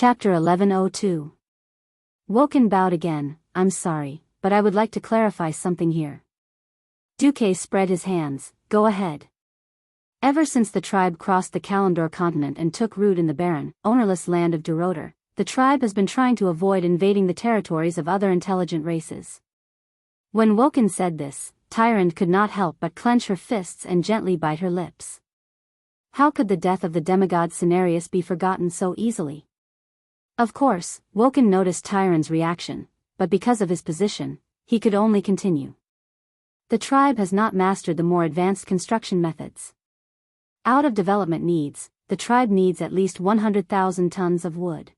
Chapter 1102. Woken bowed again. I'm sorry, but I would like to clarify something here. Duque spread his hands. Go ahead. Ever since the tribe crossed the Kalimdor continent and took root in the barren, ownerless land of Durotor, the tribe has been trying to avoid invading the territories of other intelligent races. When Woken said this, Tyrant could not help but clench her fists and gently bite her lips. How could the death of the demigod Cenarius be forgotten so easily? Of course, Woken noticed Tyrant's reaction, but because of his position, he could only continue. The tribe has not mastered the more advanced construction methods. Out of development needs, the tribe needs at least 100,000 tons of wood.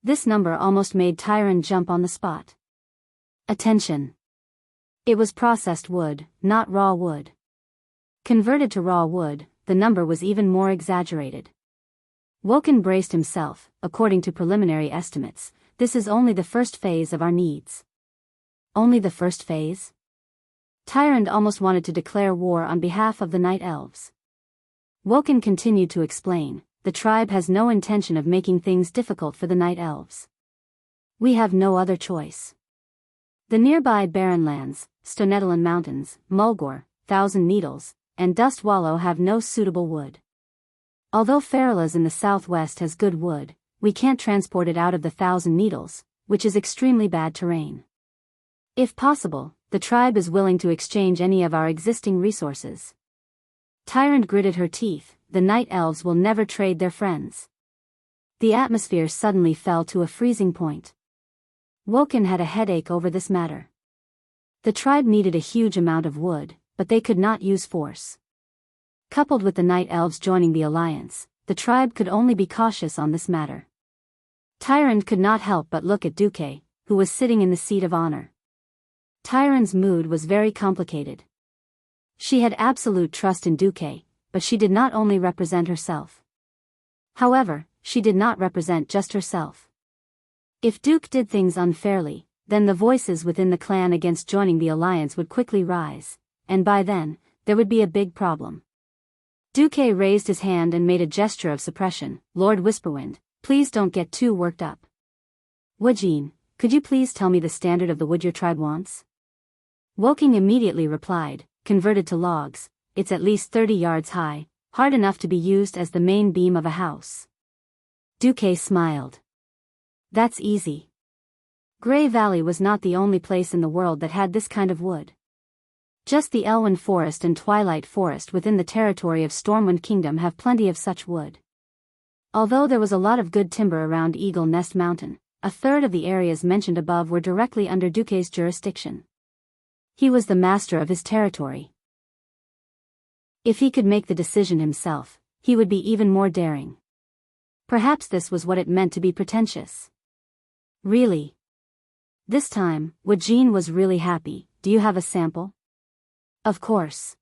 This number almost made Tyrant jump on the spot. Attention! It was processed wood, not raw wood. Converted to raw wood, the number was even more exaggerated. Woken braced himself. According to preliminary estimates, this is only the first phase of our needs. Only the first phase? Tyrant almost wanted to declare war on behalf of the Night Elves. Woken continued to explain, the tribe has no intention of making things difficult for the Night Elves. We have no other choice. The nearby barren lands, Stonetalan Mountains, Mulgore, Thousand Needles, and Dust Wallow have no suitable wood. Although Farilas in the southwest has good wood, we can't transport it out of the Thousand Needles, which is extremely bad terrain. If possible, the tribe is willing to exchange any of our existing resources. Tyrant gritted her teeth. The Night Elves will never trade their friends. The atmosphere suddenly fell to a freezing point. Woken had a headache over this matter. The tribe needed a huge amount of wood, but they could not use force. Coupled with the Night Elves joining the alliance, the tribe could only be cautious on this matter. Tyrant could not help but look at Duque, who was sitting in the seat of honor. Tyrant's mood was very complicated. She had absolute trust in Duque, but she did not only represent herself. However, she did not represent just herself. If Duke did things unfairly, then the voices within the clan against joining the alliance would quickly rise, and by then, there would be a big problem. Duque raised his hand and made a gesture of suppression. Lord Whisperwind, please don't get too worked up. Woojin, could you please tell me the standard of the wood your tribe wants? Woking immediately replied, converted to logs, it's at least 30 yards high, hard enough to be used as the main beam of a house. Duque smiled. That's easy. Grey Valley was not the only place in the world that had this kind of wood. Just the Elwyn Forest and Twilight Forest within the territory of Stormwind Kingdom have plenty of such wood. Although there was a lot of good timber around Eagle Nest Mountain, a third of the areas mentioned above were directly under Duque's jurisdiction. He was the master of his territory. If he could make the decision himself, he would be even more daring. Perhaps this was what it meant to be pretentious. Really? This time, Woojin was really happy. Do you have a sample? Of course.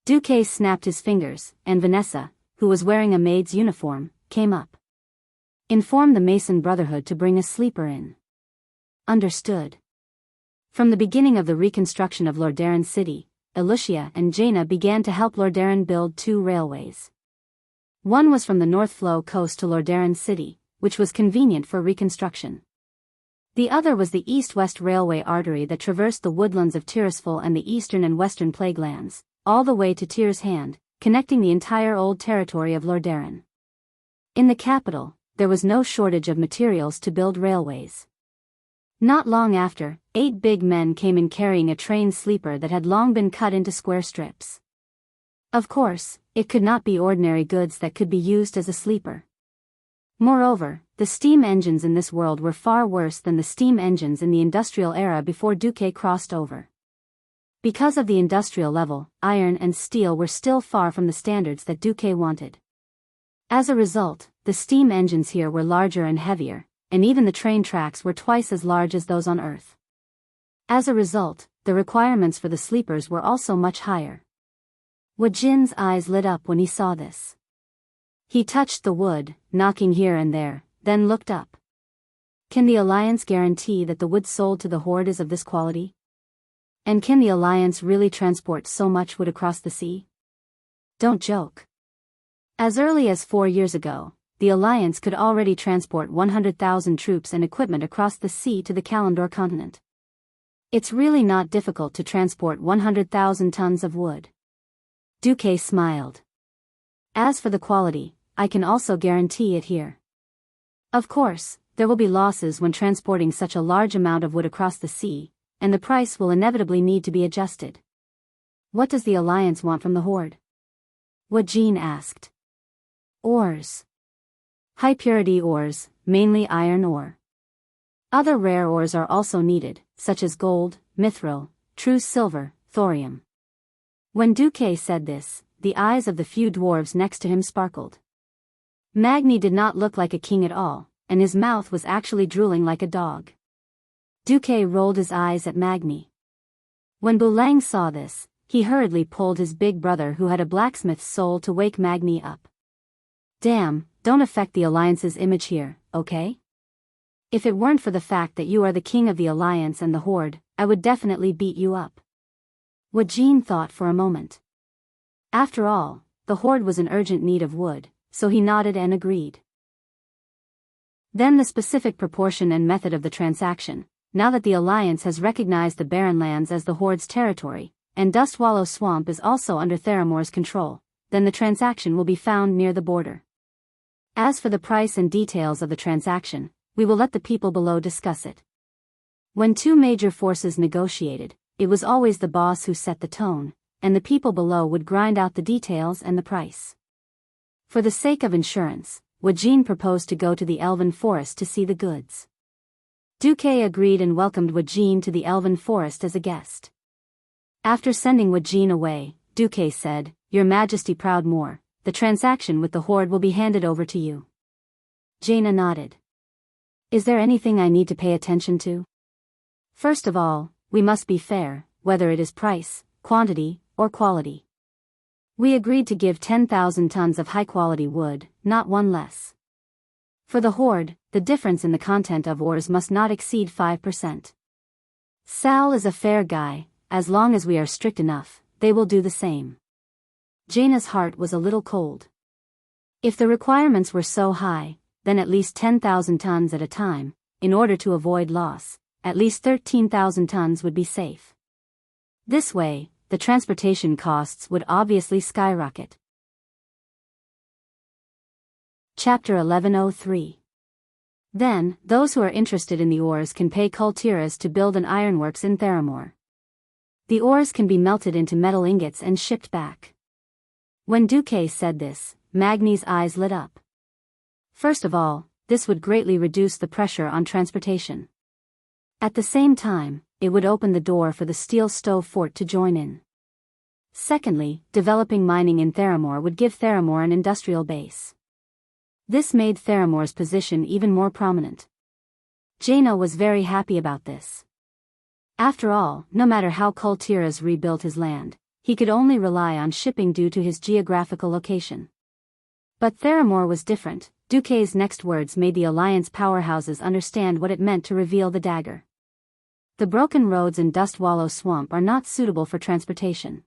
Duque snapped his fingers, and Vanessa, who was wearing a maid's uniform, came up. Inform the Mason Brotherhood to bring a sleeper in. Understood. From the beginning of the reconstruction of Lordaeron City, Elucia and Jaina began to help Lordaeron build 2 railways. One was from the North Flow coast to Lordaeron City, which was convenient for reconstruction. The other was the east-west railway artery that traversed the woodlands of Tirisful and the eastern and western plague lands, all the way to Tyr's Hand, connecting the entire old territory of Lordaeron. In the capital, there was no shortage of materials to build railways. Not long after, 8 big men came in carrying a train sleeper that had long been cut into square strips. Of course, it could not be ordinary goods that could be used as a sleeper. Moreover, the steam engines in this world were far worse than the steam engines in the industrial era before Duque crossed over. Because of the industrial level, iron and steel were still far from the standards that Duque wanted. As a result, the steam engines here were larger and heavier, and even the train tracks were twice as large as those on Earth. As a result, the requirements for the sleepers were also much higher. Woojin's eyes lit up when he saw this. He touched the wood, knocking here and there, then looked up. Can the Alliance guarantee that the wood sold to the Horde is of this quality? And can the Alliance really transport so much wood across the sea? Don't joke. As early as 4 years ago, the Alliance could already transport 100,000 troops and equipment across the sea to the Kalandor continent. It's really not difficult to transport 100,000 tons of wood. Duque smiled. As for the quality, I can also guarantee it here. Of course, there will be losses when transporting such a large amount of wood across the sea, and the price will inevitably need to be adjusted. What does the Alliance want from the Horde? What Jean asked. Ores. High-purity ores, mainly iron ore. Other rare ores are also needed, such as gold, mithril, true silver, thorium. When Duque said this, the eyes of the few dwarves next to him sparkled. Magni did not look like a king at all, and his mouth was actually drooling like a dog. Duque rolled his eyes at Magni. When Bulang saw this, he hurriedly pulled his big brother who had a blacksmith's soul to wake Magni up. Damn, don't affect the Alliance's image here, okay? If it weren't for the fact that you are the king of the Alliance and the Horde, I would definitely beat you up. What Jean thought for a moment. After all, the Horde was in urgent need of wood, so he nodded and agreed. Then the specific proportion and method of the transaction. Now that the Alliance has recognized the barren lands as the Horde's territory, and Dust Wallow Swamp is also under Theramore's control, then the transaction will be found near the border. As for the price and details of the transaction, we will let the people below discuss it. When two major forces negotiated, it was always the boss who set the tone, and the people below would grind out the details and the price. For the sake of insurance, Wajin proposed to go to the Elven Forest to see the goods. Duque agreed and welcomed Wajin to the Elven Forest as a guest. After sending Wajin away, Duque said, Your Majesty Proudmoore, the transaction with the Horde will be handed over to you. Jaina nodded. Is there anything I need to pay attention to? First of all, we must be fair, whether it is price, quantity, or quality. We agreed to give 10,000 tons of high-quality wood, not one less. For the Horde, the difference in the content of ores must not exceed 5%. Sal is a fair guy, as long as we are strict enough, they will do the same. Jaina's heart was a little cold. If the requirements were so high, then at least 10,000 tons at a time, in order to avoid loss, at least 13,000 tons would be safe. This way, the transportation costs would obviously skyrocket. Chapter 1103. Then, those who are interested in the ores can pay Kultiras to build an ironworks in Theramore. The ores can be melted into metal ingots and shipped back. When Duque said this, Magni's eyes lit up. First of all, this would greatly reduce the pressure on transportation. At the same time, it would open the door for the Steel Stove Fort to join in. Secondly, developing mining in Theramore would give Theramore an industrial base. This made Theramore's position even more prominent. Jaina was very happy about this. After all, no matter how Kultiras rebuilt his land, he could only rely on shipping due to his geographical location. But Theramore was different. Duque's next words made the Alliance powerhouses understand what it meant to reveal the dagger. The broken roads in Dust Wallow Swamp are not suitable for transportation.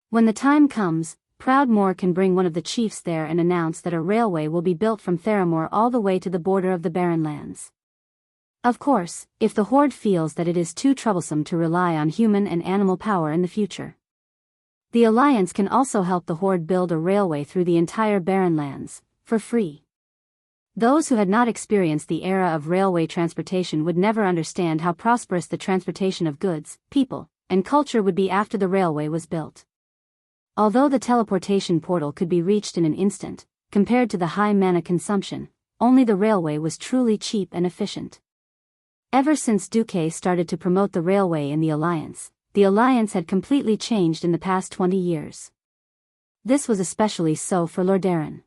When the time comes, Proudmoore can bring one of the chiefs there and announce that a railway will be built from Theramore all the way to the border of the Barren Lands. Of course, if the Horde feels that it is too troublesome to rely on human and animal power in the future. The Alliance can also help the Horde build a railway through the entire Barren Lands, for free. Those who had not experienced the era of railway transportation would never understand how prosperous the transportation of goods, people, and culture would be after the railway was built. Although the teleportation portal could be reached in an instant, compared to the high mana consumption, only the railway was truly cheap and efficient. Ever since Duque started to promote the railway in the Alliance had completely changed in the past 20 years. This was especially so for Lordaeron.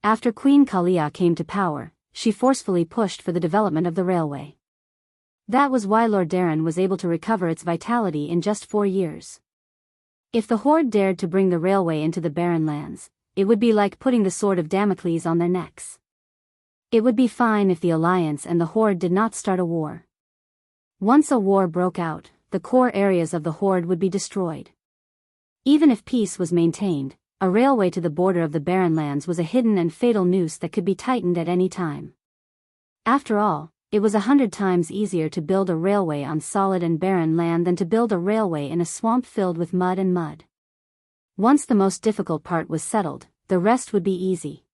After Queen Kalia came to power, she forcefully pushed for the development of the railway. That was why Lordaeron was able to recover its vitality in just 4 years. If the Horde dared to bring the railway into the Barren Lands, it would be like putting the sword of Damocles on their necks. It would be fine if the Alliance and the Horde did not start a war. Once a war broke out, the core areas of the Horde would be destroyed. Even if peace was maintained, a railway to the border of the barren lands was a hidden and fatal noose that could be tightened at any time. After all, it was 100 times easier to build a railway on solid and barren land than to build a railway in a swamp filled with mud and mud. Once the most difficult part was settled, the rest would be easy.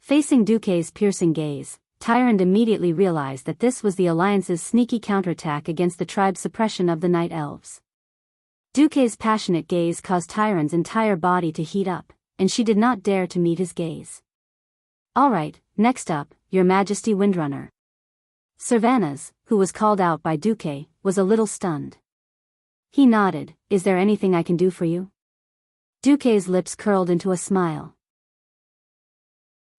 Facing Duque's piercing gaze, Tyrant immediately realized that this was the Alliance's sneaky counterattack against the tribe's suppression of the Night Elves. Duque's passionate gaze caused Tyrant's entire body to heat up, and she did not dare to meet his gaze. "All right, next up, Your Majesty Windrunner." Cervantes, who was called out by Duque, was a little stunned. He nodded. "Is there anything I can do for you?" Duque's lips curled into a smile.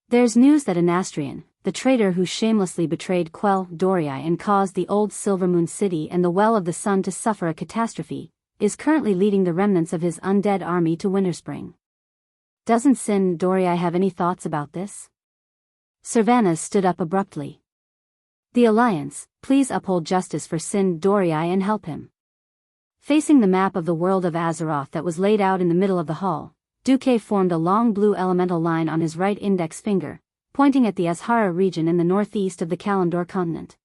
"There's news that Anastrian, the traitor who shamelessly betrayed Quell Dorii and caused the old Silvermoon City and the Well of the Sun to suffer a catastrophe, is currently leading the remnants of his undead army to Winterspring. Doesn't Sin Dorii have any thoughts about this?" Cervantes stood up abruptly. "The Alliance, please uphold justice for Sin Dorii and help him." Facing the map of the world of Azeroth that was laid out in the middle of the hall, Duque formed a long blue elemental line on his right index finger, pointing at the Azhara region in the northeast of the Kalimdor continent.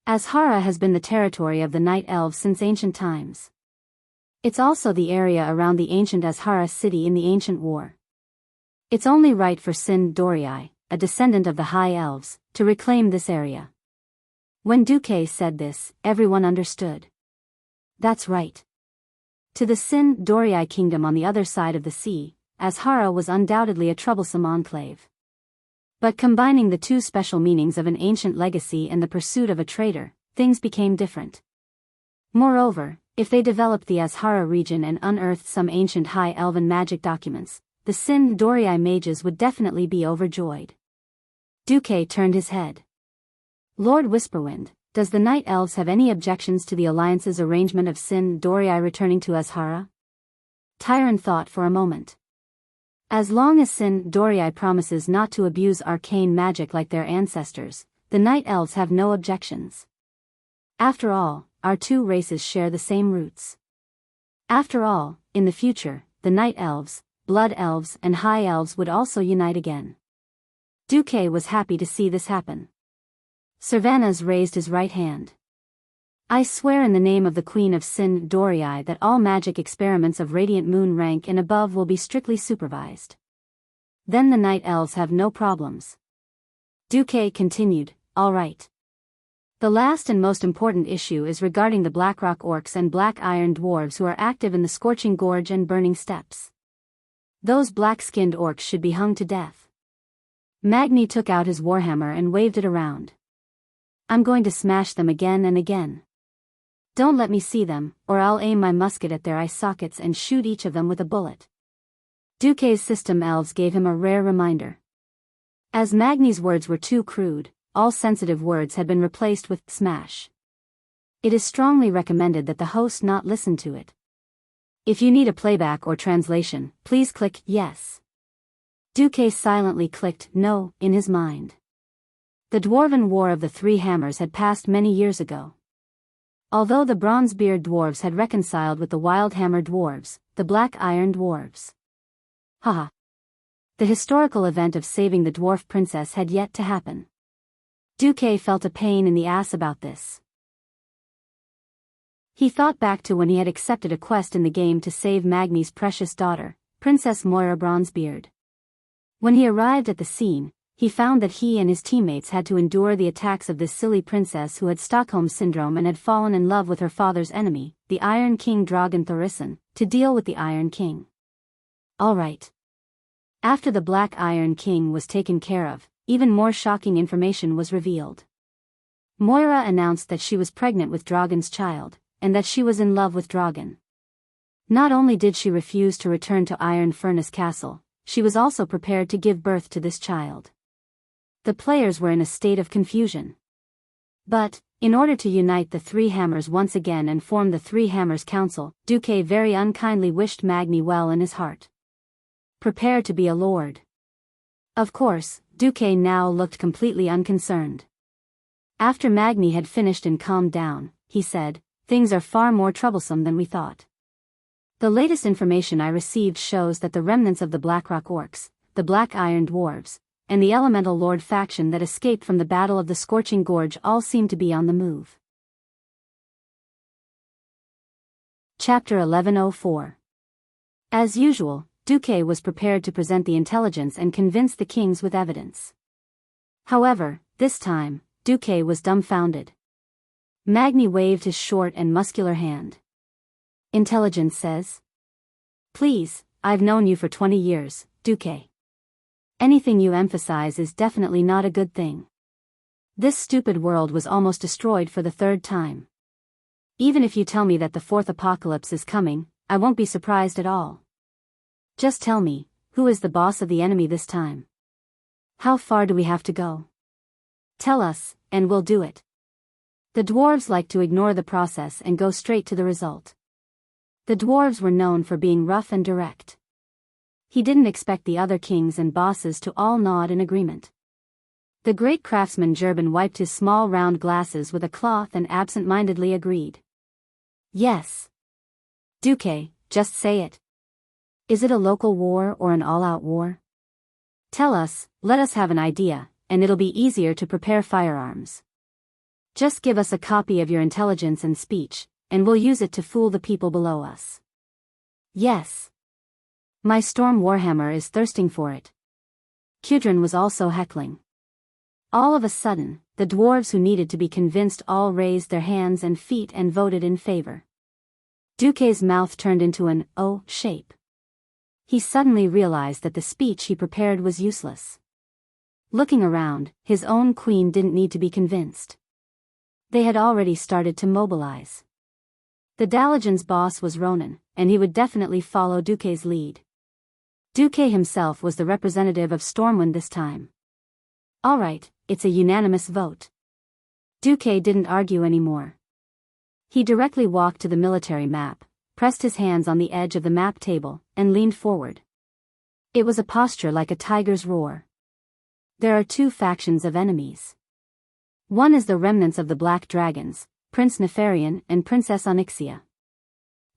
Azhara has been the territory of the Night Elves since ancient times. It's also the area around the ancient Azhara city in the Ancient War. It's only right for Sin Dorii, a descendant of the High Elves, to reclaim this area. When Duque said this, everyone understood. That's right. To the Sin Dorii kingdom on the other side of the sea, Azhara was undoubtedly a troublesome enclave. But combining the two special meanings of an ancient legacy and the pursuit of a traitor, things became different. Moreover, if they developed the Azhara region and unearthed some ancient High Elven magic documents, the Sin Dorii mages would definitely be overjoyed. Duque turned his head. "Lord Whisperwind, does the Night Elves have any objections to the Alliance's arrangement of Sin Dorii returning to Azhara?" Tyrant thought for a moment. As long as Sin Dorii promises not to abuse arcane magic like their ancestors, the Night Elves have no objections. After all, our two races share the same roots. After all, in the future, the Night Elves, Blood Elves and High Elves would also unite again. Duque was happy to see this happen. Cervantes raised his right hand. "I swear in the name of the Queen of Sin Dorii that all magic experiments of Radiant Moon rank and above will be strictly supervised. Then the Night Elves have no problems." Duque continued, "All right. The last and most important issue is regarding the Blackrock Orcs and Black Iron Dwarves who are active in the Scorching Gorge and Burning Steppes. Those black-skinned orcs should be hung to death." Magni took out his warhammer and waved it around. "I'm going to smash them again and again. Don't let me see them, or I'll aim my musket at their eye sockets and shoot each of them with a bullet." Duque's system elves gave him a rare reminder. As Magni's words were too crude, all sensitive words had been replaced with smash. It is strongly recommended that the host not listen to it. If you need a playback or translation, please click yes. Duque silently clicked no in his mind. The Dwarven War of the Three Hammers had passed many years ago. Although the Bronzebeard Dwarves had reconciled with the Wildhammer Dwarves, the Black Iron Dwarves. Haha. The historical event of saving the Dwarf Princess had yet to happen. Duque felt a pain in the ass about this. He thought back to when he had accepted a quest in the game to save Magni's precious daughter, Princess Moira Bronzebeard. When he arrived at the scene, he found that he and his teammates had to endure the attacks of this silly princess who had Stockholm Syndrome and had fallen in love with her father's enemy, the Iron King Drogon Thorisson, to deal with the Iron King. All right. After the Black Iron King was taken care of, even more shocking information was revealed. Moira announced that she was pregnant with Drogon's child, and that she was in love with Drogon. Not only did she refuse to return to Iron Furnace Castle, she was also prepared to give birth to this child. The players were in a state of confusion. But, in order to unite the Three Hammers once again and form the Three Hammers Council, Duque very unkindly wished Magni well in his heart. Prepare to be a lord. Of course, Duque now looked completely unconcerned. After Magni had finished and calmed down, he said, "Things are far more troublesome than we thought. The latest information I received shows that the remnants of the Blackrock Orcs, the Black Iron Dwarves, and the Elemental Lord faction that escaped from the Battle of the Scorching Gorge all seem to be on the move. Chapter 1104. As usual, Duque was prepared to present the intelligence and convince the kings with evidence. However, this time, Duque was dumbfounded. Magni waved his short and muscular hand. Intelligence says. Please, I've known you for 20 years, Duque. Anything you emphasize is definitely not a good thing. This stupid world was almost destroyed for the third time. Even if you tell me that the fourth apocalypse is coming, I won't be surprised at all. Just tell me, who is the boss of the enemy this time? How far do we have to go? Tell us, and we'll do it. The dwarves like to ignore the process and go straight to the result. The dwarves were known for being rough and direct. He didn't expect the other kings and bosses to all nod in agreement. The great craftsman Jurban wiped his small round glasses with a cloth and absent-mindedly agreed. Yes. Duque, just say it. Is it a local war or an all-out war? Tell us, let us have an idea, and it'll be easier to prepare firearms. Just give us a copy of your intelligence and speech, and we'll use it to fool the people below us. Yes. My Storm Warhammer is thirsting for it. Kudrin was also heckling. All of a sudden, the dwarves who needed to be convinced all raised their hands and feet and voted in favor. Duque's mouth turned into an O shape. He suddenly realized that the speech he prepared was useless. Looking around, his own queen didn't need to be convinced. They had already started to mobilize. The Dalajan's boss was Ronan, and he would definitely follow Duque's lead. Duque himself was the representative of Stormwind this time. All right, it's a unanimous vote. Duque didn't argue anymore. He directly walked to the military map, pressed his hands on the edge of the map table, and leaned forward. It was a posture like a tiger's roar. There are two factions of enemies. One is the remnants of the Black Dragons, Prince Nefarian and Princess Onyxia.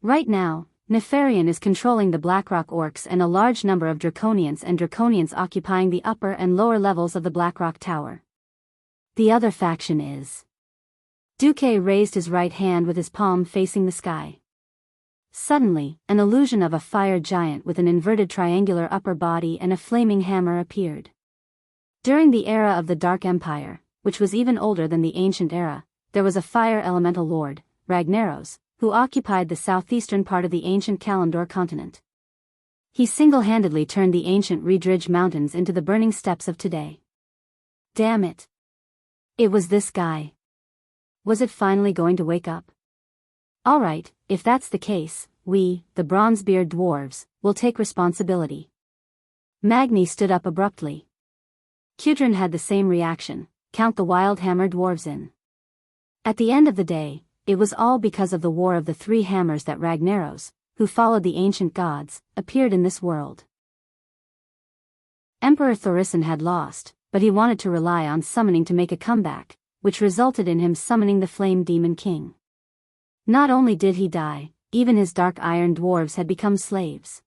Right now, Nefarian is controlling the Blackrock Orcs and a large number of Draconians occupying the upper and lower levels of the Blackrock Tower. The other faction is... Duque raised his right hand with his palm facing the sky. Suddenly, an illusion of a fire giant with an inverted triangular upper body and a flaming hammer appeared. During the era of the Dark Empire, which was even older than the Ancient Era, there was a fire elemental lord, Ragnaros, who occupied the southeastern part of the ancient Kalimdor continent. He single-handedly turned the ancient Redridge Mountains into the burning steppes of today. Damn it. It was this guy. Was it finally going to wake up? All right, if that's the case, we, the Bronzebeard dwarves, will take responsibility. Magni stood up abruptly. Kudrin had the same reaction, count the Wildhammer dwarves in. At the end of the day, it was all because of the War of the Three Hammers that Ragnaros, who followed the ancient gods, appeared in this world. Emperor Thorison had lost, but he wanted to rely on summoning to make a comeback, which resulted in him summoning the Flame Demon King. Not only did he die, even his Dark Iron dwarves had become slaves.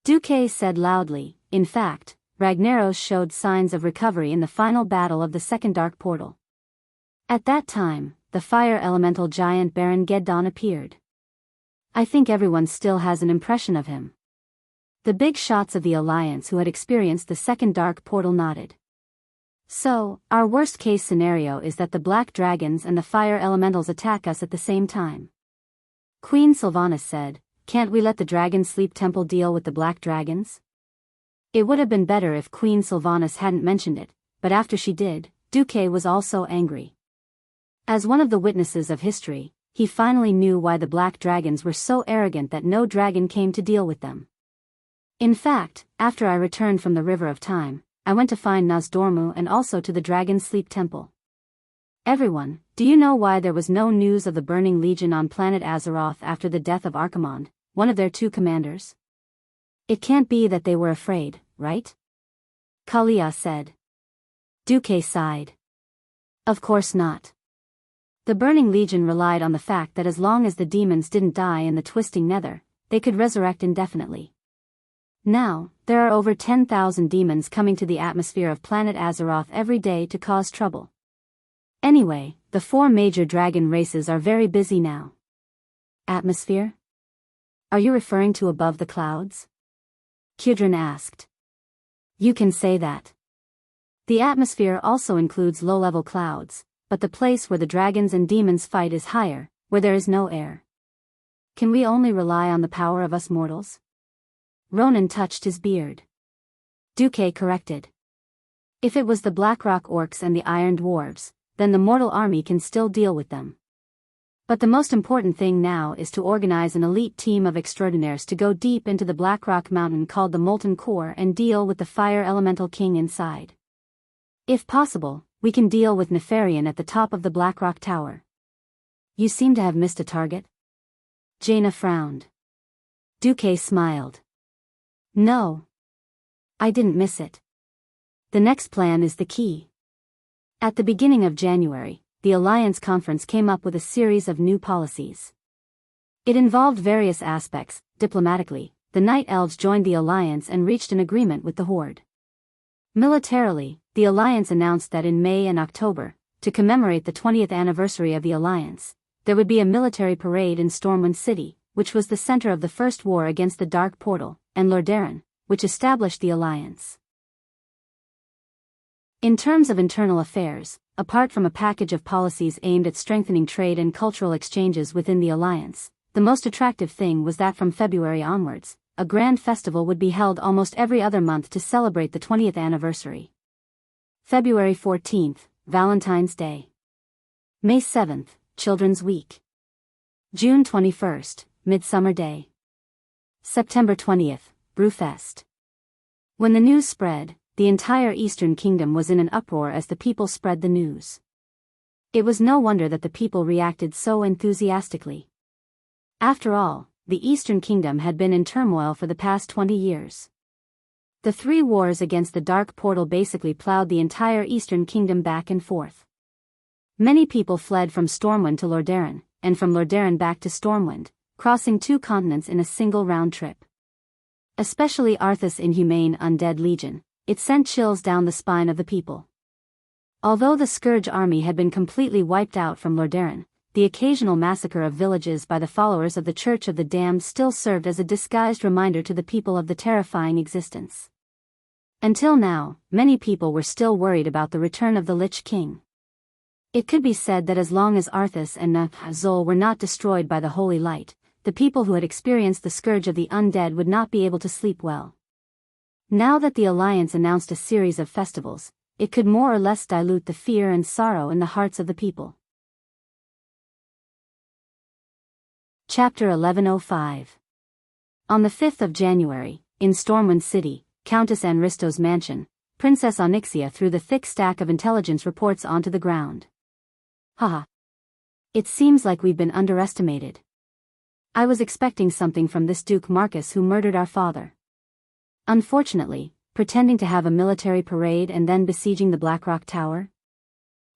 Duque said loudly, in fact, Ragnaros showed signs of recovery in the final battle of the Second Dark Portal. At that time, the fire elemental giant Baron Geddon appeared. I think everyone still has an impression of him. The big shots of the Alliance who had experienced the Second Dark Portal nodded. So, our worst-case scenario is that the Black Dragons and the Fire Elementals attack us at the same time. Queen Sylvanas said, can't we let the Dragon Sleep Temple deal with the Black Dragons? It would have been better if Queen Sylvanas hadn't mentioned it, but after she did, Duque was also angry. As one of the witnesses of history, he finally knew why the Black Dragons were so arrogant that no dragon came to deal with them. In fact, after I returned from the River of Time, I went to find Nozdormu and also to the Dragon Sleep Temple. Everyone, do you know why there was no news of the Burning Legion on planet Azeroth after the death of Archimonde, one of their two commanders? It can't be that they were afraid, right? Kalia said. Duque sighed. Of course not. The Burning Legion relied on the fact that as long as the demons didn't die in the twisting nether, they could resurrect indefinitely. Now, there are over 10,000 demons coming to the atmosphere of planet Azeroth every day to cause trouble. Anyway, the 4 major dragon races are very busy now. Atmosphere? Are you referring to above the clouds? Kudrin asked. You can say that. The atmosphere also includes low-level clouds, but the place where the dragons and demons fight is higher, where there is no air. Can we only rely on the power of us mortals? Ronan touched his beard. Duque corrected. If it was the Blackrock orcs and the Iron Dwarves, then the mortal army can still deal with them. But the most important thing now is to organize an elite team of extraordinaires to go deep into the Blackrock mountain called the Molten Core and deal with the Fire Elemental King inside. If possible, we can deal with Nefarian at the top of the Blackrock Tower. You seem to have missed a target? Jaina frowned. Duque smiled. No. I didn't miss it. The next plan is the key. At the beginning of January, the Alliance Conference came up with a series of new policies. It involved various aspects. Diplomatically, the Night Elves joined the Alliance and reached an agreement with the Horde. Militarily, the Alliance announced that in May and October, to commemorate the 20th anniversary of the Alliance, there would be a military parade in Stormwind City, which was the center of the first war against the Dark Portal, and Lordaeron, which established the Alliance. In terms of internal affairs, apart from a package of policies aimed at strengthening trade and cultural exchanges within the Alliance, the most attractive thing was that from February onwards, a grand festival would be held almost every other month to celebrate the 20th anniversary. February 14th, Valentine's Day. May 7th, Children's Week. June 21st, Midsummer Day. September 20th, Brewfest. When the news spread, the entire Eastern Kingdom was in an uproar as the people spread the news. It was no wonder that the people reacted so enthusiastically. After all, the Eastern Kingdom had been in turmoil for the past 20 years. The 3 wars against the Dark Portal basically plowed the entire Eastern Kingdom back and forth. Many people fled from Stormwind to Lordaeron, and from Lordaeron back to Stormwind, crossing 2 continents in a single round trip. Especially Arthas' inhumane undead legion, it sent chills down the spine of the people. Although the Scourge army had been completely wiped out from Lordaeron, the occasional massacre of villages by the followers of the Church of the Damned still served as a disguised reminder to the people of the terrifying existence. Until now, many people were still worried about the return of the Lich King. It could be said that as long as Arthas and Zol were not destroyed by the Holy Light, the people who had experienced the Scourge of the Undead would not be able to sleep well. Now that the Alliance announced a series of festivals, it could more or less dilute the fear and sorrow in the hearts of the people. Chapter 1105. On the 5th of January, in Stormwind City, Countess Anristo's mansion, Princess Onyxia threw the thick stack of intelligence reports onto the ground. Haha. It seems like we've been underestimated. I was expecting something from this Duke Marcus who murdered our father. Unfortunately, pretending to have a military parade and then besieging the Blackrock Tower?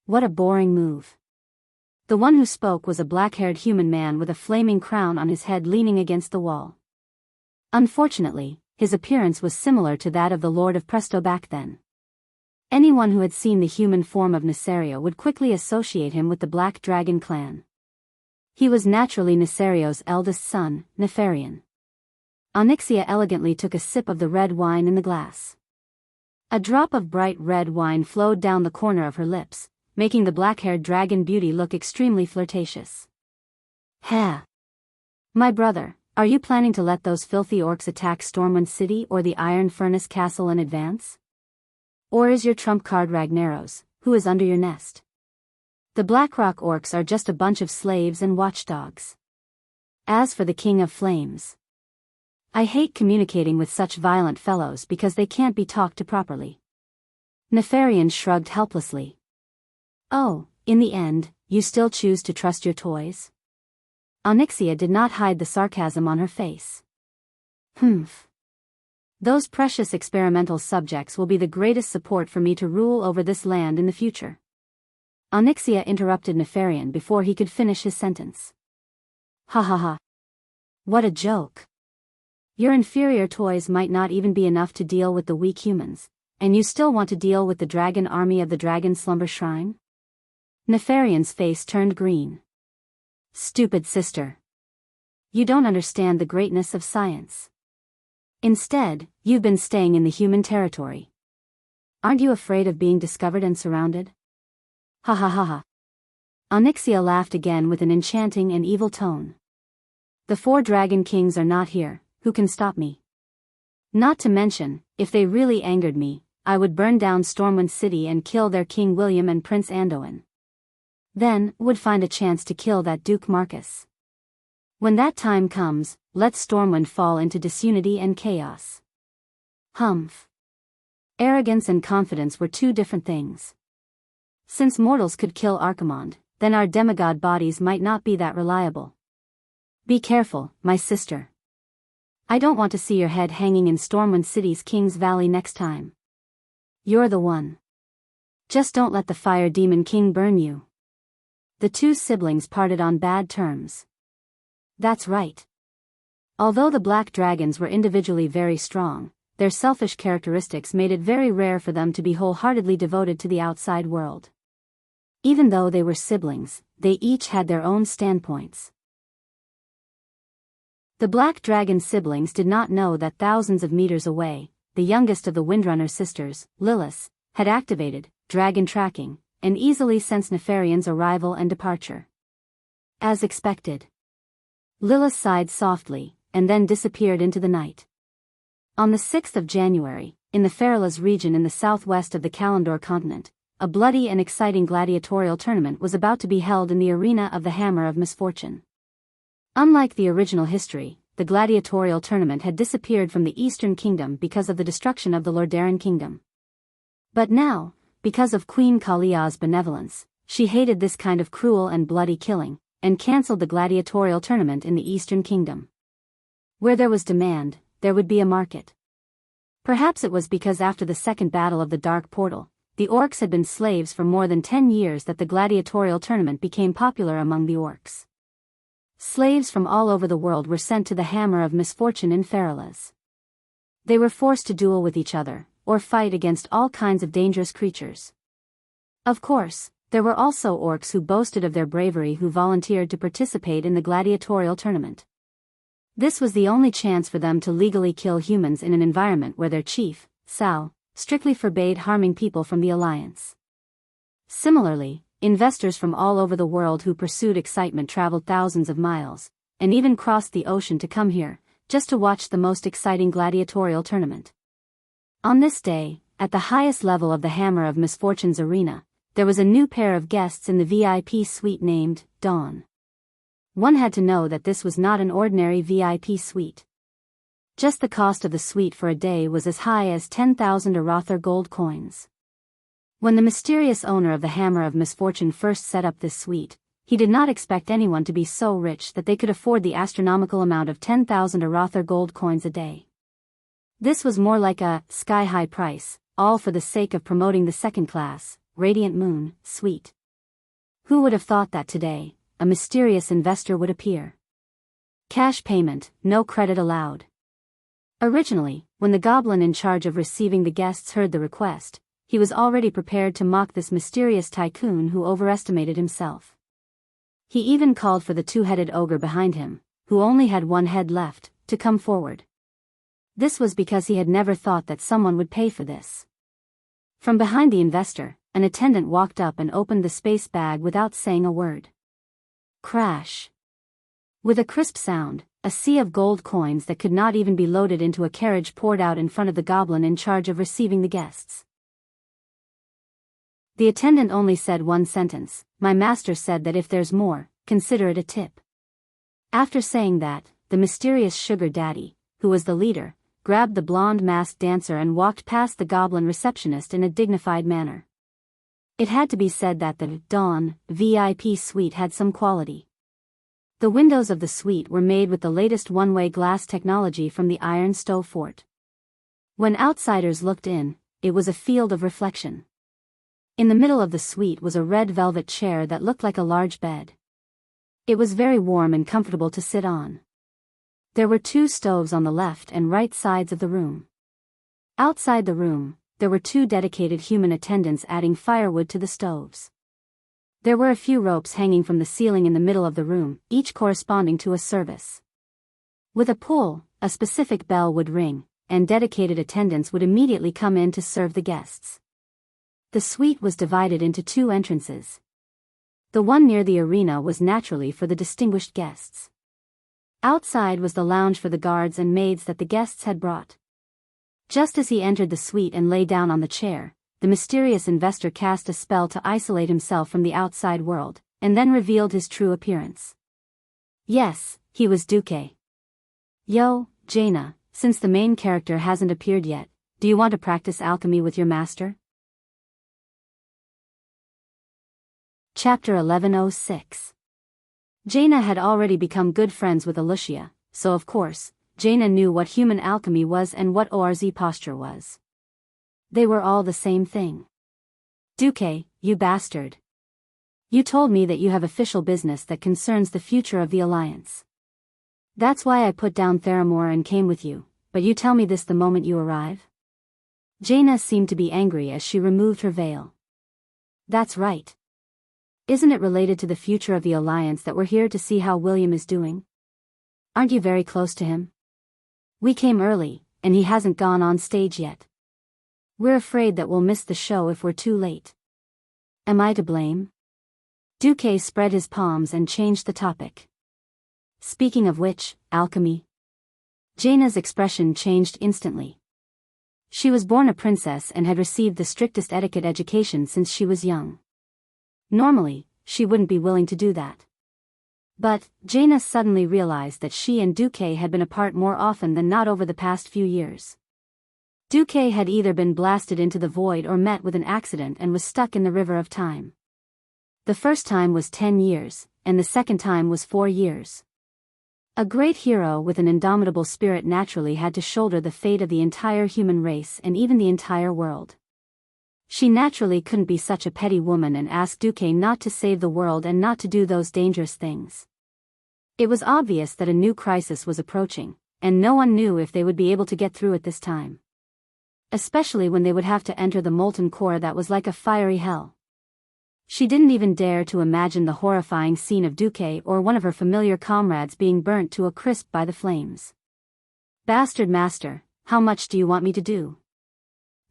What a boring move. The one who spoke was a black-haired human man with a flaming crown on his head leaning against the wall. Unfortunately, his appearance was similar to that of the Lord of Presto back then. Anyone who had seen the human form of Nesario would quickly associate him with the Black Dragon clan. He was naturally Nesario's eldest son, Nefarian. Onyxia elegantly took a sip of the red wine in the glass. A drop of bright red wine flowed down the corner of her lips, making the black-haired dragon beauty look extremely flirtatious. Ha! My brother, are you planning to let those filthy orcs attack Stormwind City or the Iron Furnace Castle in advance? Or is your trump card Ragnaros, who is under your nest? The Blackrock orcs are just a bunch of slaves and watchdogs. As for the King of Flames, I hate communicating with such violent fellows because they can't be talked to properly. Nefarian shrugged helplessly. Oh, in the end, you still choose to trust your toys? Onyxia did not hide the sarcasm on her face. Humph. Those precious experimental subjects will be the greatest support for me to rule over this land in the future. Onyxia interrupted Nefarian before he could finish his sentence. Ha ha ha. What a joke. Your inferior toys might not even be enough to deal with the weak humans, and you still want to deal with the dragon army of the Dragon Slumber Shrine? Nefarian's face turned green. Stupid sister. You don't understand the greatness of science. Instead, you've been staying in the human territory. Aren't you afraid of being discovered and surrounded? Ha ha ha ha. Onyxia laughed again with an enchanting and evil tone. The 4 dragon kings are not here, who can stop me? Not to mention, if they really angered me, I would burn down Stormwind City and kill their King William and Prince Anduin. Then, would find a chance to kill that Duke Marcus. When that time comes, let Stormwind fall into disunity and chaos. Humph. Arrogance and confidence were 2 different things. Since mortals could kill Archimonde, then our demigod bodies might not be that reliable. Be careful, my sister. I don't want to see your head hanging in Stormwind City's King's Valley next time. You're the one. Just don't let the Fire Demon King burn you. The 2 siblings parted on bad terms. That's right. Although the black dragons were individually very strong, their selfish characteristics made it very rare for them to be wholeheartedly devoted to the outside world. Even though they were siblings, they each had their own standpoints. The black dragon siblings did not know that thousands of meters away, the youngest of the Windrunner sisters, Lilith, had activated dragon tracking and easily sensed Nefarian's arrival and departure. As expected, Lilith sighed softly and then disappeared into the night. On the 6th of January, in the Feralas region in the southwest of the Kalandor continent, a bloody and exciting gladiatorial tournament was about to be held in the arena of the Hammer of Misfortune. Unlike the original history, the gladiatorial tournament had disappeared from the Eastern Kingdom because of the destruction of the Lordaeron Kingdom. But now, because of Queen Kalia's benevolence, she hated this kind of cruel and bloody killing, and cancelled the gladiatorial tournament in the Eastern Kingdom. Where there was demand, there would be a market. Perhaps it was because after the Second Battle of the Dark Portal, the orcs had been slaves for more than 10 years that the gladiatorial tournament became popular among the orcs. Slaves from all over the world were sent to the Hammer of Misfortune in Feralas. They were forced to duel with each other, or fight against all kinds of dangerous creatures. Of course, there were also orcs who boasted of their bravery who volunteered to participate in the gladiatorial tournament. This was the only chance for them to legally kill humans in an environment where their chief, Sal, strictly forbade harming people from the Alliance. Similarly, investors from all over the world who pursued excitement traveled thousands of miles, and even crossed the ocean to come here, just to watch the most exciting gladiatorial tournament. On this day, at the highest level of the Hammer of Misfortune's arena, there was a new pair of guests in the VIP suite named Dawn. One had to know that this was not an ordinary VIP suite. Just the cost of the suite for a day was as high as 10,000 Arather gold coins. When the mysterious owner of the Hammer of Misfortune first set up this suite, he did not expect anyone to be so rich that they could afford the astronomical amount of 10,000 Arather gold coins a day. This was more like a sky-high price, all for the sake of promoting the second-class, Radiant Moon, suite. Who would have thought that today, a mysterious investor would appear? Cash payment, no credit allowed. Originally, when the goblin in charge of receiving the guests heard the request, he was already prepared to mock this mysterious tycoon who overestimated himself. He even called for the 2-headed ogre behind him, who only had 1 head left, to come forward. This was because he had never thought that someone would pay for this. From behind the investor, an attendant walked up and opened the space bag without saying a word. Crash. With a crisp sound, a sea of gold coins that could not even be loaded into a carriage poured out in front of the goblin in charge of receiving the guests. The attendant only said 1 sentence, "My master said that if there's more, consider it a tip." After saying that, the mysterious sugar daddy, who was the leader, grabbed the blonde masked dancer and walked past the goblin receptionist in a dignified manner. It had to be said that the Dawn VIP suite had some quality. The windows of the suite were made with the latest one-way glass technology from the Iron Stove Fort. When outsiders looked in, it was a field of reflection. In the middle of the suite was a red velvet chair that looked like a large bed. It was very warm and comfortable to sit on. There were 2 stoves on the left and right sides of the room. Outside the room, there were 2 dedicated human attendants adding firewood to the stoves. There were a few ropes hanging from the ceiling in the middle of the room, each corresponding to a service. With a pull, a specific bell would ring, and dedicated attendants would immediately come in to serve the guests. The suite was divided into 2 entrances. The one near the arena was naturally for the distinguished guests. Outside was the lounge for the guards and maids that the guests had brought. Just as he entered the suite and lay down on the chair, the mysterious investor cast a spell to isolate himself from the outside world, and then revealed his true appearance. Yes, he was Duque. Yo, Jaina, since the main character hasn't appeared yet, do you want to practice alchemy with your master? Chapter 1106. Jaina had already become good friends with Alicia, so of course, Jaina knew what human alchemy was and what ORZ posture was. They were all the same thing. Duque, you bastard. You told me that you have official business that concerns the future of the Alliance. That's why I put down Theramore and came with you, but you tell me this the moment you arrive? Jaina seemed to be angry as she removed her veil. That's right. Isn't it related to the future of the Alliance that we're here to see how William is doing? Aren't you very close to him? We came early, and he hasn't gone on stage yet. We're afraid that we'll miss the show if we're too late. Am I to blame? Duque spread his palms and changed the topic. Speaking of which, alchemy. Jaina's expression changed instantly. She was born a princess and had received the strictest etiquette education since she was young. Normally, she wouldn't be willing to do that. But, Jaina suddenly realized that she and Duque had been apart more often than not over the past few years. Duque had either been blasted into the void or met with an accident and was stuck in the river of time. The first time was 10 years, and the second time was 4 years. A great hero with an indomitable spirit naturally had to shoulder the fate of the entire human race and even the entire world. She naturally couldn't be such a petty woman and ask Duque not to save the world and not to do those dangerous things. It was obvious that a new crisis was approaching, and no one knew if they would be able to get through it this time. Especially when they would have to enter the molten core that was like a fiery hell. She didn't even dare to imagine the horrifying scene of Duque or one of her familiar comrades being burnt to a crisp by the flames. Bastard master, how much do you want me to do?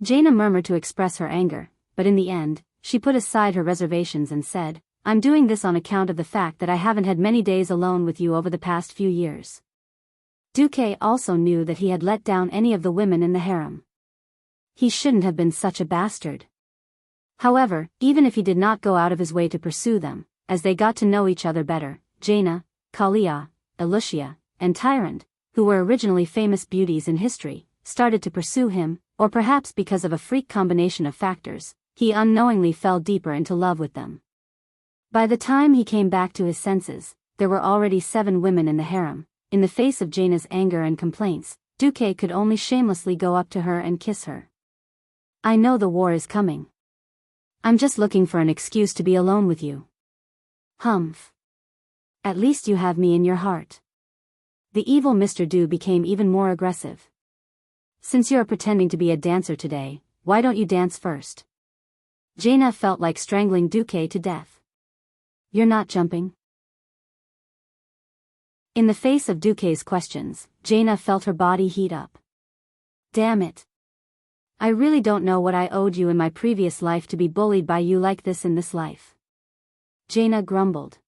Jaina murmured to express her anger, but in the end, she put aside her reservations and said, I'm doing this on account of the fact that I haven't had many days alone with you over the past few years. Duque also knew that he had let down any of the women in the harem. He shouldn't have been such a bastard. However, even if he did not go out of his way to pursue them, as they got to know each other better, Jaina, Kalia, Alicia, and Tyrant, who were originally famous beauties in history, started to pursue him, or perhaps because of a freak combination of factors, he unknowingly fell deeper into love with them. By the time he came back to his senses, there were already 7 women in the harem. In the face of Jaina's anger and complaints, Duque could only shamelessly go up to her and kiss her. I know the war is coming. I'm just looking for an excuse to be alone with you. Humph. At least you have me in your heart. The evil Mr. Du became even more aggressive. Since you're pretending to be a dancer today, why don't you dance first? Jaina felt like strangling Duque to death. You're not jumping? In the face of Duque's questions, Jaina felt her body heat up. Damn it. I really don't know what I owed you in my previous life to be bullied by you like this in this life. Jaina grumbled.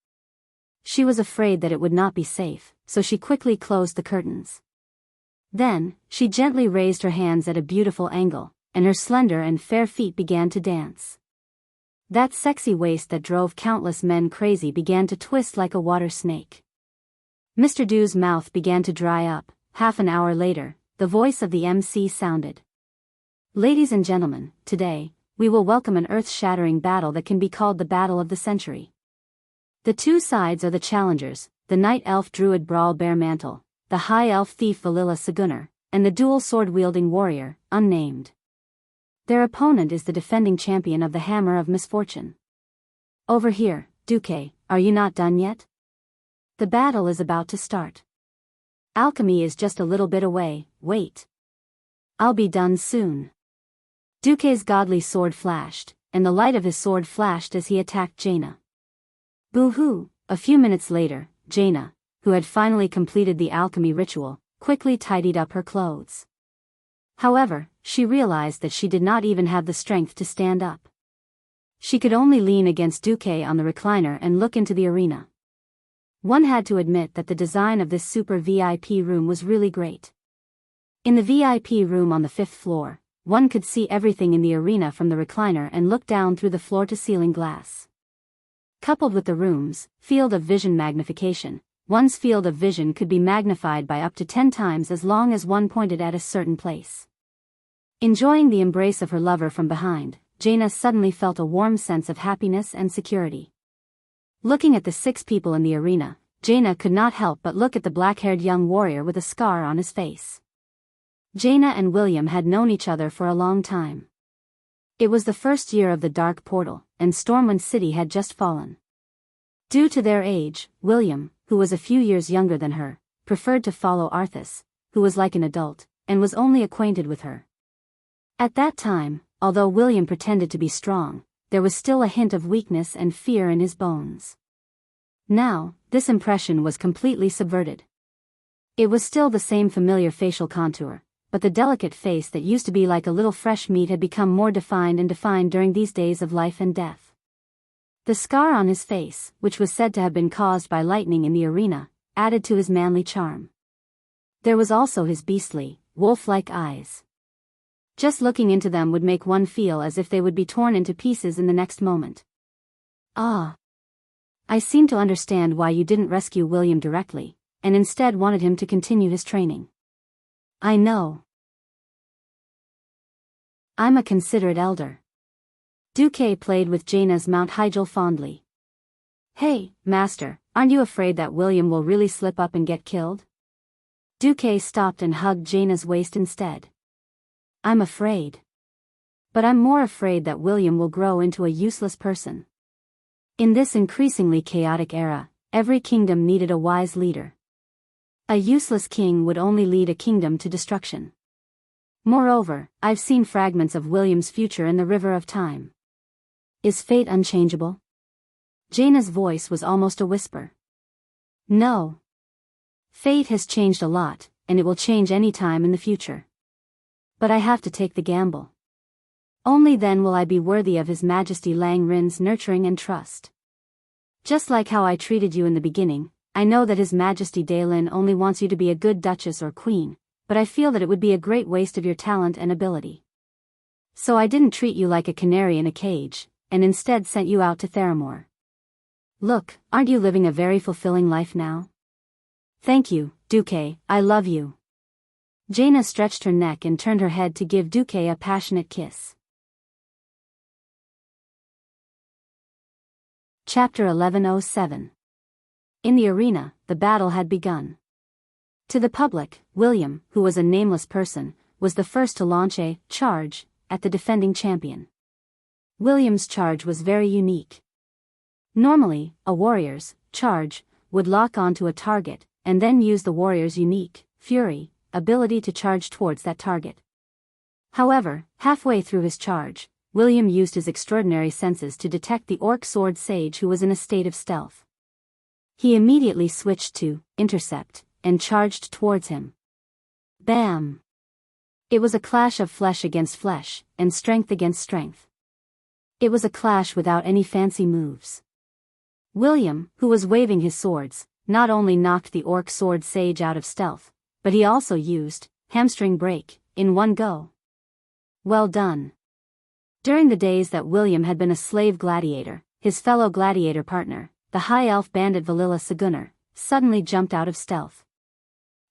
She was afraid that it would not be safe, so she quickly closed the curtains. Then, she gently raised her hands at a beautiful angle, and her slender and fair feet began to dance. That sexy waist that drove countless men crazy began to twist like a water snake. Mr. Du's mouth began to dry up. Half an hour later, the voice of the MC sounded. Ladies and gentlemen, today, we will welcome an earth-shattering battle that can be called the Battle of the Century. The 2 sides are the challengers, the Night Elf Druid Brawl Baremantle, the High Elf Thief Valilla Sagunner, and the dual sword-wielding warrior, unnamed. Their opponent is the defending champion of the Hammer of Misfortune. Over here, Duque, are you not done yet? The battle is about to start. Alchemy is just a little bit away, wait. I'll be done soon. Duque's godly sword flashed, and the light of his sword flashed as he attacked Jaina. Boo-hoo! A few minutes later, Jaina, who had finally completed the alchemy ritual, quickly tidied up her clothes. However, she realized that she did not even have the strength to stand up. She could only lean against Duque on the recliner and look into the arena. One had to admit that the design of this super VIP room was really great. In the VIP room on the 5th floor, one could see everything in the arena from the recliner and look down through the floor-to-ceiling glass. Coupled with the room's field of vision magnification, one's field of vision could be magnified by up to 10 times as long as one pointed at a certain place. Enjoying the embrace of her lover from behind, Jaina suddenly felt a warm sense of happiness and security. Looking at the 6 people in the arena, Jaina could not help but look at the black-haired young warrior with a scar on his face. Jaina and William had known each other for a long time. It was the first year of the Dark Portal, and Stormwind City had just fallen. Due to their age, William, who was a few years younger than her, preferred to follow Arthas, who was like an adult, and was only acquainted with her. At that time, although William pretended to be strong, there was still a hint of weakness and fear in his bones. Now, this impression was completely subverted. It was still the same familiar facial contour, but the delicate face that used to be like a little fresh meat had become more defined and defined during these days of life and death. The scar on his face, which was said to have been caused by lightning in the arena, added to his manly charm. There was also his beastly, wolf-like eyes. Just looking into them would make one feel as if they would be torn into pieces in the next moment. Ah. I seem to understand why you didn't rescue William directly, and instead wanted him to continue his training. I know. I'm a considerate elder. Duque played with Jaina's Mount Hyjal fondly. Hey, master, aren't you afraid that William will really slip up and get killed? Duque stopped and hugged Jaina's waist instead. I'm afraid. But I'm more afraid that William will grow into a useless person. In this increasingly chaotic era, every kingdom needed a wise leader. A useless king would only lead a kingdom to destruction. Moreover, I've seen fragments of William's future in the river of time. Is fate unchangeable? Jaina's voice was almost a whisper. No. Fate has changed a lot, and it will change any time in the future. But I have to take the gamble. Only then will I be worthy of His Majesty Lang Rin's nurturing and trust. Just like how I treated you in the beginning, I know that His Majesty Daylin only wants you to be a good duchess or queen, but I feel that it would be a great waste of your talent and ability. So I didn't treat you like a canary in a cage, and instead sent you out to Theramore. Look, aren't you living a very fulfilling life now? Thank you, Duque, I love you. Jaina stretched her neck and turned her head to give Duque a passionate kiss. Chapter 1107. In the arena, the battle had begun. To the public, William, who was a nameless person, was the first to launch a charge at the defending champion. William's charge was very unique. Normally, a warrior's charge would lock onto a target and then use the warrior's unique fury ability to charge towards that target. However, halfway through his charge, William used his extraordinary senses to detect the orc sword sage who was in a state of stealth. He immediately switched to intercept and charged towards him. Bam! It was a clash of flesh against flesh, and strength against strength. It was a clash without any fancy moves. William, who was waving his swords, not only knocked the orc sword sage out of stealth, but he also used hamstring break in one go. Well done. During the days that William had been a slave gladiator, his fellow gladiator partner, the high elf bandit Valilla Sagunnar, suddenly jumped out of stealth.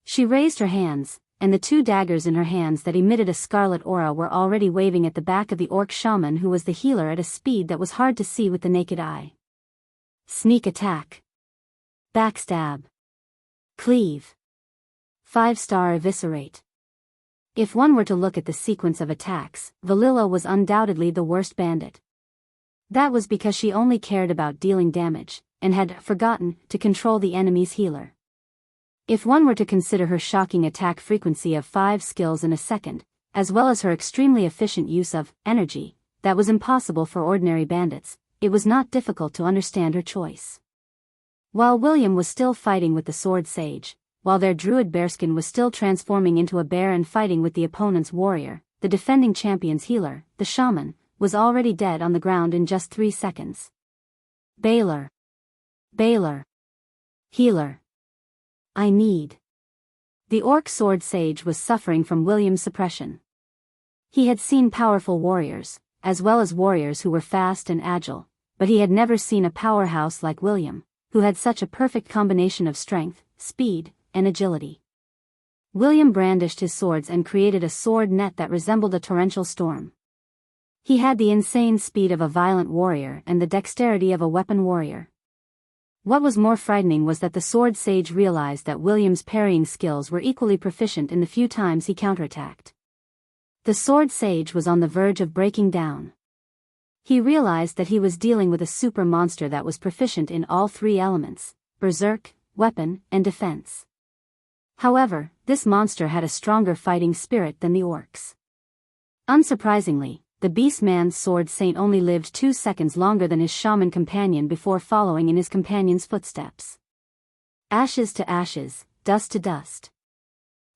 She raised her hands, and the 2 daggers in her hands that emitted a scarlet aura were already waving at the back of the orc shaman who was the healer at a speed that was hard to see with the naked eye. Sneak attack. Backstab. Cleave. 5-star eviscerate. If one were to look at the sequence of attacks, Valilla was undoubtedly the worst bandit. That was because she only cared about dealing damage, and had forgotten to control the enemy's healer. If one were to consider her shocking attack frequency of 5 skills in a second, as well as her extremely efficient use of energy, that was impossible for ordinary bandits, it was not difficult to understand her choice. While William was still fighting with the sword sage, while their druid bearskin was still transforming into a bear and fighting with the opponent's warrior, the defending champion's healer, the shaman, was already dead on the ground in just 3 seconds. Baylor. Baylor. Healer. I need. The orc sword sage was suffering from William's suppression. He had seen powerful warriors, as well as warriors who were fast and agile, but he had never seen a powerhouse like William, who had such a perfect combination of strength, speed, and agility. William brandished his swords and created a sword net that resembled a torrential storm. He had the insane speed of a violent warrior and the dexterity of a weapon warrior. What was more frightening was that the sword sage realized that William's parrying skills were equally proficient in the few times he counterattacked. The sword sage was on the verge of breaking down. He realized that he was dealing with a super monster that was proficient in all 3 elements: berserk, weapon, and defense. However, this monster had a stronger fighting spirit than the orcs. Unsurprisingly, the beastman's sword saint only lived 2 seconds longer than his shaman companion before following in his companion's footsteps. Ashes to ashes, dust to dust.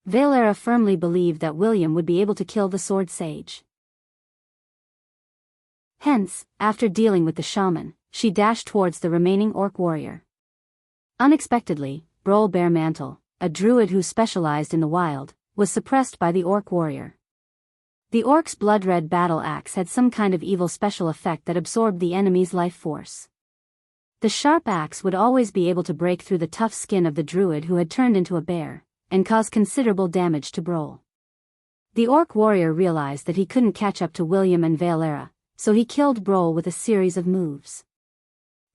Valera firmly believed that William would be able to kill the sword sage. Hence, after dealing with the shaman, she dashed towards the remaining orc warrior. Unexpectedly, Brol Bearmantle, a druid who specialized in the wild, was suppressed by the orc warrior. The orc's blood-red battle axe had some kind of evil special effect that absorbed the enemy's life force. The sharp axe would always be able to break through the tough skin of the druid who had turned into a bear, and cause considerable damage to Brol. The orc warrior realized that he couldn't catch up to William and Valera, so he killed Brol with a series of moves.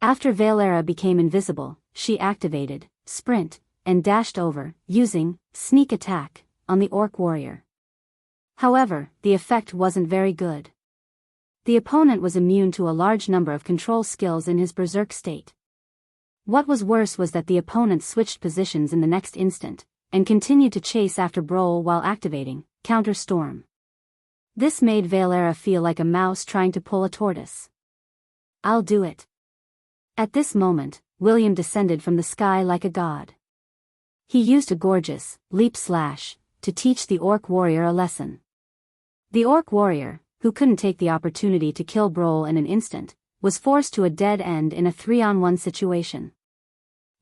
After Valera became invisible, she activated sprint, and dashed over, using sneak attack, on the orc warrior. However, the effect wasn't very good. The opponent was immune to a large number of control skills in his berserk state. What was worse was that the opponent switched positions in the next instant, and continued to chase after Brol while activating Counter Storm. This made Valera feel like a mouse trying to pull a tortoise. I'll do it. At this moment, William descended from the sky like a god. He used a gorgeous leap slash to teach the orc warrior a lesson. The orc warrior, who couldn't take the opportunity to kill Brol in an instant, was forced to a dead end in a 3-on-1 situation.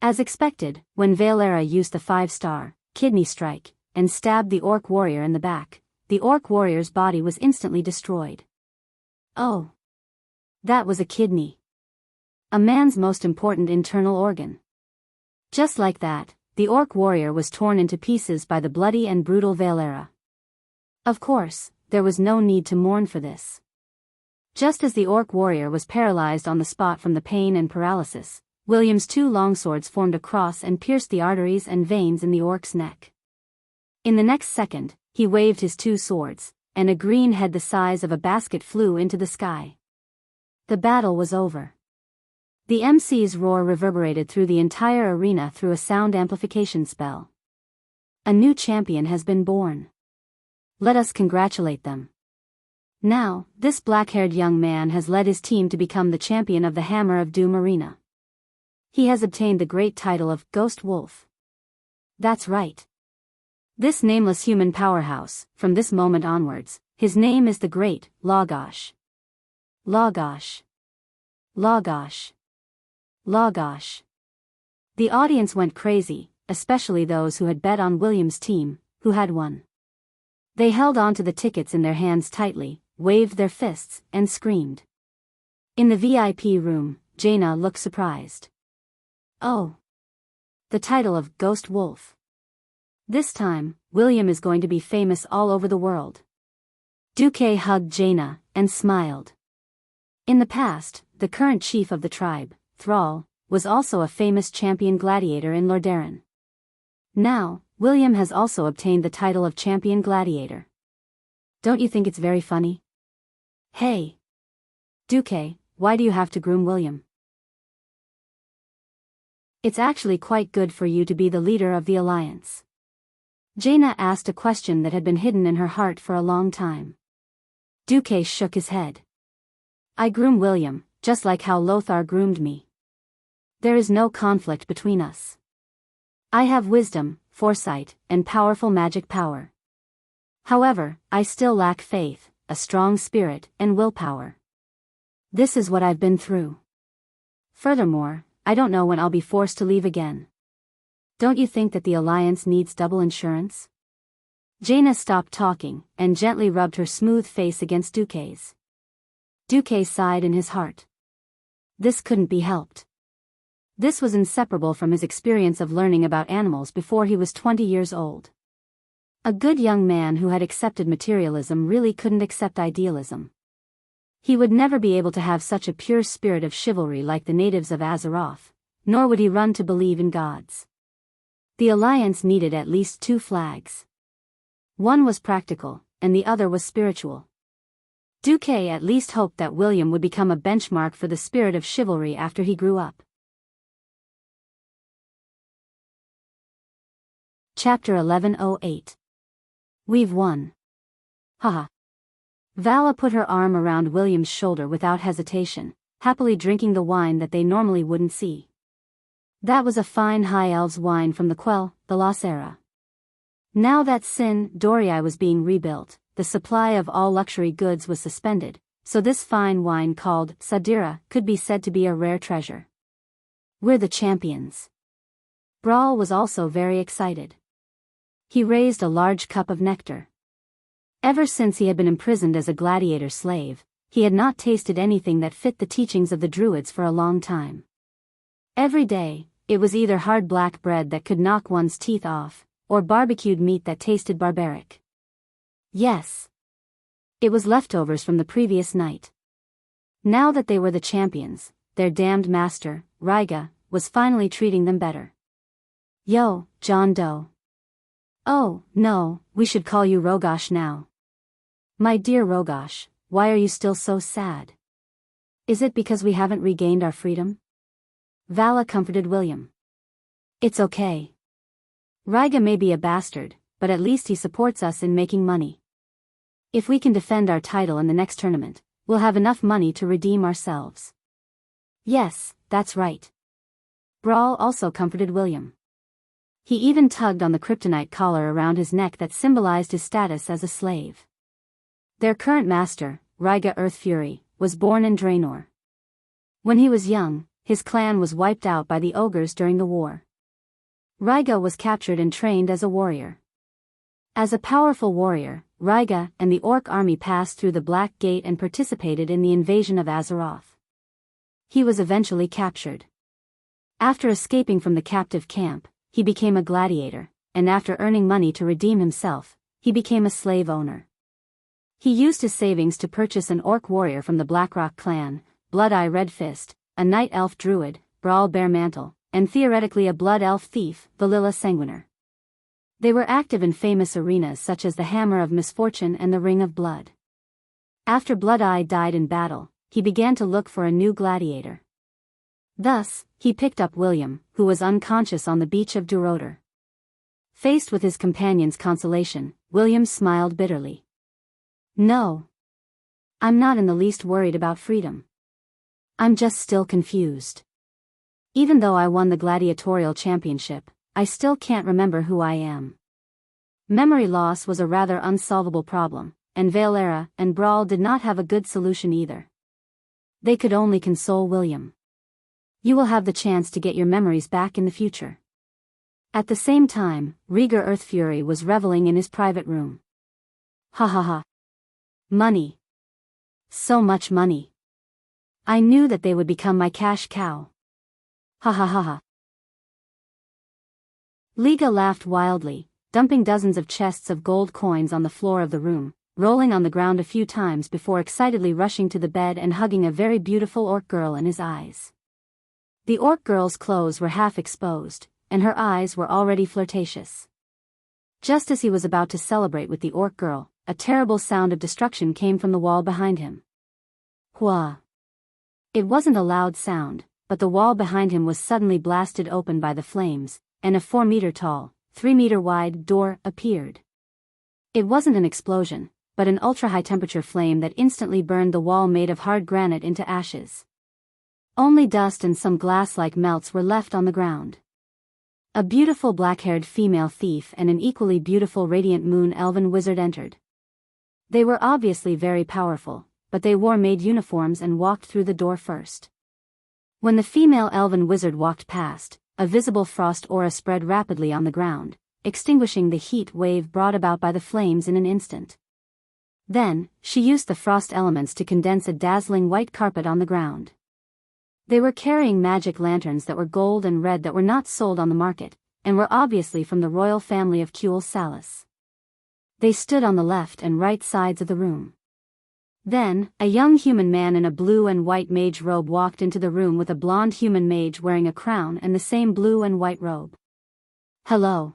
As expected, when Valera used the 5-star kidney strike and stabbed the orc warrior in the back, the orc warrior's body was instantly destroyed. Oh! That was a kidney. A man's most important internal organ. Just like that, the orc warrior was torn into pieces by the bloody and brutal Valera. Of course, there was no need to mourn for this. Just as the orc warrior was paralyzed on the spot from the pain and paralysis, William's 2 longswords formed a cross and pierced the arteries and veins in the orc's neck. In the next second, he waved his 2 swords, and a green head the size of a basket flew into the sky. The battle was over. The MC's roar reverberated through the entire arena through a sound amplification spell. A new champion has been born. Let us congratulate them. Now, this black-haired young man has led his team to become the champion of the Hammer of Doom Arena. He has obtained the great title of Ghost Wolf. That's right. This nameless human powerhouse, from this moment onwards, his name is the Great Lagash. Lagash. Lagash. Lagash. The audience went crazy, especially those who had bet on William's team, who had won. They held on to the tickets in their hands tightly, waved their fists, and screamed. In the VIP room, Jaina looked surprised. Oh! The title of Ghost Wolf. This time, William is going to be famous all over the world. Duque hugged Jaina, and smiled. In the past, the current chief of the tribe, Thrall, was also a famous champion gladiator in Lordaeron. Now, William has also obtained the title of champion gladiator. Don't you think it's very funny? Hey! Duque, why do you have to groom William? It's actually quite good for you to be the leader of the alliance. Jaina asked a question that had been hidden in her heart for a long time. Duque shook his head. I groom William, just like how Lothar groomed me. There is no conflict between us. I have wisdom, foresight, and powerful magic power. However, I still lack faith, a strong spirit, and willpower. This is what I've been through. Furthermore, I don't know when I'll be forced to leave again. Don't you think that the alliance needs double insurance? Jaina stopped talking, and gently rubbed her smooth face against Duque's. Duque sighed in his heart. This couldn't be helped. This was inseparable from his experience of learning about animals before he was 20 years old. A good young man who had accepted materialism really couldn't accept idealism. He would never be able to have such a pure spirit of chivalry like the natives of Azeroth, nor would he run to believe in gods. The alliance needed at least 2 flags. One was practical, and the other was spiritual. Duque at least hoped that William would become a benchmark for the spirit of chivalry after he grew up. Chapter 1108. We've won. Haha. Vala put her arm around William's shoulder without hesitation, happily drinking the wine that they normally wouldn't see. That was a fine High Elves wine from the Quell, the Lacera. Now that Sin Dorii was being rebuilt, the supply of all luxury goods was suspended, so this fine wine called Sadira could be said to be a rare treasure. We're the champions. Brawl was also very excited. He raised a large cup of nectar. Ever since he had been imprisoned as a gladiator slave, he had not tasted anything that fit the teachings of the Druids for a long time. Every day, it was either hard black bread that could knock one's teeth off, or barbecued meat that tasted barbaric. Yes. It was leftovers from the previous night. Now that they were the champions, their damned master, Ryga, was finally treating them better. Yo, John Doe. Oh, no, we should call you Rogosh now. My dear Rogosh, why are you still so sad? Is it because we haven't regained our freedom? Vala comforted William. It's okay. Ryga may be a bastard, but at least he supports us in making money. If we can defend our title in the next tournament, we'll have enough money to redeem ourselves. Yes, that's right. Brawl also comforted William. He even tugged on the kryptonite collar around his neck that symbolized his status as a slave. Their current master, Ryga Earthfury, was born in Draenor. When he was young, his clan was wiped out by the ogres during the war. Ryga was captured and trained as a warrior. As a powerful warrior, Ryga and the Orc army passed through the Black Gate and participated in the invasion of Azeroth. He was eventually captured. After escaping from the captive camp, he became a gladiator, and after earning money to redeem himself, he became a slave owner. He used his savings to purchase an orc warrior from the Blackrock clan, Blood-Eye Redfist, a night elf druid, Brawl Baremantle, and theoretically a blood elf thief, Valilla Sanguiner. They were active in famous arenas such as the Hammer of Misfortune and the Ring of Blood. After Blood-Eye died in battle, he began to look for a new gladiator. Thus, he picked up William, who was unconscious on the beach of Duroder. Faced with his companion's consolation, William smiled bitterly. No. I'm not in the least worried about freedom. I'm just still confused. Even though I won the gladiatorial championship, I still can't remember who I am. Memory loss was a rather unsolvable problem, and Valera and Brawl did not have a good solution either. They could only console William. You will have the chance to get your memories back in the future. At the same time, Ryga Earthfury was reveling in his private room. Ha ha ha. Money. So much money. I knew that they would become my cash cow. Ha ha ha ha. Liga laughed wildly, dumping dozens of chests of gold coins on the floor of the room, rolling on the ground a few times before excitedly rushing to the bed and hugging a very beautiful orc girl in his eyes. The orc girl's clothes were half exposed, and her eyes were already flirtatious. Just as he was about to celebrate with the orc girl, a terrible sound of destruction came from the wall behind him. Hua! It wasn't a loud sound, but the wall behind him was suddenly blasted open by the flames, and a 4-meter-tall, 3-meter-wide door appeared. It wasn't an explosion, but an ultra-high-temperature flame that instantly burned the wall made of hard granite into ashes. Only dust and some glass-like melts were left on the ground. A beautiful black-haired female thief and an equally beautiful radiant moon elven wizard entered. They were obviously very powerful, but they wore maid uniforms and walked through the door first. When the female elven wizard walked past, a visible frost aura spread rapidly on the ground, extinguishing the heat wave brought about by the flames in an instant. Then, she used the frost elements to condense a dazzling white carpet on the ground. They were carrying magic lanterns that were gold and red that were not sold on the market, and were obviously from the royal family of Kuel Salis. They stood on the left and right sides of the room. Then, a young human man in a blue and white mage robe walked into the room with a blonde human mage wearing a crown and the same blue and white robe. "Hello.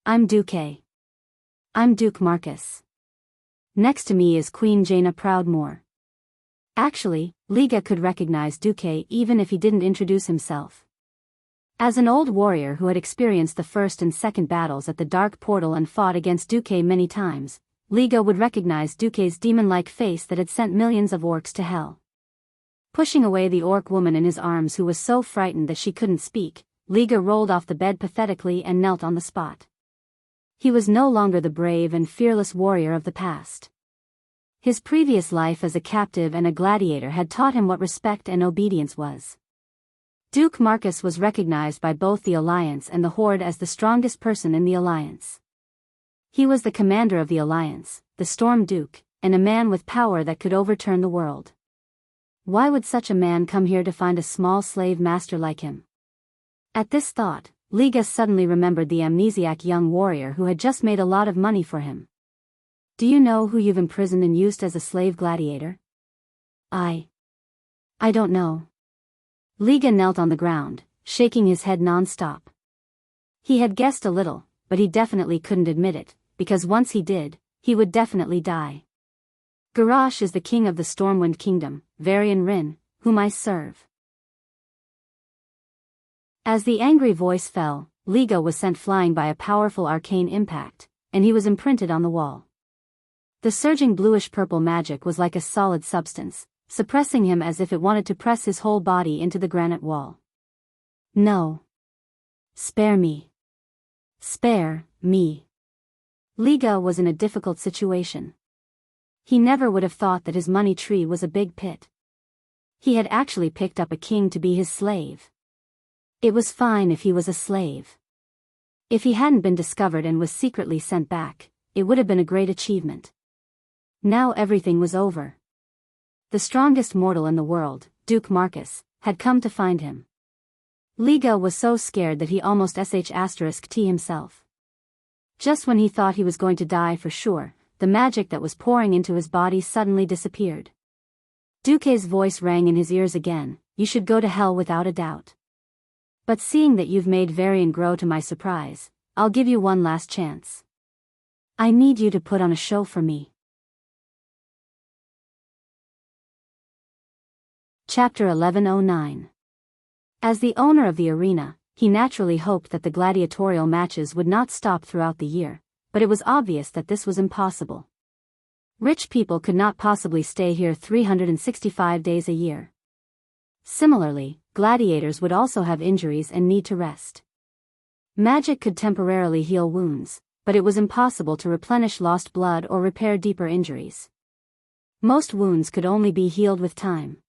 I'm Duque. I'm Duke Marcus. Next to me is Queen Jaina Proudmoore." Actually, Liga could recognize Duque even if he didn't introduce himself. As an old warrior who had experienced the first and second battles at the Dark Portal and fought against Duque many times, Liga would recognize Duque's demon-like face that had sent millions of orcs to hell. Pushing away the orc woman in his arms who was so frightened that she couldn't speak, Liga rolled off the bed pathetically and knelt on the spot. He was no longer the brave and fearless warrior of the past. His previous life as a captive and a gladiator had taught him what respect and obedience was. Duke Marcus was recognized by both the Alliance and the Horde as the strongest person in the Alliance. He was the commander of the Alliance, the Storm Duke, and a man with power that could overturn the world. Why would such a man come here to find a small slave master like him? At this thought, Liga suddenly remembered the amnesiac young warrior who had just made a lot of money for him. "Do you know who you've imprisoned and used as a slave gladiator?" I don't know." Liga knelt on the ground, shaking his head non-stop. He had guessed a little, but he definitely couldn't admit it, because once he did, he would definitely die. "Garrosh is the king of the Stormwind Kingdom, Varian Rin, whom I serve." As the angry voice fell, Liga was sent flying by a powerful arcane impact, and he was imprinted on the wall. The surging bluish-purple magic was like a solid substance, suppressing him as if it wanted to press his whole body into the granite wall. "No. Spare me. Spare me." Liga was in a difficult situation. He never would have thought that his money tree was a big pit. He had actually picked up a king to be his slave. It was fine if he was a slave. If he hadn't been discovered and was secretly sent back, it would have been a great achievement. Now everything was over. The strongest mortal in the world, Duke Marcus, had come to find him. Liga was so scared that he almost *T himself. Just when he thought he was going to die for sure, the magic that was pouring into his body suddenly disappeared. Duque's voice rang in his ears again, "You should go to hell without a doubt. But seeing that you've made Varian grow to my surprise, I'll give you one last chance. I need you to put on a show for me." Chapter 1109. As the owner of the arena, he naturally hoped that the gladiatorial matches would not stop throughout the year, but it was obvious that this was impossible. Rich people could not possibly stay here 365 days a year. Similarly, gladiators would also have injuries and need to rest. Magic could temporarily heal wounds, but it was impossible to replenish lost blood or repair deeper injuries. Most wounds could only be healed with time.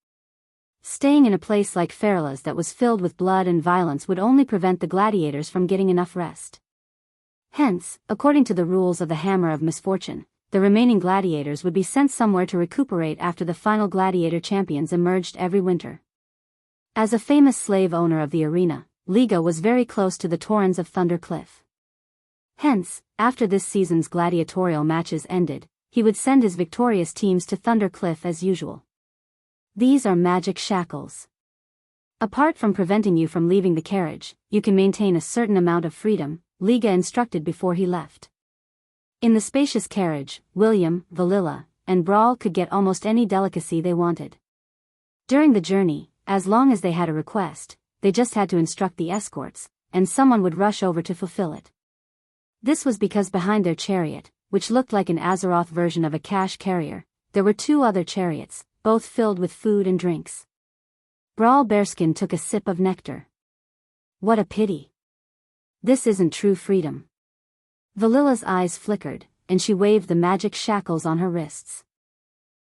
Staying in a place like Ferla's that was filled with blood and violence would only prevent the gladiators from getting enough rest. Hence, according to the rules of the Hammer of Misfortune, the remaining gladiators would be sent somewhere to recuperate after the final gladiator champions emerged every winter. As a famous slave owner of the arena, Liga was very close to the Torrens of Thunder Cliff. Hence, after this season's gladiatorial matches ended, he would send his victorious teams to Thunder Cliff as usual. These are magic shackles. Apart from preventing you from leaving the carriage, you can maintain a certain amount of freedom, Liga instructed before he left. In the spacious carriage, William, Valilla, and Brawl could get almost any delicacy they wanted. During the journey, as long as they had a request, they just had to instruct the escorts, and someone would rush over to fulfill it. This was because behind their chariot, which looked like an Azeroth version of a cash carrier, there were 2 other chariots, both filled with food and drinks. Brawl Bearskin took a sip of nectar. What a pity. This isn't true freedom. Valila's eyes flickered, and she waved the magic shackles on her wrists.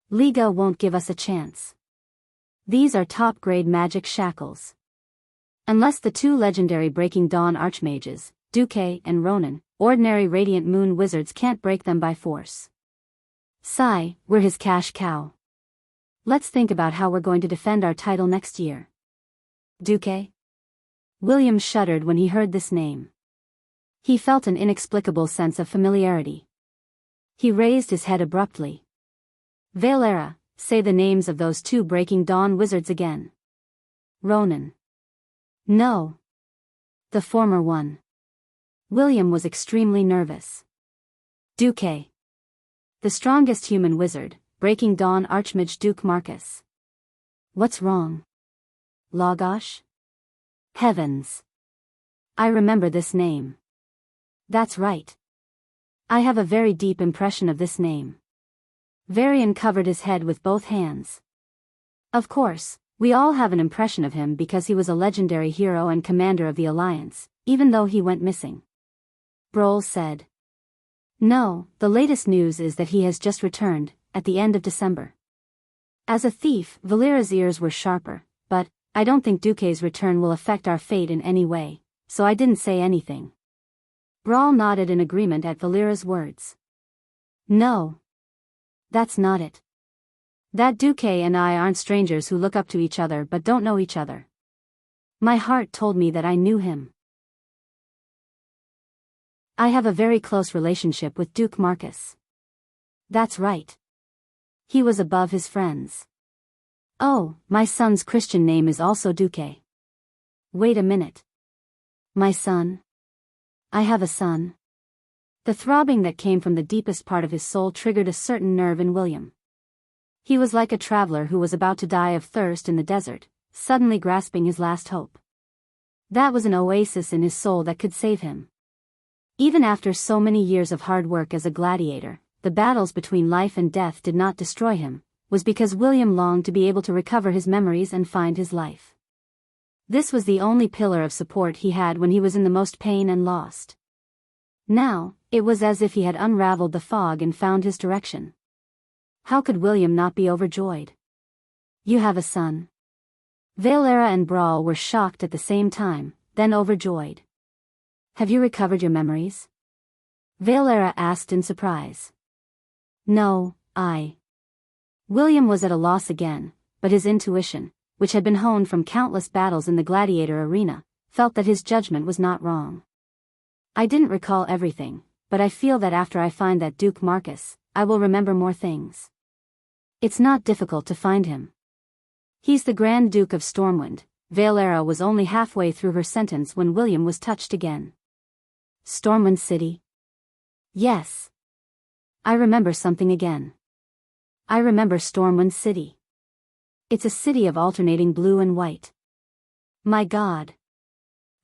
Liga won't give us a chance. These are top-grade magic shackles. Unless the 2 legendary Breaking Dawn archmages, Duque and Ronan, ordinary Radiant Moon wizards can't break them by force. Sigh, we're his cash cow. Let's think about how we're going to defend our title next year. Duque? William shuddered when he heard this name. He felt an inexplicable sense of familiarity. He raised his head abruptly. Valera, say the names of those 2 Breaking Dawn wizards again. Ronan. No. The former one. William was extremely nervous. Duque. The strongest human wizard, Breaking Dawn Archmage Duke Marcus. What's wrong? Lagash? Heavens. I remember this name. That's right. I have a very deep impression of this name. Varian covered his head with both hands. Of course, we all have an impression of him because he was a legendary hero and commander of the Alliance, even though he went missing. Brohl said. No, the latest news is that he has just returned, at the end of December. As a thief, Valera's ears were sharper, but I don't think Duque's return will affect our fate in any way, so I didn't say anything. Brawl nodded in agreement at Valera's words. No. That's not it. That Duque and I aren't strangers who look up to each other but don't know each other. My heart told me that I knew him. I have a very close relationship with Duke Marcus. That's right. He was above his friends. Oh, my son's Christian name is also Duque. Wait a minute. My son? I have a son. The throbbing that came from the deepest part of his soul triggered a certain nerve in William. He was like a traveler who was about to die of thirst in the desert, suddenly grasping his last hope. That was an oasis in his soul that could save him. Even after so many years of hard work as a gladiator, the battles between life and death did not destroy him, was because William longed to be able to recover his memories and find his life. This was the only pillar of support he had when he was in the most pain and lost. Now, it was as if he had unraveled the fog and found his direction. How could William not be overjoyed? You have a son. Valera and Brawl were shocked at the same time, then overjoyed. Have you recovered your memories? Valera asked in surprise. No, William was at a loss again, but his intuition, which had been honed from countless battles in the gladiator arena, felt that his judgment was not wrong. I didn't recall everything, but I feel that after I find that Duke Marcus, I will remember more things. It's not difficult to find him. He's the Grand Duke of Stormwind. Valera was only halfway through her sentence when William was touched again. Stormwind City? Yes. I remember something again. I remember Stormwind City. It's a city of alternating blue and white. My God.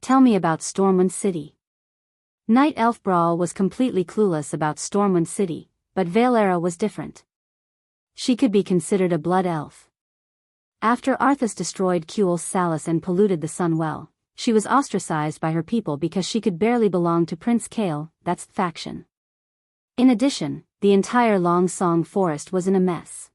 Tell me about Stormwind City. Night Elf Brawl was completely clueless about Stormwind City, but Valera was different. She could be considered a blood elf. After Arthas destroyed Kuel's Salus and polluted the Sun Well, she was ostracized by her people because she could barely belong to Prince Kael, that's faction. In addition, the entire Long Song Forest was in a mess.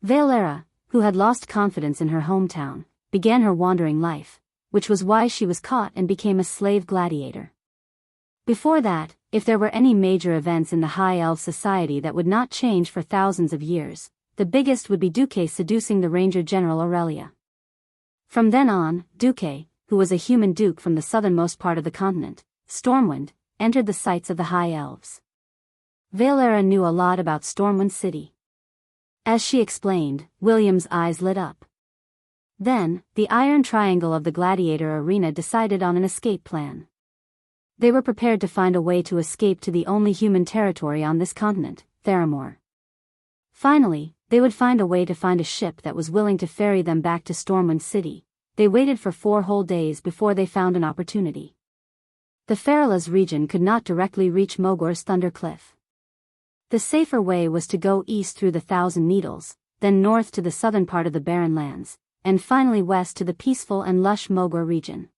Valera, who had lost confidence in her hometown, began her wandering life, which was why she was caught and became a slave gladiator. Before that, if there were any major events in the High Elf Society that would not change for thousands of years, the biggest would be Duque seducing the Ranger General Aurelia. From then on, Duque, who was a human duke from the southernmost part of the continent, Stormwind, entered the sights of the High Elves. Valera knew a lot about Stormwind City. As she explained, William's eyes lit up. Then, the Iron Triangle of the Gladiator Arena decided on an escape plan. They were prepared to find a way to escape to the only human territory on this continent, Theramore. Finally, They would find a way to find a ship that was willing to ferry them back to Stormwind City. They waited for 4 whole days before they found an opportunity. The Farala's region could not directly reach Mogor's Thunder Cliff. The safer way was to go east through the Thousand Needles, then north to the southern part of the Barren Lands, and finally west to the peaceful and lush Mogor region.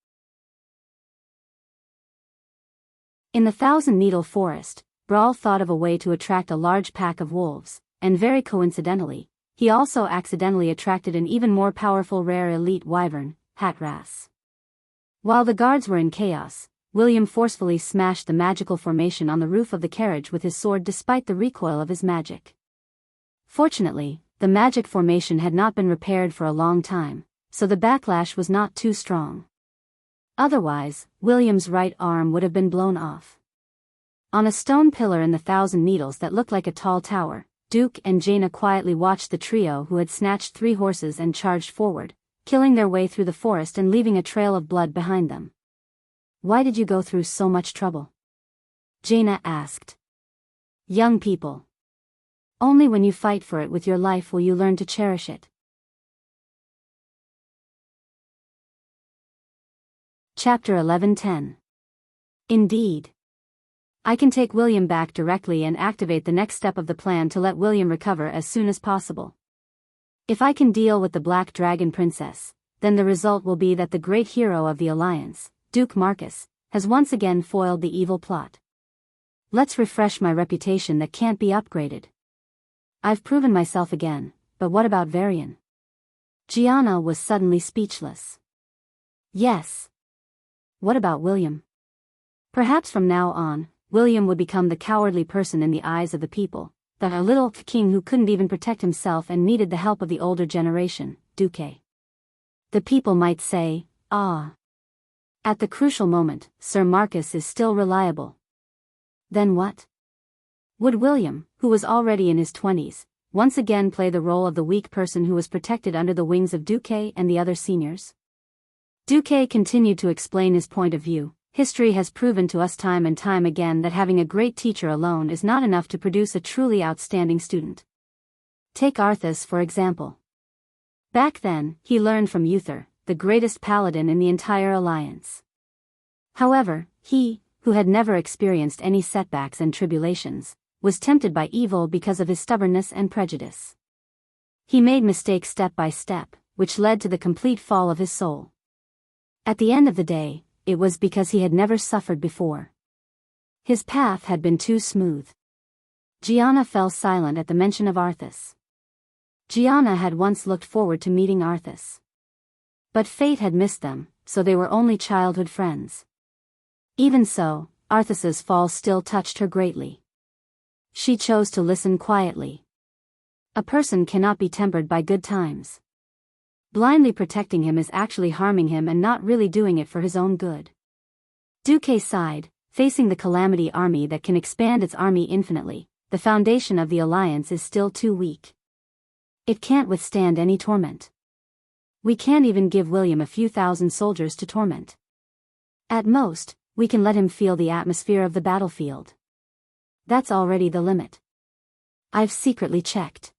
In the Thousand Needle Forest, Brawl thought of a way to attract a large pack of wolves, and very coincidentally, he also accidentally attracted an even more powerful rare elite wyvern, Hatras. While the guards were in chaos, William forcefully smashed the magical formation on the roof of the carriage with his sword despite the recoil of his magic. Fortunately, the magic formation had not been repaired for a long time, so the backlash was not too strong. Otherwise, William's right arm would have been blown off. On a stone pillar in the Thousand Needles that looked like a tall tower, Duke and Jaina quietly watched the trio who had snatched 3 horses and charged forward, killing their way through the forest and leaving a trail of blood behind them. "Why did you go through so much trouble?" Jaina asked. "Young people. Only when you fight for it with your life will you learn to cherish it." Chapter 11:10. Indeed. I can take William back directly and activate the next step of the plan to let William recover as soon as possible. If I can deal with the Black Dragon Princess, then the result will be that the great hero of the Alliance, Duke Marcus, has once again foiled the evil plot. Let's refresh my reputation that can't be upgraded. I've proven myself again, but what about Varian? Gianna was suddenly speechless. Yes. What about William? Perhaps from now on, William would become the cowardly person in the eyes of the people, the little king who couldn't even protect himself and needed the help of the older generation, Duque. The people might say, "Ah. At the crucial moment, Sir Marcus is still reliable." Then what? Would William, who was already in his 20s, once again play the role of the weak person who was protected under the wings of Duque and the other seniors? Duque continued to explain his point of view. History has proven to us time and time again that having a great teacher alone is not enough to produce a truly outstanding student. Take Arthas for example. Back then, he learned from Uther, the greatest paladin in the entire alliance. However, he, who had never experienced any setbacks and tribulations, was tempted by evil because of his stubbornness and prejudice. He made mistakes step by step, which led to the complete fall of his soul. At the end of the day, it was because he had never suffered before. His path had been too smooth. Gianna fell silent at the mention of Arthas. Gianna had once looked forward to meeting Arthas. But fate had missed them, so they were only childhood friends. Even so, Arthas's fall still touched her greatly. She chose to listen quietly. A person cannot be tempered by good times. Blindly protecting him is actually harming him and not really doing it for his own good. Duque sighed, facing the Calamity army that can expand its army infinitely. The foundation of the alliance is still too weak. It can't withstand any torment. We can't even give William a few thousand soldiers to torment. At most, we can let him feel the atmosphere of the battlefield. That's already the limit. I've secretly checked.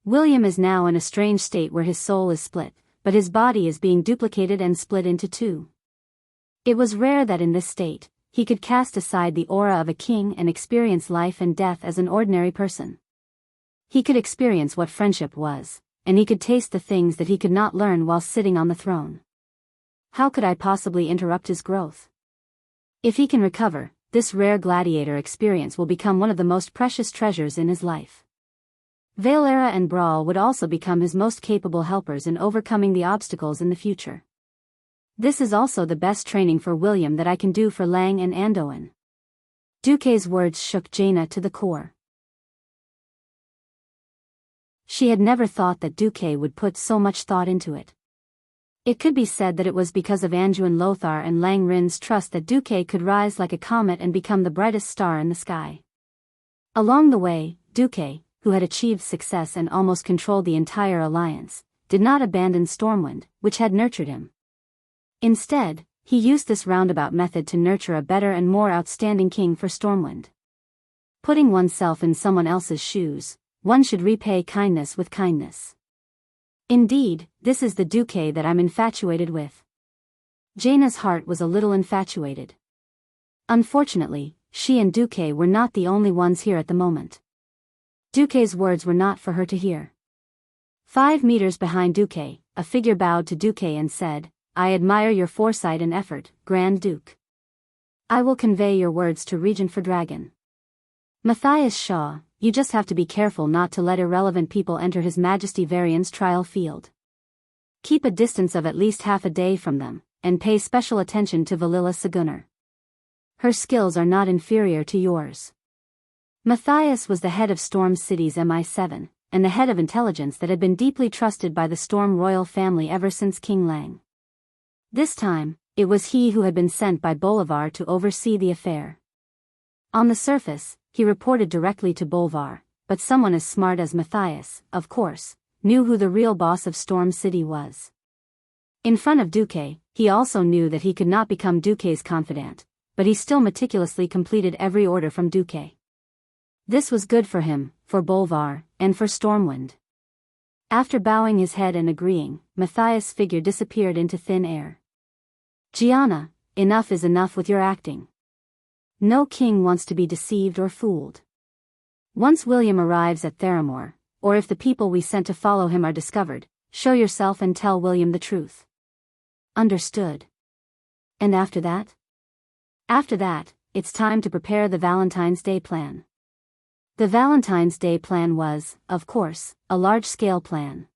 William is now in a strange state where his soul is split, but his body is being duplicated and split into 2. It was rare that in this state, he could cast aside the aura of a king and experience life and death as an ordinary person. He could experience what friendship was, and he could taste the things that he could not learn while sitting on the throne. How could I possibly interrupt his growth? If he can recover, this rare gladiator experience will become one of the most precious treasures in his life. Valera and Brawl would also become his most capable helpers in overcoming the obstacles in the future. This is also the best training for William that I can do for Lang and Andoin. Duque's words shook Jaina to the core. She had never thought that Duque would put so much thought into it. It could be said that it was because of Anduin Lothar and Lang Rin's trust that Duque could rise like a comet and become the brightest star in the sky. Along the way, Duque, who had achieved success and almost controlled the entire alliance, did not abandon Stormwind, which had nurtured him. Instead, he used this roundabout method to nurture a better and more outstanding king for Stormwind. Putting oneself in someone else's shoes, one should repay kindness with kindness. Indeed, this is the Duque that I'm infatuated with. Jaina's heart was a little infatuated. Unfortunately, she and Duque were not the only ones here at the moment. Duque's words were not for her to hear. 5 meters behind Duque, a figure bowed to Duque and said, "I admire your foresight and effort, Grand Duke. I will convey your words to Regent for Dragon. Matthias Shaw, you just have to be careful not to let irrelevant people enter His Majesty Varian's trial field. Keep a distance of at least half a day from them, and pay special attention to Valilla Seguner. Her skills are not inferior to yours." Matthias was the head of Storm City's MI7, and the head of intelligence that had been deeply trusted by the Storm royal family ever since King Lang. This time, it was he who had been sent by Bolivar to oversee the affair. On the surface, he reported directly to Bolivar, but someone as smart as Matthias, of course, knew who the real boss of Storm City was. In front of Duque, he also knew that he could not become Duque's confidant, but he still meticulously completed every order from Duque. This was good for him, for Bolivar, and for Stormwind. After bowing his head and agreeing, Matthias' figure disappeared into thin air. "Gianna, enough is enough with your acting. No king wants to be deceived or fooled. Once William arrives at Theramore, or if the people we sent to follow him are discovered, show yourself and tell William the truth." "Understood." "And after that?" "After that, it's time to prepare the Valentine's Day plan." The Valentine's Day plan was, of course, a large-scale plan.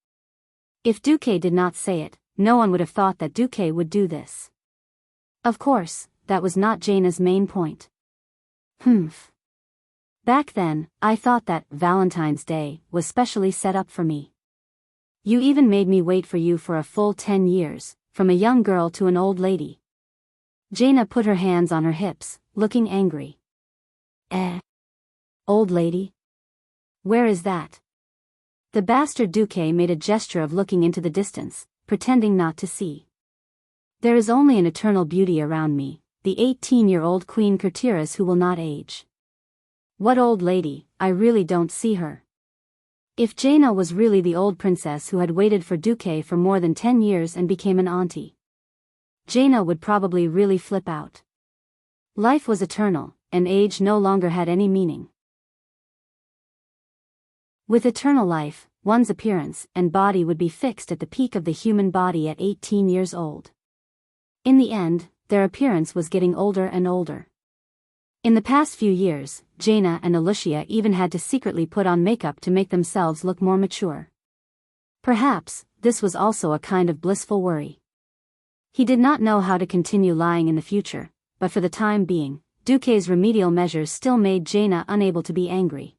If Duque did not say it, no one would have thought that Duque would do this. Of course, that was not Jaina's main point. Humph. Back then, I thought that Valentine's Day was specially set up for me. You even made me wait for you for a full 10 years, from a young girl to an old lady. Jaina put her hands on her hips, looking angry. Old lady? Where is that?" The bastard Duque made a gesture of looking into the distance, pretending not to see. "There is only an eternal beauty around me, the 18-year-old Queen Kurtiras who will not age." "What old lady? I really don't see her." If Jaina was really the old princess who had waited for Duque for more than 10 years and became an auntie, Jaina would probably really flip out. Life was eternal, and age no longer had any meaning. With eternal life, one's appearance and body would be fixed at the peak of the human body at 18 years old. In the end, their appearance was getting older and older. In the past few years, Jaina and Alicia even had to secretly put on makeup to make themselves look more mature. Perhaps, this was also a kind of blissful worry. He did not know how to continue lying in the future, but for the time being, Duque's remedial measures still made Jaina unable to be angry.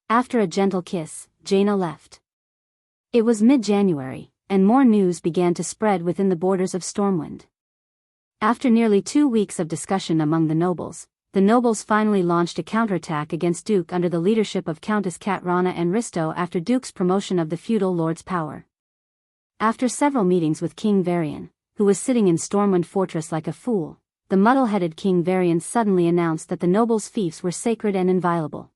After a gentle kiss, Jaina left. It was mid-January, and more news began to spread within the borders of Stormwind. After nearly 2 weeks of discussion among the nobles finally launched a counterattack against Duke under the leadership of Countess Katrana and Risto after Duke's promotion of the feudal lord's power. After several meetings with King Varian, who was sitting in Stormwind Fortress like a fool, the muddle-headed King Varian suddenly announced that the nobles' fiefs were sacred and inviolable.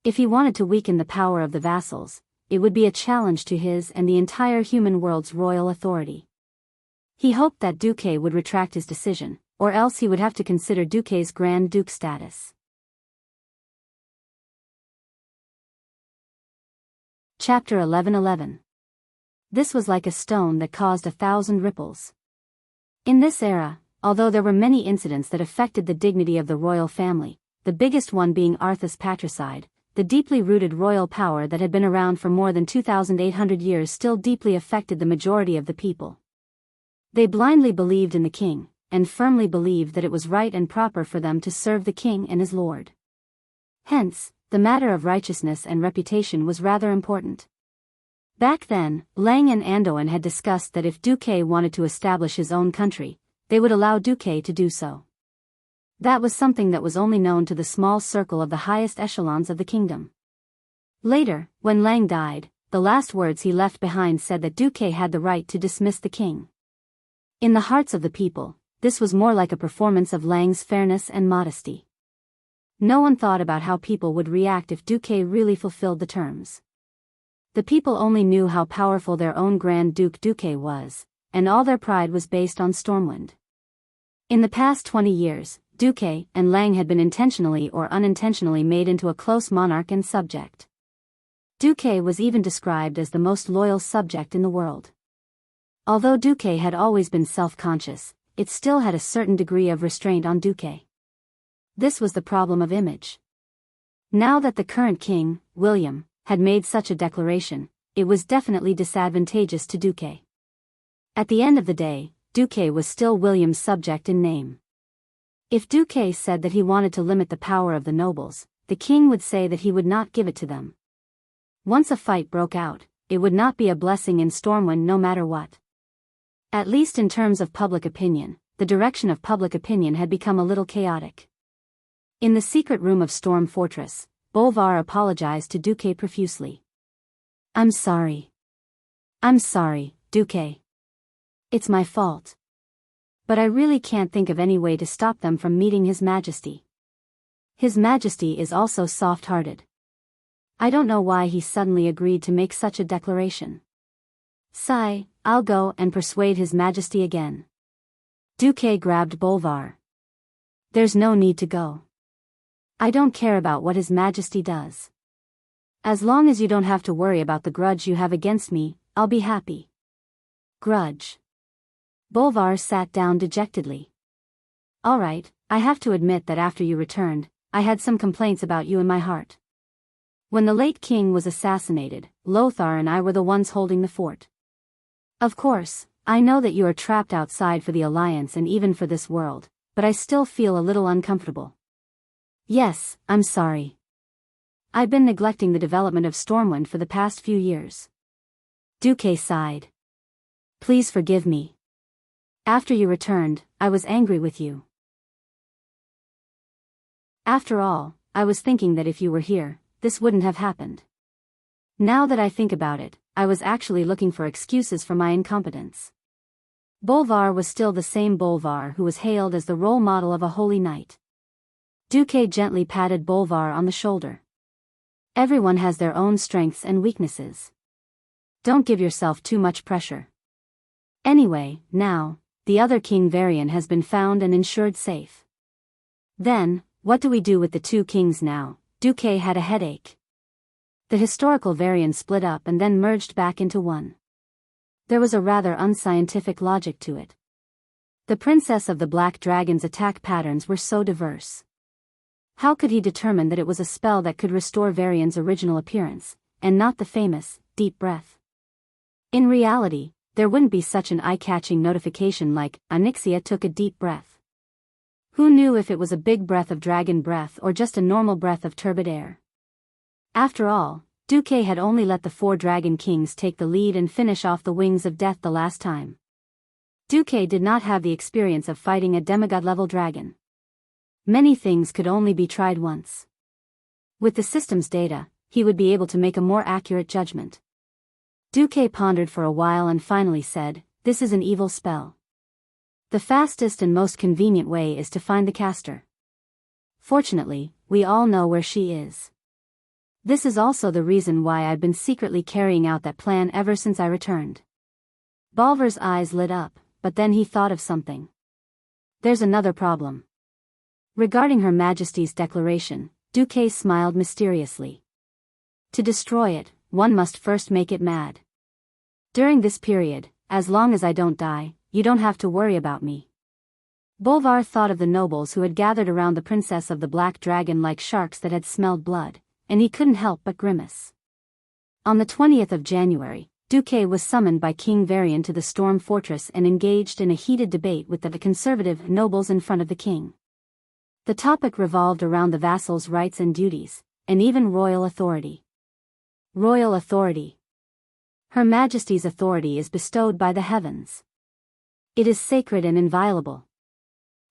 If he wanted to weaken the power of the vassals, it would be a challenge to his and the entire human world's royal authority. He hoped that Duque would retract his decision, or else he would have to consider Duque's Grand Duke status. Chapter 11:11. This was like a stone that caused 1,000 ripples. In this era, although there were many incidents that affected the dignity of the royal family, the biggest one being Arthas patricide, the deeply rooted royal power that had been around for more than 2,800 years still deeply affected the majority of the people. They blindly believed in the king, and firmly believed that it was right and proper for them to serve the king and his lord. Hence, the matter of righteousness and reputation was rather important. Back then, Lang and Andoin had discussed that if Duque wanted to establish his own country, they would allow Duque to do so. That was something that was only known to the small circle of the highest echelons of the kingdom. Later, when Lang died, the last words he left behind said that Duque had the right to dismiss the king. In the hearts of the people, this was more like a performance of Lang's fairness and modesty. No one thought about how people would react if Duque really fulfilled the terms. The people only knew how powerful their own Grand Duke Duque was, and all their pride was based on Stormwind. In the past 20 years, Duque and Lang had been intentionally or unintentionally made into a close monarch and subject. Duque was even described as the most loyal subject in the world. Although Duque had always been self-conscious, it still had a certain degree of restraint on Duque. This was the problem of image. Now that the current king, William, had made such a declaration, it was definitely disadvantageous to Duque. At the end of the day, Duque was still William's subject in name. If Duque said that he wanted to limit the power of the nobles, the king would say that he would not give it to them. Once a fight broke out, it would not be a blessing in Stormwind no matter what. At least in terms of public opinion, the direction of public opinion had become a little chaotic. In the secret room of Storm Fortress, Bolvar apologized to Duque profusely. I'm sorry, Duque. It's my fault. But I really can't think of any way to stop them from meeting His Majesty. His Majesty is also soft-hearted. I don't know why he suddenly agreed to make such a declaration. Sigh, I'll go and persuade His Majesty again. Duque grabbed Bolvar. There's no need to go. I don't care about what His Majesty does. As long as you don't have to worry about the grudge you have against me, I'll be happy. Grudge. Bolvar sat down dejectedly. All right, I have to admit that after you returned, I had some complaints about you in my heart. When the late king was assassinated, Lothar and I were the ones holding the fort. Of course, I know that you are trapped outside for the Alliance and even for this world, but I still feel a little uncomfortable. Yes, I'm sorry. I've been neglecting the development of Stormwind for the past few years. Duque sighed. Please forgive me. After you returned, I was angry with you. After all, I was thinking that if you were here, this wouldn't have happened. Now that I think about it, I was actually looking for excuses for my incompetence. Bolvar was still the same Bolvar who was hailed as the role model of a holy knight. Duque gently patted Bolvar on the shoulder. Everyone has their own strengths and weaknesses. Don't give yourself too much pressure. Anyway, now, the other King Varian has been found and ensured safe. Then, what do we do with the two kings now? Duque had a headache. The historical Varian split up and then merged back into one. There was a rather unscientific logic to it. The Princess of the Black Dragon's attack patterns were so diverse. How could he determine that it was a spell that could restore Varian's original appearance, and not the famous, deep breath? In reality, there wouldn't be such an eye-catching notification like, Onyxia took a deep breath. Who knew if it was a big breath of dragon breath or just a normal breath of turbid air? After all, Duque had only let the 4 dragon kings take the lead and finish off the wings of death the last time. Duque did not have the experience of fighting a demigod-level dragon. Many things could only be tried once. With the system's data, he would be able to make a more accurate judgment. Duque pondered for a while and finally said, "This is an evil spell. The fastest and most convenient way is to find the caster. Fortunately, we all know where she is. This is also the reason why I've been secretly carrying out that plan ever since I returned." Bolvar's eyes lit up, but then he thought of something. There's another problem. Regarding Her Majesty's declaration, Duque smiled mysteriously. To destroy it, one must first make it mad. During this period, as long as I don't die, you don't have to worry about me. Bolvar thought of the nobles who had gathered around the Princess of the Black Dragon like sharks that had smelled blood, and he couldn't help but grimace. On the 20th of January, Duque was summoned by King Varian to the Storm Fortress and engaged in a heated debate with the conservative nobles in front of the king. The topic revolved around the vassals' rights and duties, and even royal authority. Royal authority. Her Majesty's authority is bestowed by the heavens. It is sacred and inviolable.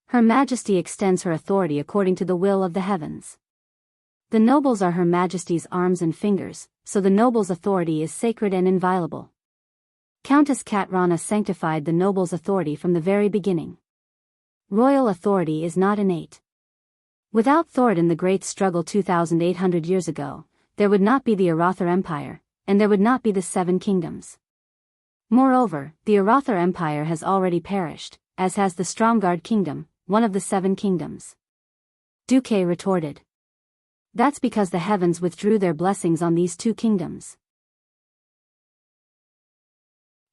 Her Majesty extends her authority according to the will of the heavens. The nobles are Her Majesty's arms and fingers, so the nobles' authority is sacred and inviolable. Countess Katrana sanctified the nobles' authority from the very beginning. Royal authority is not innate. Without Thoradin the Great's struggle 2,800 years ago, there would not be the Arathar Empire, and there would not be the Seven Kingdoms. Moreover, the Arathar Empire has already perished, as has the Stromgard Kingdom, one of the Seven Kingdoms. Duque retorted. That's because the heavens withdrew their blessings on these two kingdoms.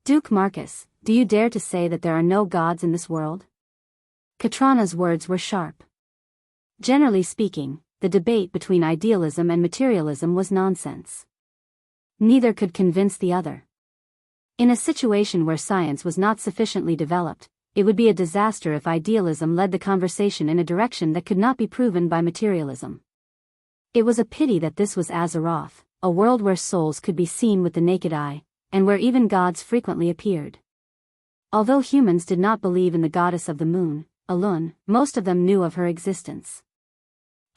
Duke Marcus, do you dare to say that there are no gods in this world? Katrana's words were sharp. Generally speaking, the debate between idealism and materialism was nonsense. Neither could convince the other. In a situation where science was not sufficiently developed, it would be a disaster if idealism led the conversation in a direction that could not be proven by materialism. It was a pity that this was Azeroth, a world where souls could be seen with the naked eye, and where even gods frequently appeared. Although humans did not believe in the goddess of the moon, Alun, most of them knew of her existence.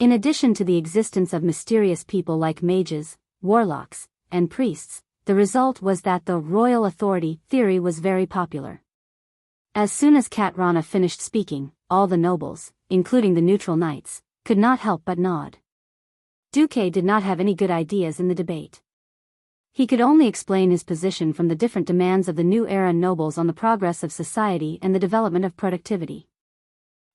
In addition to the existence of mysterious people like mages, warlocks, and priests, the result was that the royal authority theory was very popular. As soon as Katrana finished speaking, all the nobles, including the neutral knights, could not help but nod. Duque did not have any good ideas in the debate. He could only explain his position from the different demands of the new era nobles on the progress of society and the development of productivity.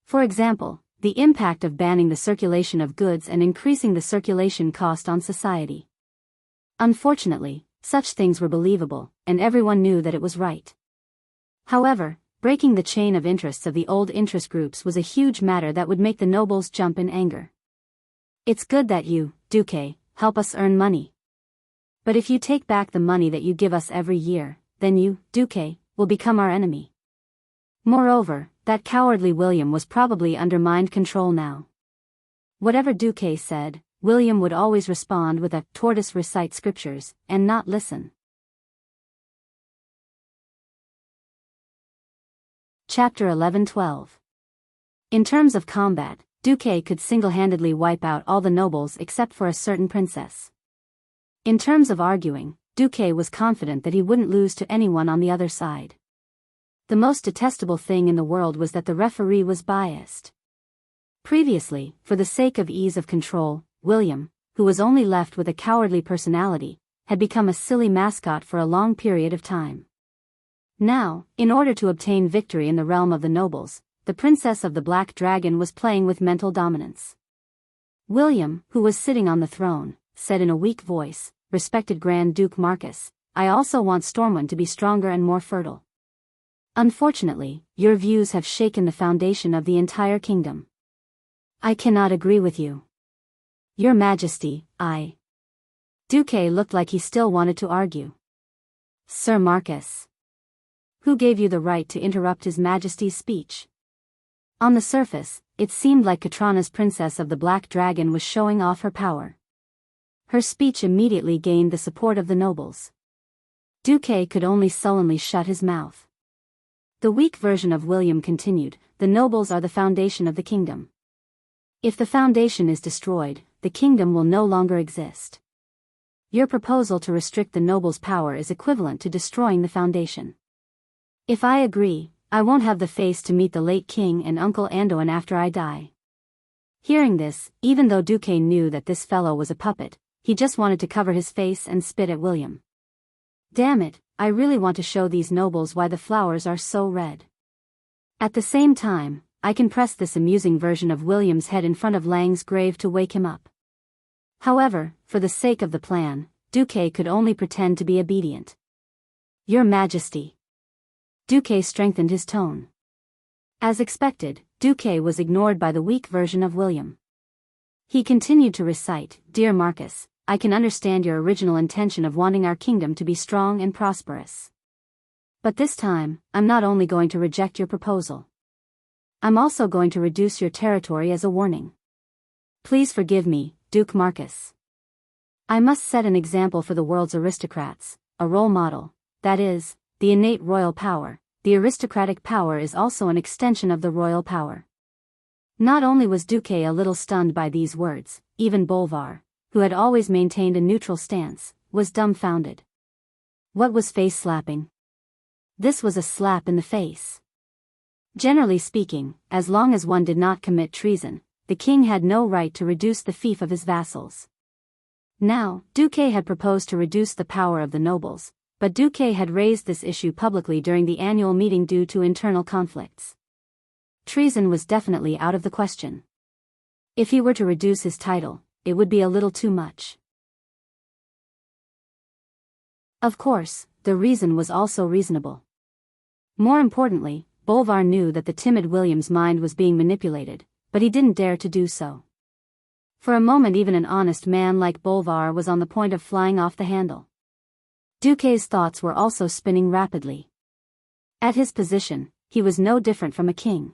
For example, the impact of banning the circulation of goods and increasing the circulation cost on society. Unfortunately, such things were believable, and everyone knew that it was right. However, breaking the chain of interests of the old interest groups was a huge matter that would make the nobles jump in anger. It's good that you, Duque, help us earn money. But if you take back the money that you give us every year, then you, Duque, will become our enemy. Moreover, that cowardly William was probably under mind control now. Whatever Duque said, William would always respond with a tortoise recite scriptures, and not listen. Chapter 11-12. In terms of combat, Duque could single-handedly wipe out all the nobles except for a certain princess. In terms of arguing, Duque was confident that he wouldn't lose to anyone on the other side. The most detestable thing in the world was that the referee was biased. Previously, for the sake of ease of control, William, who was only left with a cowardly personality, had become a silly mascot for a long period of time. Now, in order to obtain victory in the realm of the nobles, the princess of the Black Dragon was playing with mental dominance. William, who was sitting on the throne, said in a weak voice, "Respected Grand Duke Marcus, I also want Stormwind to be stronger and more fertile. Unfortunately, your views have shaken the foundation of the entire kingdom. I cannot agree with you. Your Majesty, I..." Duque looked like he still wanted to argue. "Sir Marcus. Who gave you the right to interrupt His Majesty's speech?" On the surface, it seemed like Katrana's Princess of the Black Dragon was showing off her power. Her speech immediately gained the support of the nobles. Duque could only sullenly shut his mouth. The weak version of William continued, "The nobles are the foundation of the kingdom. If the foundation is destroyed, the kingdom will no longer exist. Your proposal to restrict the nobles' power is equivalent to destroying the foundation. If I agree, I won't have the face to meet the late king and Uncle Anduin after I die." Hearing this, even though Duque knew that this fellow was a puppet, he just wanted to cover his face and spit at William. "Damn it, I really want to show these nobles why the flowers are so red." At the same time, I can press this amusing version of William's head in front of Lang's grave to wake him up. However, for the sake of the plan, Duque could only pretend to be obedient. "Your Majesty." Duque strengthened his tone. As expected, Duque was ignored by the weak version of William. He continued to recite, "Dear Marcus, I can understand your original intention of wanting our kingdom to be strong and prosperous. But this time, I'm not only going to reject your proposal. I'm also going to reduce your territory as a warning. Please forgive me, Duke Marcus. I must set an example for the world's aristocrats, a role model, that is, the innate royal power. The aristocratic power is also an extension of the royal power." Not only was Duque a little stunned by these words, even Bolvar, who had always maintained a neutral stance, was dumbfounded. What was face slapping? This was a slap in the face. Generally speaking, as long as one did not commit treason, the king had no right to reduce the fief of his vassals. Now, Duque had proposed to reduce the power of the nobles, but Duque had raised this issue publicly during the annual meeting due to internal conflicts. Treason was definitely out of the question. If he were to reduce his title, it would be a little too much. Of course, the reason was also reasonable. More importantly, Bolvar knew that the timid William's mind was being manipulated, but he didn't dare to do so. For a moment even an honest man like Bolvar was on the point of flying off the handle. Duque's thoughts were also spinning rapidly. At his position, he was no different from a king.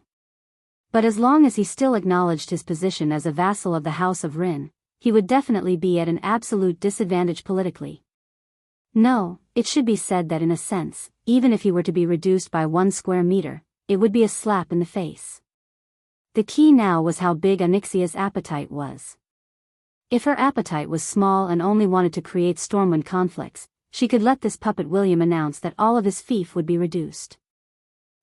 But as long as he still acknowledged his position as a vassal of the House of Rin, he would definitely be at an absolute disadvantage politically. No, it should be said that in a sense, even if he were to be reduced by 1 square meter, it would be a slap in the face. The key now was how big Onyxia's appetite was. If her appetite was small and only wanted to create Stormwind conflicts, she could let this puppet William announce that all of his fief would be reduced.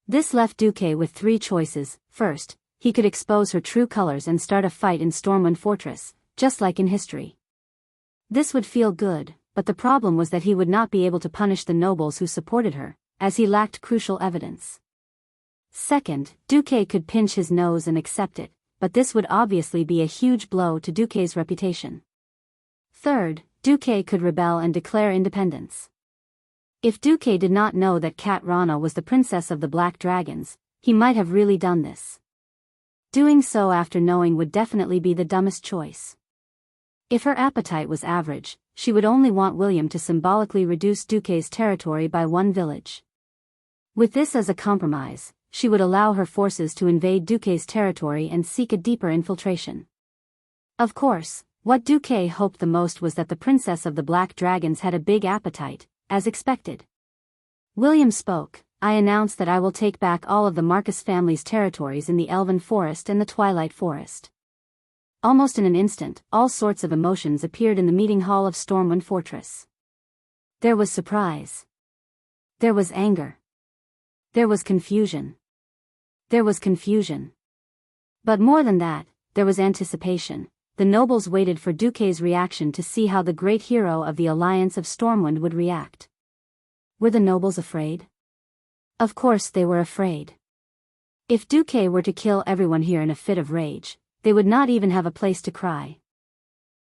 This left Duque with 3 choices. First, he could expose her true colors and start a fight in Stormwind Fortress, just like in history. This would feel good, but the problem was that he would not be able to punish the nobles who supported her, as he lacked crucial evidence. Second, Duque could pinch his nose and accept it, but this would obviously be a huge blow to Duque's reputation. Third, Duque could rebel and declare independence. If Duque did not know that Cat Rana was the princess of the Black Dragons, he might have really done this. Doing so after knowing would definitely be the dumbest choice. If her appetite was average, she would only want William to symbolically reduce Duque's territory by 1 village. With this as a compromise, she would allow her forces to invade Duque's territory and seek a deeper infiltration. Of course, what Duque hoped the most was that the princess of the Black Dragons had a big appetite, as expected. William spoke. I announce that I will take back all of the Marcus family's territories in the Elven Forest and the Twilight Forest. Almost in an instant, all sorts of emotions appeared in the meeting hall of Stormwind Fortress. There was surprise. There was anger. There was confusion. There was confusion. But more than that, there was anticipation. The nobles waited for Duque's reaction to see how the great hero of the Alliance of Stormwind would react. Were the nobles afraid? Of course they were afraid. If Duque were to kill everyone here in a fit of rage, they would not even have a place to cry.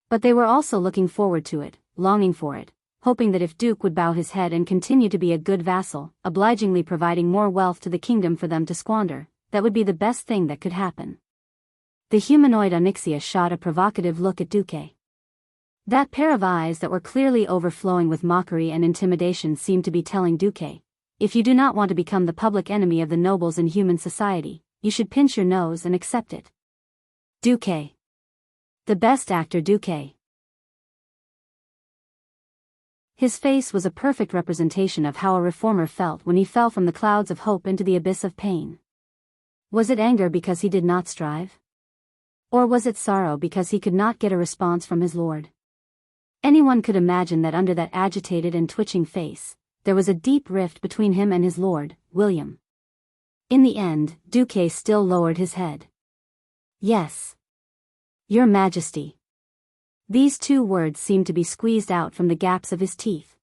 But they were also looking forward to it, longing for it, hoping that if Duke would bow his head and continue to be a good vassal, obligingly providing more wealth to the kingdom for them to squander, that would be the best thing that could happen. The humanoid Onyxia shot a provocative look at Duque. That pair of eyes that were clearly overflowing with mockery and intimidation seemed to be telling Duque, if you do not want to become the public enemy of the nobles in human society, you should pinch your nose and accept it. Duque. The best actor Duque. His face was a perfect representation of how a reformer felt when he fell from the clouds of hope into the abyss of pain. Was it anger because he did not strive? Or was it sorrow because he could not get a response from his lord? Anyone could imagine that under that agitated and twitching face, there was a deep rift between him and his lord, William. In the end, Duque still lowered his head. Yes. Your Majesty. These 2 words seemed to be squeezed out from the gaps of his teeth.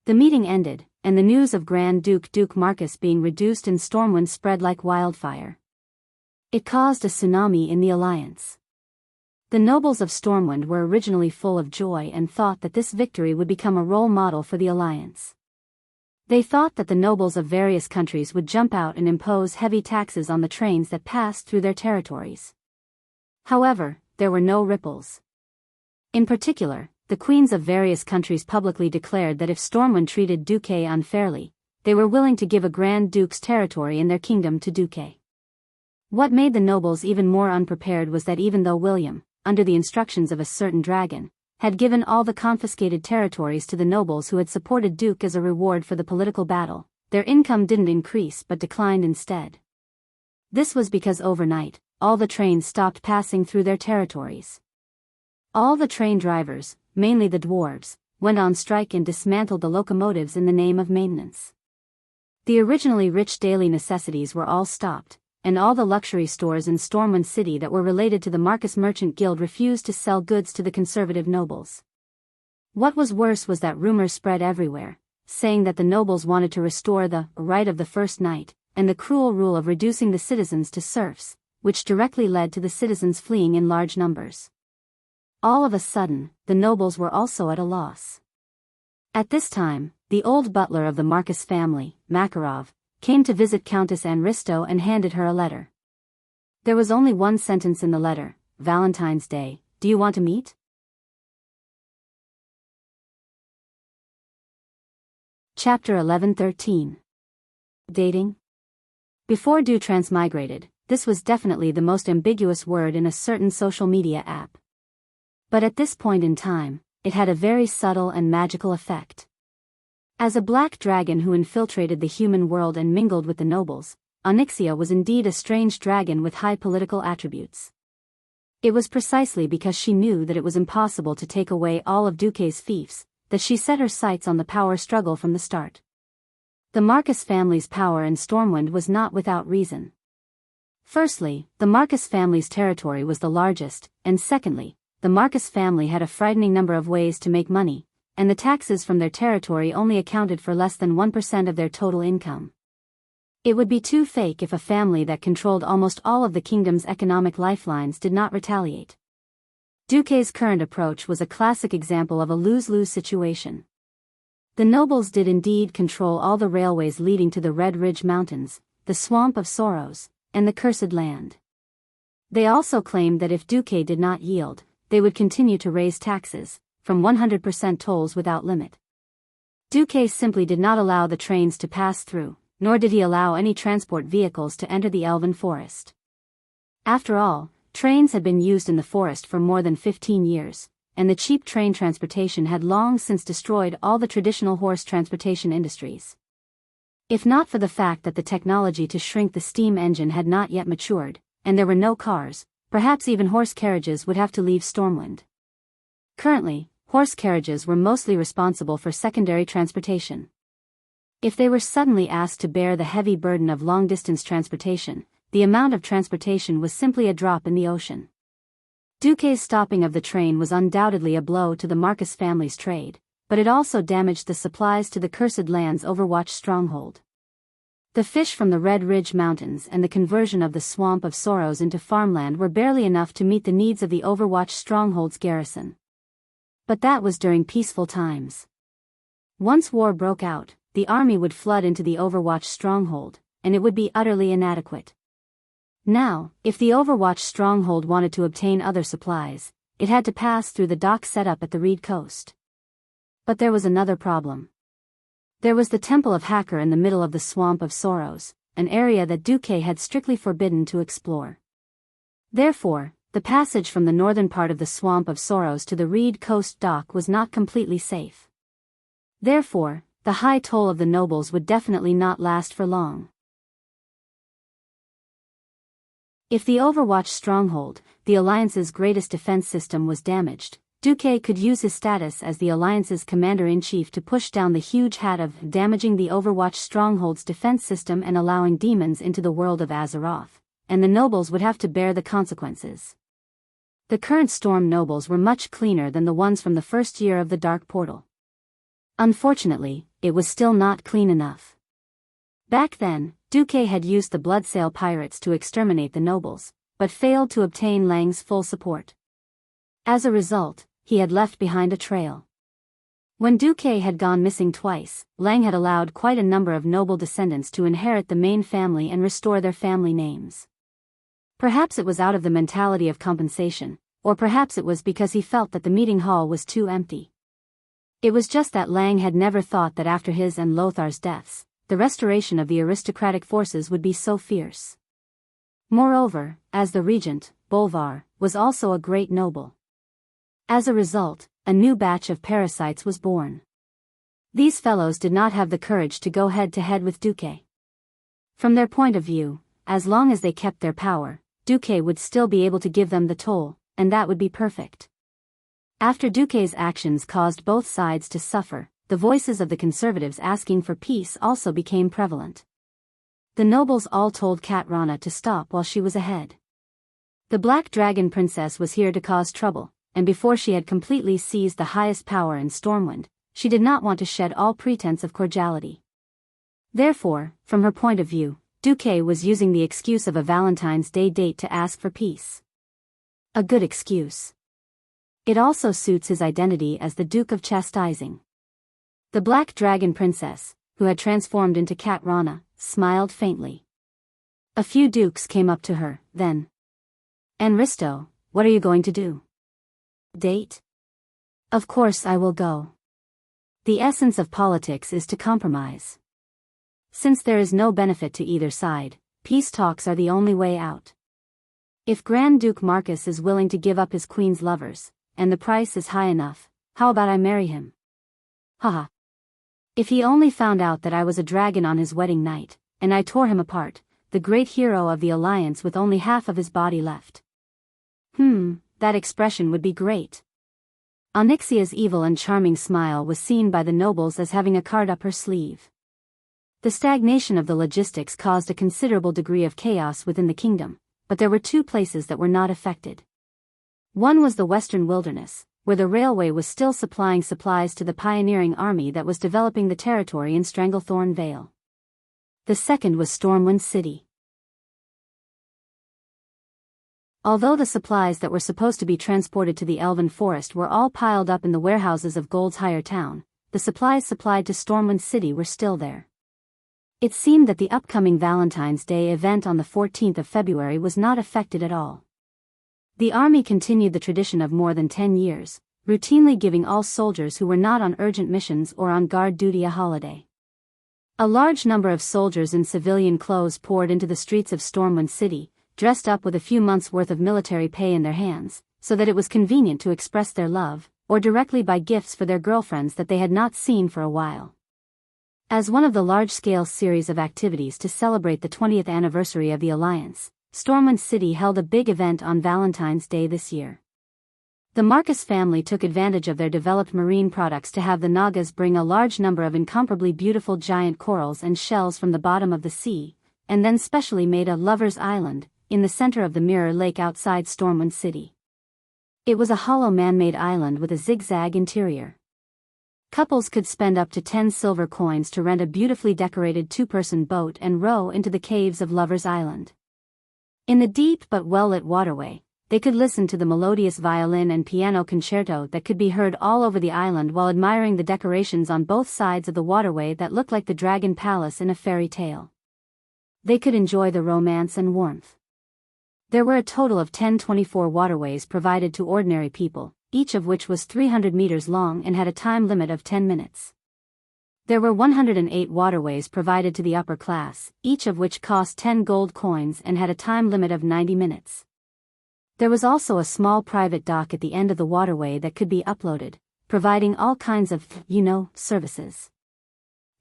The meeting ended, and the news of Grand Duke Marcus being reduced in Stormwind spread like wildfire. It caused a tsunami in the alliance. The nobles of Stormwind were originally full of joy and thought that this victory would become a role model for the alliance. They thought that the nobles of various countries would jump out and impose heavy taxes on the trains that passed through their territories. However, there were no ripples. In particular, the queens of various countries publicly declared that if Stormwind treated Duque unfairly, they were willing to give a Grand Duke's territory in their kingdom to Duque. What made the nobles even more unprepared was that even though William, under the instructions of a certain dragon, had given all the confiscated territories to the nobles who had supported Duke as a reward for the political battle, their income didn't increase but declined instead. This was because overnight, all the trains stopped passing through their territories. All the train drivers, mainly the dwarves, went on strike and dismantled the locomotives in the name of maintenance. The originally rich daily necessities were all stopped, and all the luxury stores in Stormwind City that were related to the Marcus Merchant Guild refused to sell goods to the conservative nobles. What was worse was that rumors spread everywhere, saying that the nobles wanted to restore the right of the first night, and the cruel rule of reducing the citizens to serfs, which directly led to the citizens fleeing in large numbers. All of a sudden, the nobles were also at a loss. At this time, the old butler of the Marcus family, Makarov, came to visit Countess Anristo and handed her a letter. There was only one sentence in the letter: Valentine's Day, do you want to meet? Chapter 11:13. Dating? Before Du transmigrated, this was definitely the most ambiguous word in a certain social media app. But at this point in time, it had a very subtle and magical effect. As a black dragon who infiltrated the human world and mingled with the nobles, Onyxia was indeed a strange dragon with high political attributes. It was precisely because she knew that it was impossible to take away all of Duque's fiefs, that she set her sights on the power struggle from the start. The Marcus family's power in Stormwind was not without reason. Firstly, the Marcus family's territory was the largest, and secondly, the Marcus family had a frightening number of ways to make money, and the taxes from their territory only accounted for less than 1% of their total income. It would be too fake if a family that controlled almost all of the kingdom's economic lifelines did not retaliate. Duque's current approach was a classic example of a lose-lose situation. The nobles did indeed control all the railways leading to the Red Ridge Mountains, the Swamp of Sorrows, and the Cursed Land. They also claimed that if Duque did not yield, they would continue to raise taxes, from 100% tolls without limit. Duque simply did not allow the trains to pass through, nor did he allow any transport vehicles to enter the elven forest. After all, trains had been used in the forest for more than 15 years, and the cheap train transportation had long since destroyed all the traditional horse transportation industries. If not for the fact that the technology to shrink the steam engine had not yet matured, and there were no cars, perhaps even horse carriages would have to leave Stormwind. Currently, horse carriages were mostly responsible for secondary transportation. If they were suddenly asked to bear the heavy burden of long-distance transportation, the amount of transportation was simply a drop in the ocean. Duque's stopping of the train was undoubtedly a blow to the Marcus family's trade, but it also damaged the supplies to the Cursed Land's Overwatch stronghold. The fish from the Red Ridge Mountains and the conversion of the Swamp of Sorrows into farmland were barely enough to meet the needs of the Overwatch stronghold's garrison. But that was during peaceful times. Once war broke out, the army would flood into the Overwatch stronghold, and it would be utterly inadequate. Now, if the Overwatch stronghold wanted to obtain other supplies, it had to pass through the dock set up at the Reed Coast. But there was another problem. There was the Temple of Hacker in the middle of the Swamp of Sorrows, an area that Duque had strictly forbidden to explore. Therefore, the passage from the northern part of the Swamp of Sorrows to the Reed Coast dock was not completely safe. Therefore, the high toll of the nobles would definitely not last for long. If the Overwatch stronghold, the Alliance's greatest defense system, was damaged, Duque could use his status as the Alliance's commander-in-chief to push down the huge hat of damaging the Overwatch stronghold's defense system and allowing demons into the world of Azeroth, and the nobles would have to bear the consequences. The current Storm nobles were much cleaner than the ones from the first year of the Dark Portal. Unfortunately, it was still not clean enough. Back then, Duque had used the Bloodsail pirates to exterminate the nobles, but failed to obtain Lang's full support. As a result, he had left behind a trail. When Duque had gone missing twice, Lang had allowed quite a number of noble descendants to inherit the main family and restore their family names. Perhaps it was out of the mentality of compensation, or perhaps it was because he felt that the meeting hall was too empty. It was just that Lang had never thought that after his and Lothar's deaths, the restoration of the aristocratic forces would be so fierce. Moreover, as the regent, Bolvar, was also a great noble. As a result, a new batch of parasites was born. These fellows did not have the courage to go head-to-head with Duque. From their point of view, as long as they kept their power, Duque would still be able to give them the toll, and that would be perfect. After Duque's actions caused both sides to suffer, the voices of the conservatives asking for peace also became prevalent. The nobles all told Cat Rana to stop while she was ahead. The Black Dragon Princess was here to cause trouble, and before she had completely seized the highest power in Stormwind, she did not want to shed all pretense of cordiality. Therefore, from her point of view, Duque was using the excuse of a Valentine's Day date to ask for peace. A good excuse. It also suits his identity as the Duke of Chastising. The Black Dragon Princess, who had transformed into Cat Rana, smiled faintly. A few dukes came up to her, then. "Enristo, what are you going to do? Date?" "Of course I will go. The essence of politics is to compromise. Since there is no benefit to either side, peace talks are the only way out. If Grand Duke Marcus is willing to give up his queen's lovers, and the price is high enough, how about I marry him? Haha. If he only found out that I was a dragon on his wedding night, and I tore him apart, the great hero of the alliance with only half of his body left. That expression would be great." Onyxia's evil and charming smile was seen by the nobles as having a card up her sleeve. The stagnation of the logistics caused a considerable degree of chaos within the kingdom, but there were two places that were not affected. One was the western wilderness, where the railway was still supplying supplies to the pioneering army that was developing the territory in Stranglethorn Vale. The second was Stormwind City. Although the supplies that were supposed to be transported to the Elven Forest were all piled up in the warehouses of Gold's Higher Town, the supplies supplied to Stormwind City were still there. It seemed that the upcoming Valentine's Day event on the 14th of February was not affected at all. The army continued the tradition of more than 10 years, routinely giving all soldiers who were not on urgent missions or on guard duty a holiday. A large number of soldiers in civilian clothes poured into the streets of Stormwind City, dressed up with a few months' worth of military pay in their hands, so that it was convenient to express their love, or directly buy gifts for their girlfriends that they had not seen for a while. As one of the large-scale series of activities to celebrate the 20th anniversary of the Alliance, Stormwind City held a big event on Valentine's Day this year. The Marcus family took advantage of their developed marine products to have the Nagas bring a large number of incomparably beautiful giant corals and shells from the bottom of the sea, and then specially made a Lover's Island, in the center of the Mirror Lake outside Stormwind City. It was a hollow man-made island with a zigzag interior. Couples could spend up to 10 silver coins to rent a beautifully decorated two-person boat and row into the caves of Lover's Island. In the deep but well-lit waterway, they could listen to the melodious violin and piano concerto that could be heard all over the island while admiring the decorations on both sides of the waterway that looked like the Dragon Palace in a fairy tale. They could enjoy the romance and warmth. There were a total of 10-24 waterways provided to ordinary people, each of which was 300 meters long and had a time limit of 10 minutes. There were 108 waterways provided to the upper class, each of which cost 10 gold coins and had a time limit of 90 minutes. There was also a small private dock at the end of the waterway that could be uploaded, providing all kinds of, services.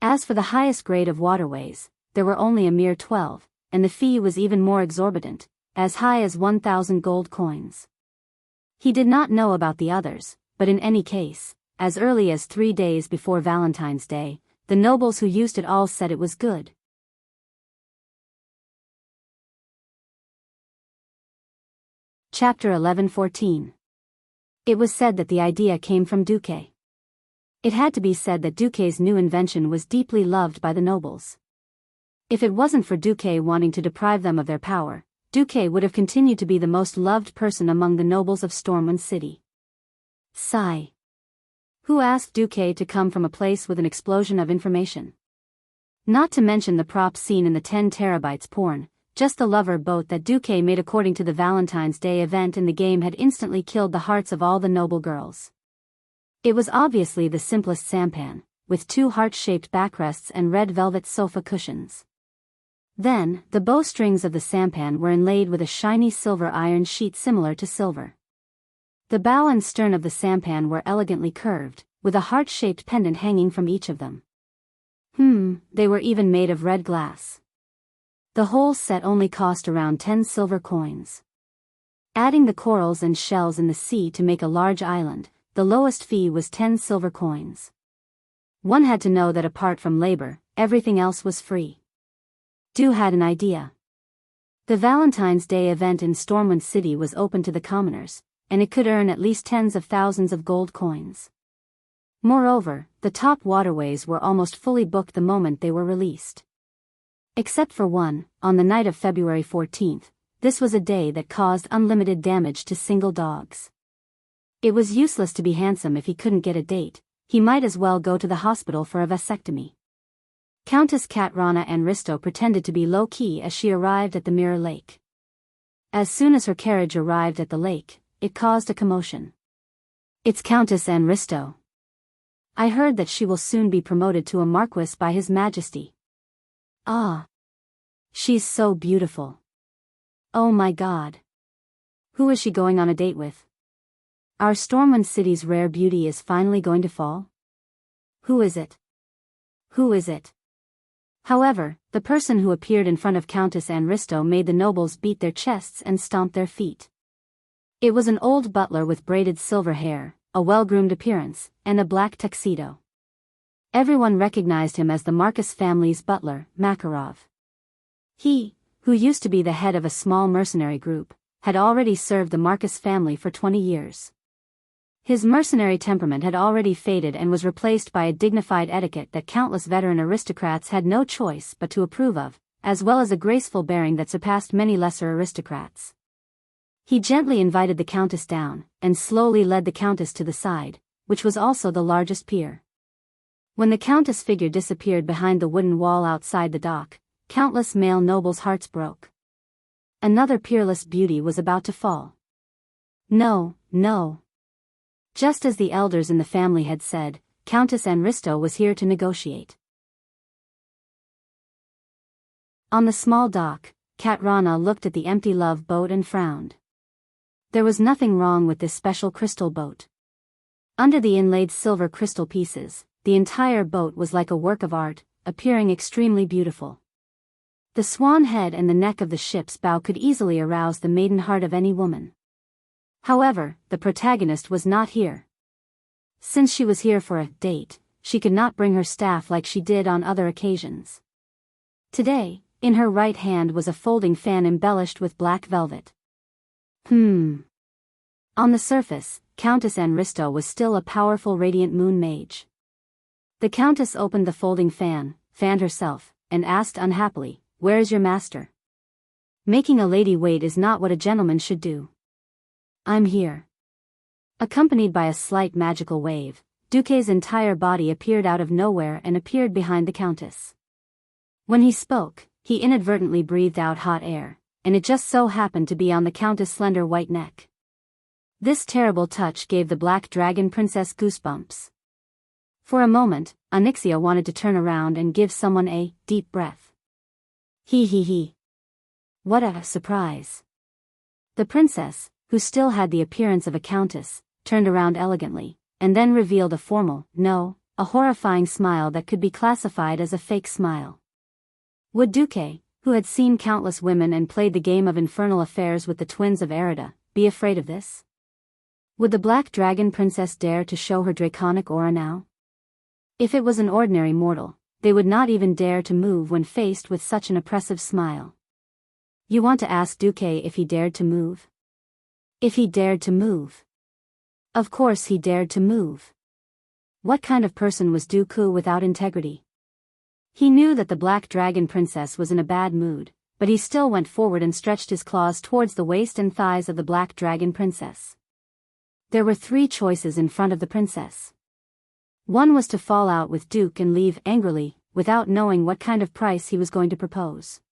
As for the highest grade of waterways, there were only a mere 12, and the fee was even more exorbitant, as high as 1,000 gold coins. He did not know about the others, but in any case, as early as 3 days before Valentine's Day, the nobles who used it all said it was good. Chapter 11:14. It was said that the idea came from Duque. It had to be said that Duque's new invention was deeply loved by the nobles. If it wasn't for Duque wanting to deprive them of their power, Duque would have continued to be the most loved person among the nobles of Stormwind City. Sigh. Who asked Duque to come from a place with an explosion of information? Not to mention the props seen in the 10 terabytes porn, just the lover boat that Duque made according to the Valentine's Day event in the game had instantly killed the hearts of all the noble girls. It was obviously the simplest sampan, with 2 heart-shaped backrests and red velvet sofa cushions. Then, the bowstrings of the sampan were inlaid with a shiny silver iron sheet similar to silver. The bow and stern of the sampan were elegantly curved, with a heart-shaped pendant hanging from each of them. They were even made of red glass. The whole set only cost around 10 silver coins. Adding the corals and shells in the sea to make a large island, the lowest fee was 10 silver coins. One had to know that apart from labor, everything else was free. Du had an idea. The Valentine's Day event in Stormwind City was open to the commoners, and it could earn at least tens of thousands of gold coins. Moreover, the top waterways were almost fully booked the moment they were released. Except for one, on the night of February 14th, this was a day that caused unlimited damage to single dogs. It was useless to be handsome if he couldn't get a date, he might as well go to the hospital for a vasectomy. Countess Katrana and Risto pretended to be low-key as she arrived at the Mirror Lake. As soon as her carriage arrived at the lake, it caused a commotion. "It's Countess Anne Risto. I heard that she will soon be promoted to a marquess by His Majesty. Ah. She's so beautiful. Oh my God. Who is she going on a date with? Our Stormwind City's rare beauty is finally going to fall? Who is it? Who is it?" However, the person who appeared in front of Countess Anne Risto made the nobles beat their chests and stomp their feet. It was an old butler with braided silver hair, a well-groomed appearance, and a black tuxedo. Everyone recognized him as the Marcus family's butler, Makarov. He, who used to be the head of a small mercenary group, had already served the Marcus family for 20 years. His mercenary temperament had already faded and was replaced by a dignified etiquette that countless veteran aristocrats had no choice but to approve of, as well as a graceful bearing that surpassed many lesser aristocrats. He gently invited the countess down, and slowly led the countess to the side, which was also the largest pier. When the countess' figure disappeared behind the wooden wall outside the dock, countless male nobles' hearts broke. Another peerless beauty was about to fall. No, no. Just as the elders in the family had said, Countess Anne Risto was here to negotiate. On the small dock, Katrana looked at the empty love boat and frowned. There was nothing wrong with this special crystal boat. Under the inlaid silver crystal pieces, the entire boat was like a work of art, appearing extremely beautiful. The swan head and the neck of the ship's bow could easily arouse the maiden heart of any woman. However, the protagonist was not here. Since she was here for a date, she could not bring her staff like she did on other occasions. Today, in her right hand was a folding fan embellished with black velvet. On the surface, Countess Anne Risto was still a powerful radiant moon mage. The countess opened the folding fan, fanned herself, and asked unhappily, "Where is your master? Making a lady wait is not what a gentleman should do." "I'm here." Accompanied by a slight magical wave, Duque's entire body appeared out of nowhere and appeared behind the countess. When he spoke, he inadvertently breathed out hot air, and it just so happened to be on the countess' slender white neck. This terrible touch gave the Black Dragon Princess goosebumps. For a moment, Onyxia wanted to turn around and give someone a deep breath. He. What a surprise. The princess, who still had the appearance of a countess, turned around elegantly, and then revealed a formal, no, a horrifying smile that could be classified as a fake smile. Would Duque, who had seen countless women and played the game of infernal affairs with the twins of Erida, be afraid of this? Would the Black Dragon Princess dare to show her draconic aura now? If it was an ordinary mortal, they would not even dare to move when faced with such an oppressive smile. You want to ask Duque if he dared to move? If he dared to move. Of course he dared to move. What kind of person was Dooku without integrity? He knew that the Black Dragon Princess was in a bad mood, but he still went forward and stretched his claws towards the waist and thighs of the Black Dragon Princess. There were 3 choices in front of the princess. One was to fall out with Duke and leave angrily, without knowing what kind of price he was going to propose.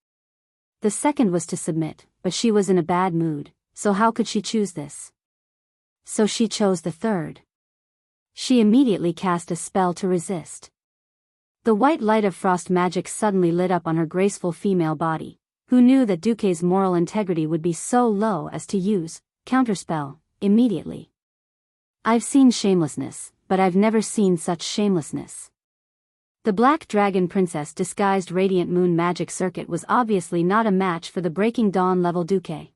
The second was to submit, but she was in a bad mood, so how could she choose this? So she chose the third. She immediately cast a spell to resist. The white light of frost magic suddenly lit up on her graceful female body, who knew that Duque's moral integrity would be so low as to use counterspell immediately. I've seen shamelessness, but I've never seen such shamelessness. The Black Dragon Princess disguised Radiant Moon magic circuit was obviously not a match for the Breaking Dawn level Duque.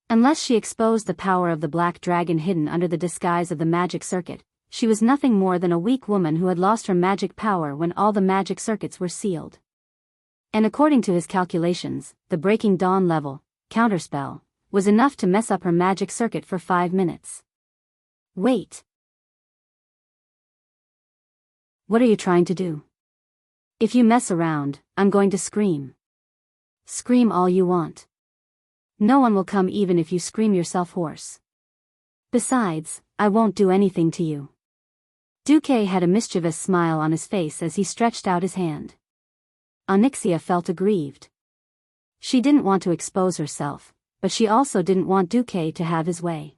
Unless she exposed the power of the Black Dragon hidden under the disguise of the magic circuit, she was nothing more than a weak woman who had lost her magic power when all the magic circuits were sealed. And according to his calculations, the breaking dawn level, counterspell, was enough to mess up her magic circuit for 5 minutes. Wait. What are you trying to do? If you mess around, I'm going to scream. Scream all you want. No one will come even if you scream yourself hoarse. Besides, I won't do anything to you. Duque had a mischievous smile on his face as he stretched out his hand. Onyxia felt aggrieved. She didn't want to expose herself, but she also didn't want Duque to have his way.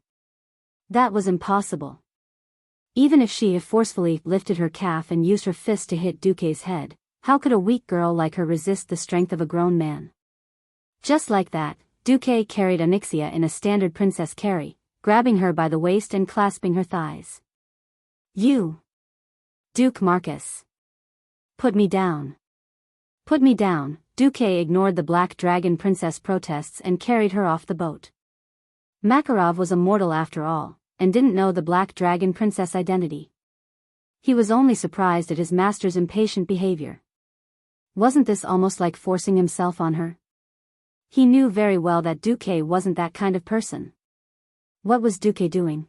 That was impossible. Even if she forcefully lifted her calf and used her fist to hit Duque's head, how could a weak girl like her resist the strength of a grown man? Just like that, Duque carried Onyxia in a standard princess carry, grabbing her by the waist and clasping her thighs. You! Duke Marcus! Put me down! Put me down! Duque ignored the Black Dragon Princess protests and carried her off the boat. Makarov was a mortal after all, and didn't know the Black Dragon Princess' identity. He was only surprised at his master's impatient behavior. Wasn't this almost like forcing himself on her? He knew very well that Duque wasn't that kind of person. What was Duque doing?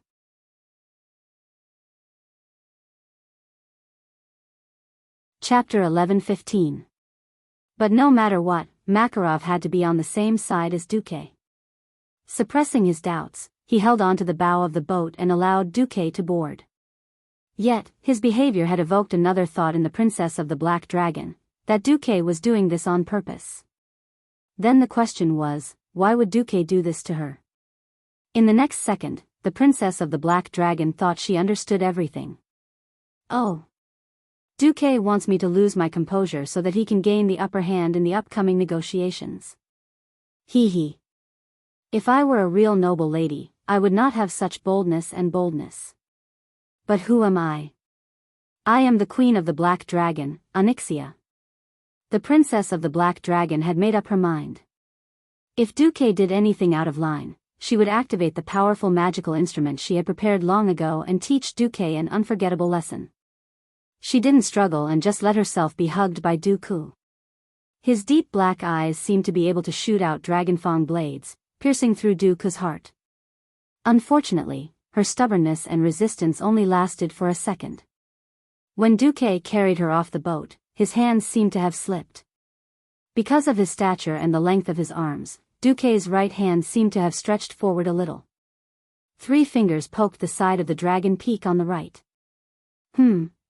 Chapter 11:15. But no matter what, Makarov had to be on the same side as Duque. Suppressing his doubts, he held on to the bow of the boat and allowed Duque to board. Yet, his behavior had evoked another thought in the Princess of the Black Dragon, that Duque was doing this on purpose. Then the question was, why would Duque do this to her? In the next second, the Princess of the Black Dragon thought she understood everything. Oh. Duque wants me to lose my composure so that he can gain the upper hand in the upcoming negotiations. Hee hee. If I were a real noble lady, I would not have such boldness and boldness. But who am I? I am the Queen of the Black Dragon, Onyxia. The Princess of the Black Dragon had made up her mind. If Duque did anything out of line, she would activate the powerful magical instrument she had prepared long ago and teach Duque an unforgettable lesson. She didn't struggle and just let herself be hugged by Duque. His deep black eyes seemed to be able to shoot out dragonfang blades, piercing through Duque's heart. Unfortunately, her stubbornness and resistance only lasted for a second. When Duque carried her off the boat, his hands seemed to have slipped. Because of his stature and the length of his arms, Duque's right hand seemed to have stretched forward a little. 3 fingers poked the side of the dragon peak on the right.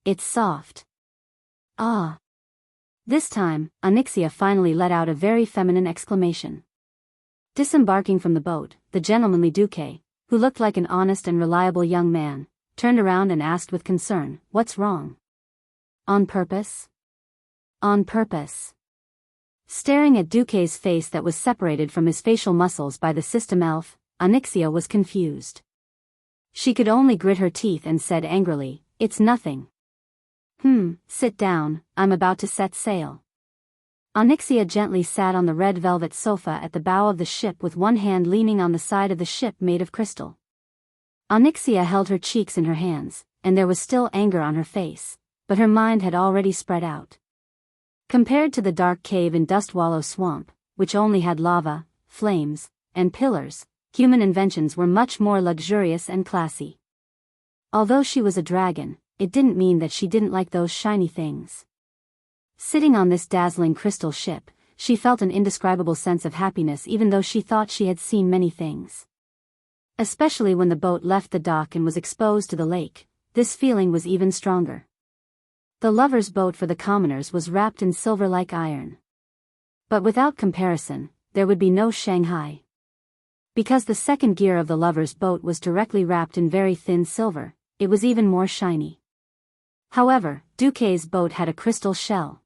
It's soft. Ah. This time, Onyxia finally let out a very feminine exclamation. Disembarking from the boat, the gentlemanly Duque, who looked like an honest and reliable young man, turned around and asked with concern, "What's wrong?" On purpose? On purpose. Staring at Duque's face that was separated from his facial muscles by the system elf, Onyxia was confused. She could only grit her teeth and said angrily, "It's nothing." Sit down, I'm about to set sail. Onyxia gently sat on the red velvet sofa at the bow of the ship with one hand leaning on the side of the ship made of crystal. Onyxia held her cheeks in her hands, and there was still anger on her face, but her mind had already spread out. Compared to the dark cave in Dustwallow Swamp, which only had lava, flames, and pillars, human inventions were much more luxurious and classy. Although she was a dragon, it didn't mean that she didn't like those shiny things. Sitting on this dazzling crystal ship, she felt an indescribable sense of happiness even though she thought she had seen many things. Especially when the boat left the dock and was exposed to the lake, this feeling was even stronger. The lover's boat for the commoners was wrapped in silver like iron. But without comparison, there would be no Shanghai. Because the second gear of the lover's boat was directly wrapped in very thin silver, it was even more shiny. However, Duque's boat had a crystal shell.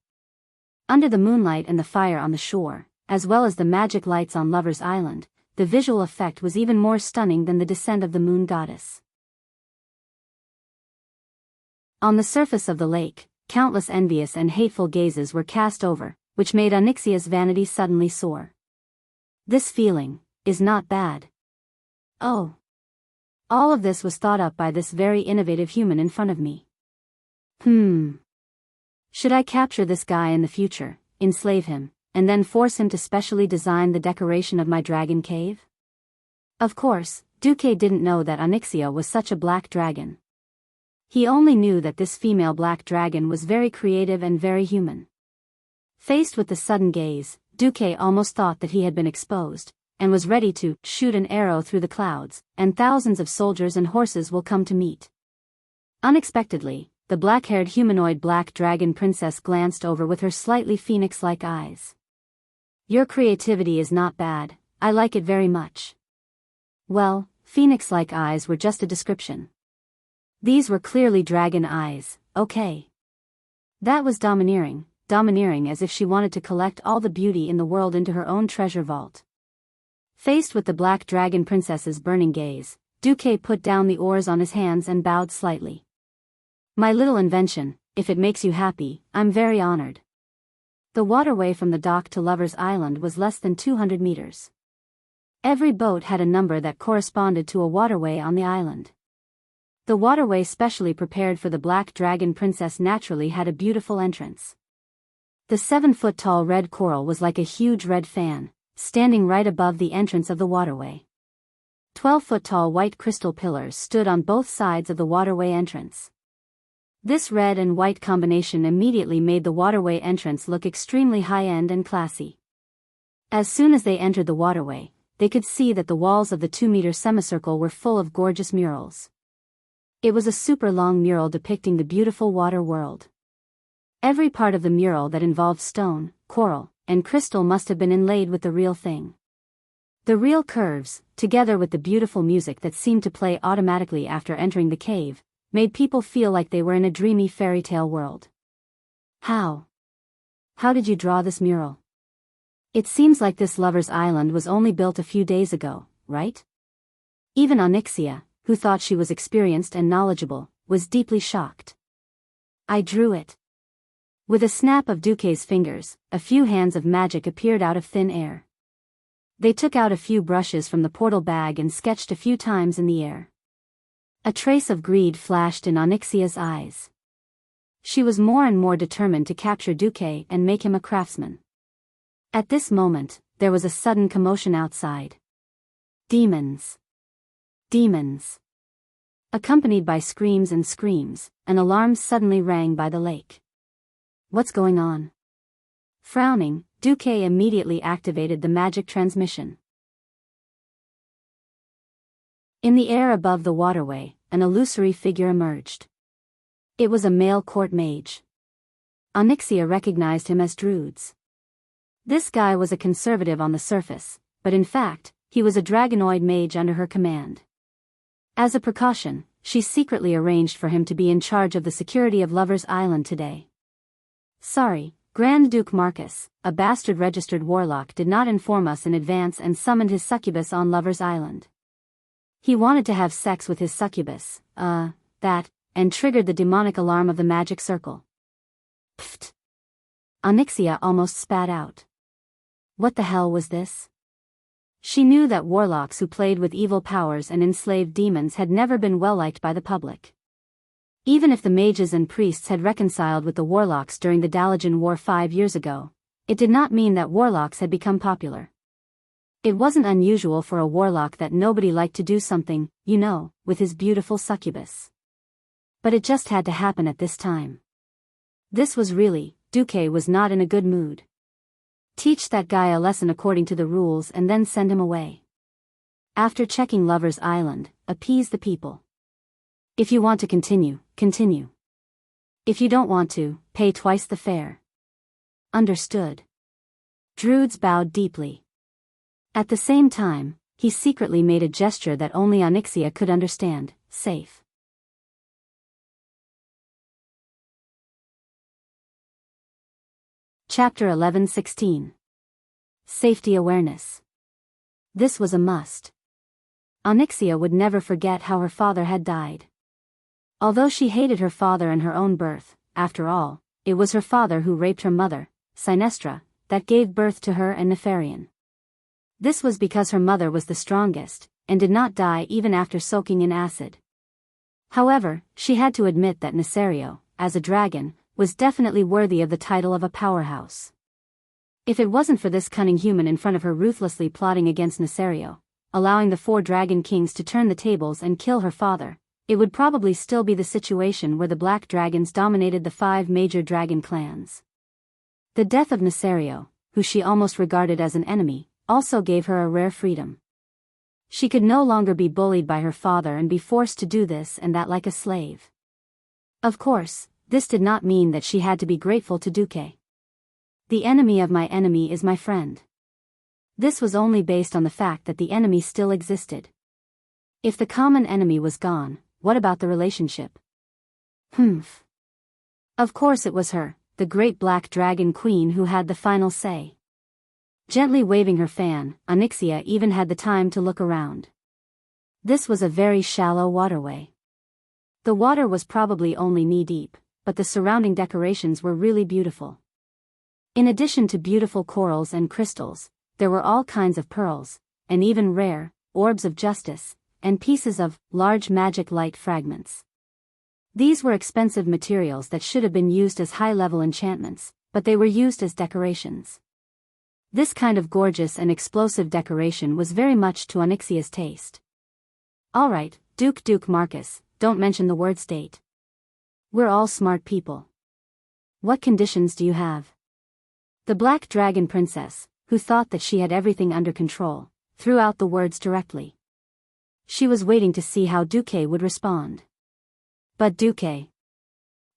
Under the moonlight and the fire on the shore, as well as the magic lights on Lover's Island, the visual effect was even more stunning than the descent of the moon goddess. On the surface of the lake, countless envious and hateful gazes were cast over, which made Onyxia's vanity suddenly soar. This feeling is not bad. Oh. All of this was thought up by this very innovative human in front of me. Should I capture this guy in the future, enslave him, and then force him to specially design the decoration of my dragon cave? Of course, Duque didn't know that Onyxia was such a black dragon. He only knew that this female black dragon was very creative and very human. Faced with the sudden gaze, Duque almost thought that he had been exposed, and was ready to shoot an arrow through the clouds, and thousands of soldiers and horses will come to meet. Unexpectedly, the black-haired humanoid black dragon princess glanced over with her slightly phoenix-like eyes. Your creativity is not bad, I like it very much. Well, phoenix-like eyes were just a description. These were clearly dragon eyes, okay. That was domineering as if she wanted to collect all the beauty in the world into her own treasure vault. Faced with the black dragon princess's burning gaze, Duque put down the oars on his hands and bowed slightly. My little invention, if it makes you happy, I'm very honored. The waterway from the dock to Lover's Island was less than 200 meters. Every boat had a number that corresponded to a waterway on the island. The waterway specially prepared for the black dragon princess naturally had a beautiful entrance. The 7-foot-tall red coral was like a huge red fan, standing right above the entrance of the waterway. 12-foot-tall white crystal pillars stood on both sides of the waterway entrance. This red and white combination immediately made the waterway entrance look extremely high-end and classy. As soon as they entered the waterway, they could see that the walls of the 2-meter semicircle were full of gorgeous murals. It was a super long mural depicting the beautiful water world. Every part of the mural that involved stone, coral, and crystal must have been inlaid with the real thing. The real curves, together with the beautiful music that seemed to play automatically after entering the cave, made people feel like they were in a dreamy fairy tale world. How did you draw this mural? It seems like this Lover's Island was only built a few days ago, right? Even Onyxia, who thought she was experienced and knowledgeable, was deeply shocked. I drew it. With a snap of Duque's fingers, a few hands of magic appeared out of thin air. They took out a few brushes from the portal bag and sketched a few times in the air. A trace of greed flashed in Onyxia's eyes. She was more and more determined to capture Duque and make him a craftsman. At this moment, there was a sudden commotion outside. Demons! Demons! Accompanied by screams and screams, an alarm suddenly rang by the lake. What's going on? Frowning, Duque immediately activated the magic transmission. In the air above the waterway, an illusory figure emerged. It was a male court mage. Onyxia recognized him as Druid's. This guy was a conservative on the surface, but in fact, he was a dragonoid mage under her command. As a precaution, she secretly arranged for him to be in charge of the security of Lover's Island today. Sorry, Grand Duke Marcus, a bastard registered warlock, did not inform us in advance and summoned his succubus on Lover's Island. He wanted to have sex with his succubus, and triggered the demonic alarm of the magic circle. Pfft! Onyxia almost spat out. What the hell was this? She knew that warlocks who played with evil powers and enslaved demons had never been well liked by the public. Even if the mages and priests had reconciled with the warlocks during the Dalajan War 5 years ago, it did not mean that warlocks had become popular. It wasn't unusual for a warlock that nobody liked to do something, with his beautiful succubus. But it just had to happen at this time. This was really, Duque was not in a good mood. Teach that guy a lesson according to the rules and then send him away. After checking Lover's Island, appease the people. If you want to continue, continue. If you don't want to, pay twice the fare. Understood. Druids bowed deeply. At the same time, he secretly made a gesture that only Onyxia could understand, safe. Chapter 11:16. Safety Awareness. This was a must. Onyxia would never forget how her father had died. Although she hated her father and her own birth, after all, it was her father who raped her mother, Sinestra, that gave birth to her and Nefarian. This was because her mother was the strongest, and did not die even after soaking in acid. However, she had to admit that Nesario, as a dragon, was definitely worthy of the title of a powerhouse. If it wasn't for this cunning human in front of her ruthlessly plotting against Nesario, allowing the 4 dragon kings to turn the tables and kill her father, it would probably still be the situation where the black dragons dominated the 5 major dragon clans. The death of Nesario, who she almost regarded as an enemy, also gave her a rare freedom. She could no longer be bullied by her father and be forced to do this and that like a slave. Of course, this did not mean that she had to be grateful to Duque. The enemy of my enemy is my friend. This was only based on the fact that the enemy still existed. If the common enemy was gone, what about the relationship? Humph. Of course it was her, the great black dragon queen, who had the final say. Gently waving her fan, Onyxia even had the time to look around. This was a very shallow waterway. The water was probably only knee-deep, but the surrounding decorations were really beautiful. In addition to beautiful corals and crystals, there were all kinds of pearls, and even rare orbs of justice, and pieces of large magic light fragments. These were expensive materials that should have been used as high-level enchantments, but they were used as decorations. This kind of gorgeous and explosive decoration was very much to Onyxia's taste. Alright, Duke Marcus, don't mention the word state. We're all smart people. What conditions do you have? The black dragon princess, who thought that she had everything under control, threw out the words directly. She was waiting to see how Duque would respond. But Duque.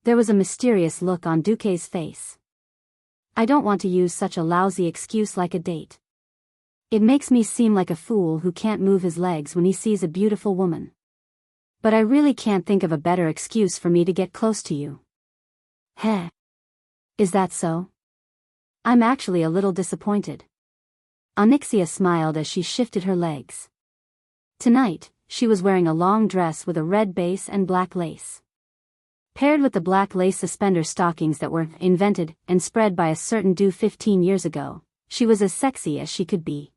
There was a mysterious look on Duque's face. I don't want to use such a lousy excuse like a date. It makes me seem like a fool who can't move his legs when he sees a beautiful woman. But I really can't think of a better excuse for me to get close to you. Heh. Is that so? I'm actually a little disappointed. Onyxia smiled as she shifted her legs. Tonight, she was wearing a long dress with a red base and black lace. Paired with the black lace suspender stockings that were invented and spread by a certain dude 15 years ago, she was as sexy as she could be.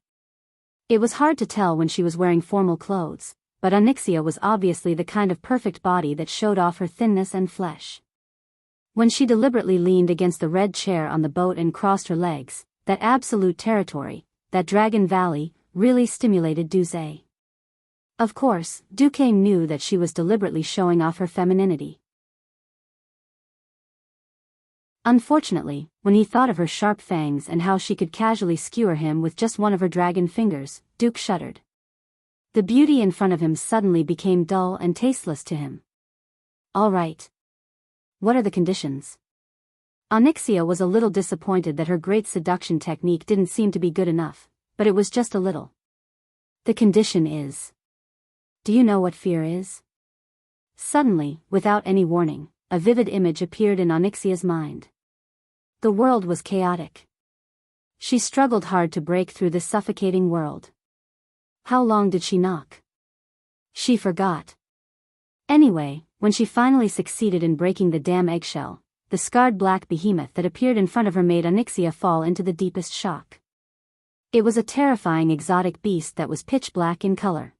It was hard to tell when she was wearing formal clothes, but Onyxia was obviously the kind of perfect body that showed off her thinness and flesh. When she deliberately leaned against the red chair on the boat and crossed her legs, that absolute territory, that Dragon Valley, really stimulated Duque. Of course, Duque knew that she was deliberately showing off her femininity. Unfortunately, when he thought of her sharp fangs and how she could casually skewer him with just one of her dragon fingers, Duque shuddered. The beauty in front of him suddenly became dull and tasteless to him. All right. What are the conditions? Onyxia was a little disappointed that her great seduction technique didn't seem to be good enough, but it was just a little. The condition is... Do you know what fear is? Suddenly, without any warning, a vivid image appeared in Onyxia's mind. The world was chaotic. She struggled hard to break through this suffocating world. How long did she knock? She forgot. Anyway, when she finally succeeded in breaking the damn eggshell, the scarred black behemoth that appeared in front of her made Onyxia fall into the deepest shock. It was a terrifying exotic beast that was pitch black in color.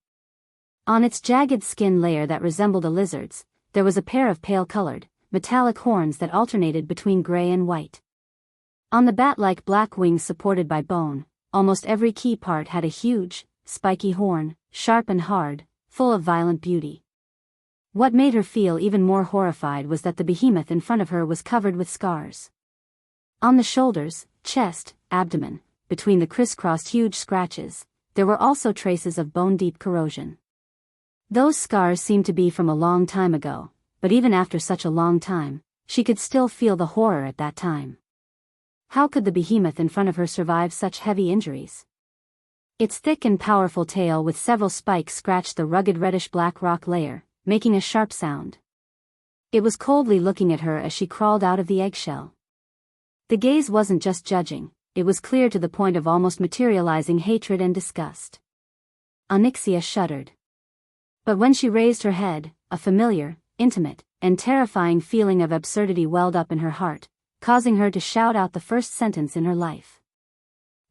On its jagged skin layer that resembled a lizard's, there was a pair of pale-colored, metallic horns that alternated between gray and white. On the bat-like black wings supported by bone, almost every key part had a huge, spiky horn, sharp and hard, full of violent beauty. What made her feel even more horrified was that the behemoth in front of her was covered with scars. On the shoulders, chest, abdomen, between the crisscrossed huge scratches, there were also traces of bone-deep corrosion. Those scars seemed to be from a long time ago, but even after such a long time, she could still feel the horror at that time. How could the behemoth in front of her survive such heavy injuries? Its thick and powerful tail with several spikes scratched the rugged reddish-black rock layer, making a sharp sound. It was coldly looking at her as she crawled out of the eggshell. The gaze wasn't just judging, it was clear to the point of almost materializing hatred and disgust. Onyxia shuddered. But when she raised her head, a familiar, intimate, and terrifying feeling of absurdity welled up in her heart, causing her to shout out the first sentence in her life.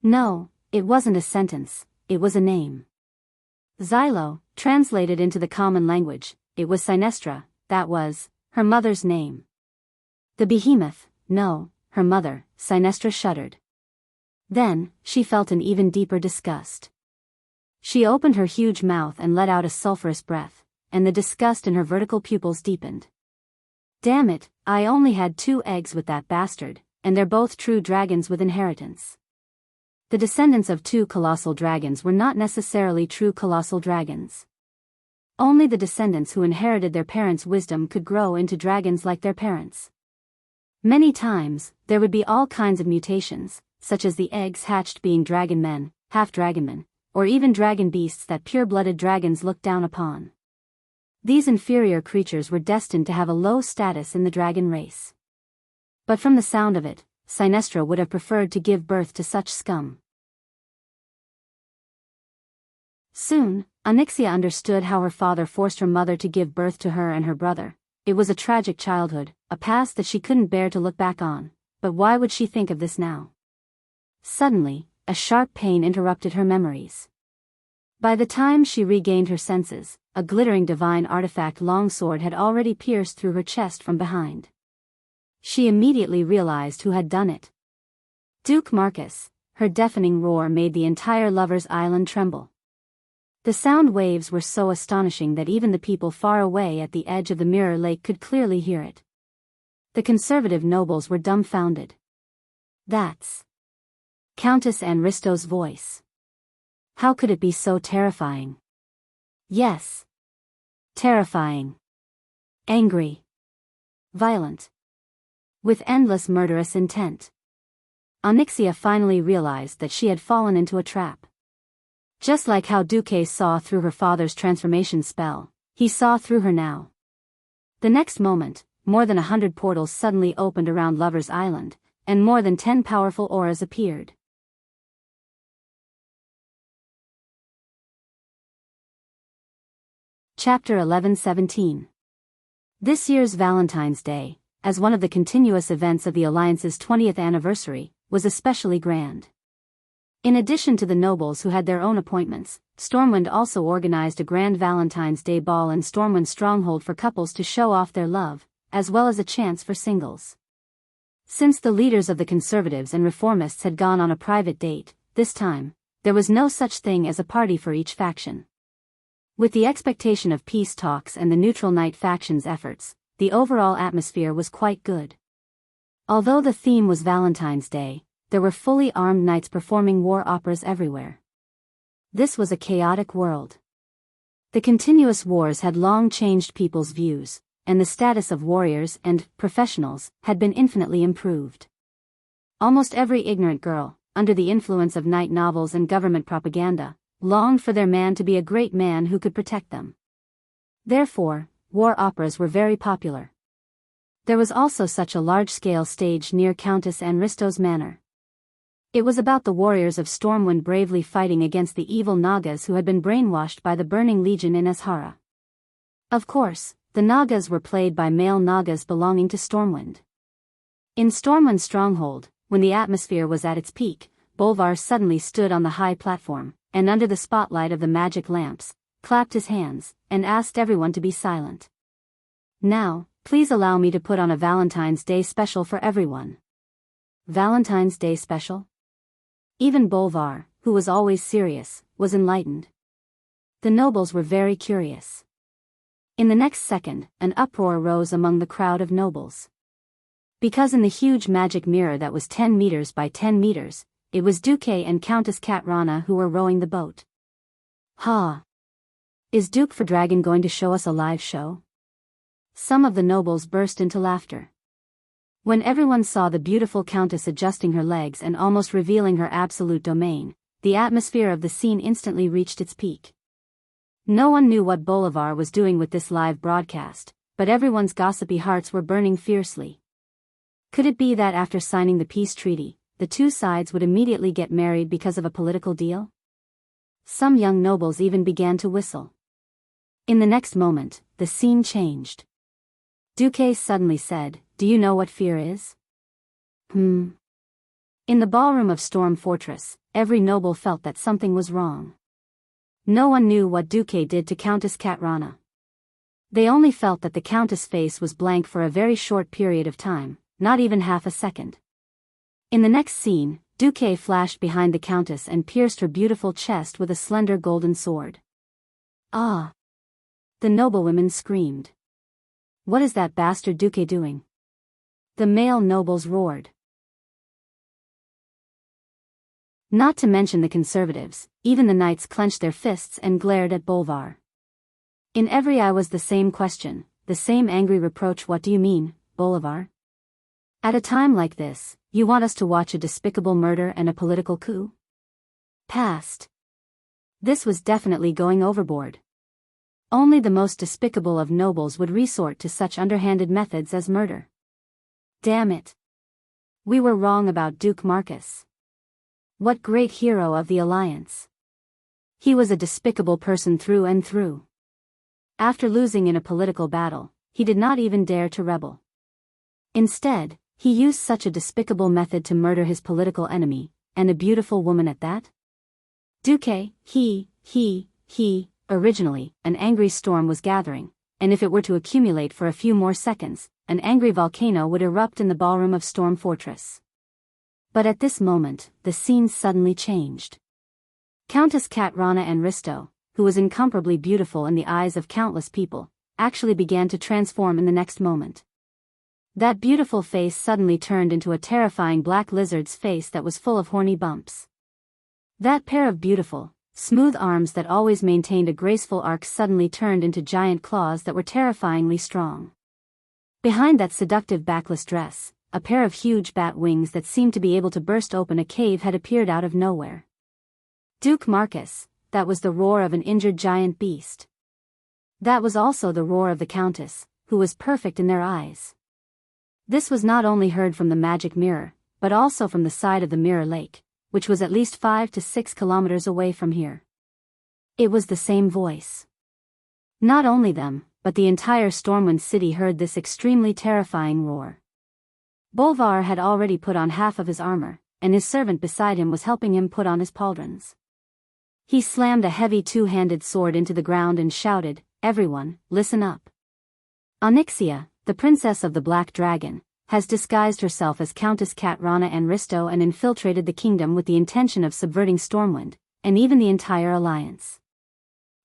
No, it wasn't a sentence, it was a name. Xylo, translated into the common language, it was Sinestra, that was, her mother's name. The behemoth, no, her mother, Sinestra shuddered. Then, she felt an even deeper disgust. She opened her huge mouth and let out a sulphurous breath, and the disgust in her vertical pupils deepened. Damn it, I only had 2 eggs with that bastard, and they're both true dragons with inheritance. The descendants of 2 colossal dragons were not necessarily true colossal dragons. Only the descendants who inherited their parents' wisdom could grow into dragons like their parents. Many times, there would be all kinds of mutations, such as the eggs hatched being dragon men, half-dragonmen, or even dragon beasts that pure-blooded dragons looked down upon. These inferior creatures were destined to have a low status in the dragon race. But from the sound of it, Sinestra would have preferred to give birth to such scum. Soon, Onyxia understood how her father forced her mother to give birth to her and her brother. It was a tragic childhood, a past that she couldn't bear to look back on, but why would she think of this now? Suddenly, a sharp pain interrupted her memories. By the time she regained her senses, a glittering divine artifact longsword had already pierced through her chest from behind. She immediately realized who had done it. Duke Marcus. Her deafening roar made the entire Lovers' Island tremble. The sound waves were so astonishing that even the people far away at the edge of the mirror lake could clearly hear it. The conservative nobles were dumbfounded. That's Countess Anristo's voice. How could it be so terrifying? Yes. Terrifying. Angry. Violent. With endless murderous intent. Onyxia finally realized that she had fallen into a trap. Just like how Duque saw through her father's transformation spell, he saw through her now. The next moment, more than 100 portals suddenly opened around Lover's Island, and more than 10 powerful auras appeared. Chapter 11:17. This year's Valentine's Day, as one of the continuous events of the Alliance's 20th anniversary, was especially grand. In addition to the nobles who had their own appointments, Stormwind also organized a grand Valentine's Day ball in Stormwind Stronghold for couples to show off their love, as well as a chance for singles. Since the leaders of the conservatives and reformists had gone on a private date, this time, there was no such thing as a party for each faction. With the expectation of peace talks and the neutral knight faction's efforts, the overall atmosphere was quite good. Although the theme was Valentine's Day, there were fully armed knights performing war operas everywhere. This was a chaotic world. The continuous wars had long changed people's views, and the status of warriors and professionals had been infinitely improved. Almost every ignorant girl, under the influence of knight novels and government propaganda, longed for their man to be a great man who could protect them. Therefore, war operas were very popular. There was also such a large-scale stage near Countess Anristo's manor. It was about the warriors of Stormwind bravely fighting against the evil Nagas who had been brainwashed by the Burning Legion in Ashara. Of course, the Nagas were played by male Nagas belonging to Stormwind. In Stormwind Stronghold, when the atmosphere was at its peak, Bolvar suddenly stood on the high platform, and under the spotlight of the magic lamps, clapped his hands, and asked everyone to be silent. Now, please allow me to put on a Valentine's Day special for everyone. Valentine's Day special? Even Bolvar, who was always serious, was enlightened. The nobles were very curious. In the next second, an uproar rose among the crowd of nobles. Because in the huge magic mirror that was 10 meters by 10 meters, it was Duque and Countess Katrana who were rowing the boat. Ha! Is Duke for Dragon going to show us a live show? Some of the nobles burst into laughter. When everyone saw the beautiful countess adjusting her legs and almost revealing her absolute domain, the atmosphere of the scene instantly reached its peak. No one knew what Bolivar was doing with this live broadcast, but everyone's gossipy hearts were burning fiercely. Could it be that after signing the peace treaty, the two sides would immediately get married because of a political deal? Some young nobles even began to whistle. In the next moment, the scene changed. Duque suddenly said, "Do you know what fear is?" In the ballroom of Storm Fortress, every noble felt that something was wrong. No one knew what Duque did to Countess Katrana. They only felt that the countess' face was blank for a very short period of time, not even half a second. In the next scene, Duque flashed behind the countess and pierced her beautiful chest with a slender golden sword. Ah! The noblewomen screamed. What is that bastard Duque doing? The male nobles roared. Not to mention the conservatives, even the knights clenched their fists and glared at Bolvar. In every eye was the same question, the same angry reproach. What do you mean, Bolivar? At a time like this, you want us to watch a despicable murder and a political coup? Past. This was definitely going overboard. Only the most despicable of nobles would resort to such underhanded methods as murder. Damn it. We were wrong about Duke Marcus. What great hero of the alliance. He was a despicable person through and through. After losing in a political battle, he did not even dare to rebel. Instead, he used such a despicable method to murder his political enemy, and a beautiful woman at that? Duque, originally, an angry storm was gathering, and if it were to accumulate for a few more seconds, an angry volcano would erupt in the ballroom of Storm Fortress. But at this moment, the scene suddenly changed. Countess Katrana and Risto, who was incomparably beautiful in the eyes of countless people, actually began to transform in the next moment. That beautiful face suddenly turned into a terrifying black lizard's face that was full of horny bumps. That pair of beautiful, smooth arms that always maintained a graceful arc suddenly turned into giant claws that were terrifyingly strong. Behind that seductive backless dress, a pair of huge bat wings that seemed to be able to burst open a cave had appeared out of nowhere. Duke Marcus, that was the roar of an injured giant beast. That was also the roar of the countess, who was perfect in their eyes. This was not only heard from the magic mirror, but also from the side of the mirror lake, which was at least 5 to 6 kilometers away from here. It was the same voice. Not only them, but the entire Stormwind city heard this extremely terrifying roar. Bolvar had already put on half of his armor, and his servant beside him was helping him put on his pauldrons. He slammed a heavy two-handed sword into the ground and shouted, "Everyone, listen up. Onyxia, the princess of the Black Dragon, has disguised herself as Countess Katrana and Risto and infiltrated the kingdom with the intention of subverting Stormwind, and even the entire alliance.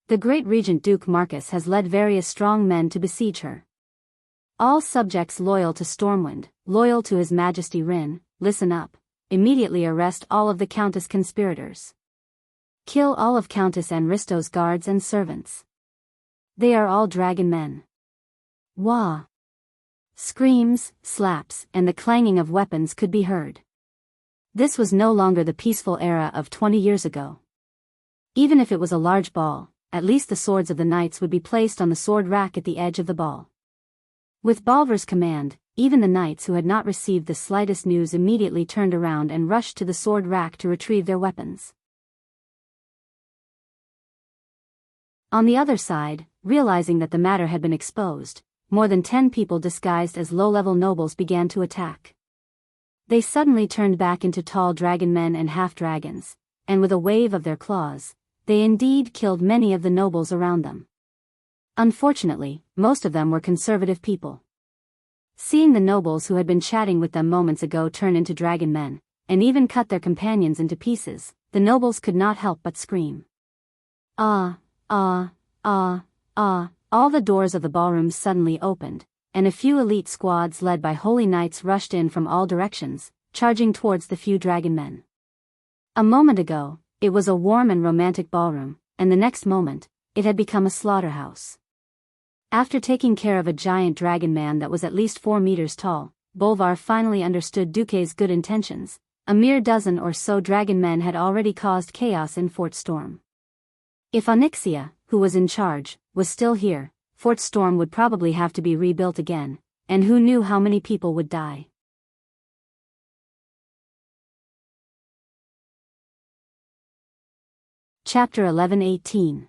The great regent Duke Marcus has led various strong men to besiege her. All subjects loyal to Stormwind, loyal to His Majesty Rin, listen up, immediately arrest all of the Countess conspirators. Kill all of Countess and Risto's guards and servants. They are all dragon men." Wah! Screams, slaps, and the clanging of weapons could be heard. This was no longer the peaceful era of 20 years ago. Even if it was a large ball, at least the swords of the knights would be placed on the sword rack at the edge of the ball. With Bolvar's command, even the knights who had not received the slightest news immediately turned around and rushed to the sword rack to retrieve their weapons. On the other side, realizing that the matter had been exposed, more than 10 people disguised as low-level nobles began to attack. They suddenly turned back into tall dragon men and half-dragons, and with a wave of their claws, they indeed killed many of the nobles around them. Unfortunately, most of them were conservative people. Seeing the nobles who had been chatting with them moments ago turn into dragon men, and even cut their companions into pieces, the nobles could not help but scream. Ah, ah, ah, ah. All the doors of the ballrooms suddenly opened, and a few elite squads led by holy knights rushed in from all directions, charging towards the few dragon men. A moment ago, it was a warm and romantic ballroom, and the next moment, it had become a slaughterhouse. After taking care of a giant dragon man that was at least 4 meters tall, Bolvar finally understood Duque's good intentions. A mere dozen or so dragon men had already caused chaos in Fort Storm. If Onyxia, who was in charge, was still here, Fort Storm would probably have to be rebuilt again, and who knew how many people would die. Chapter 11:18.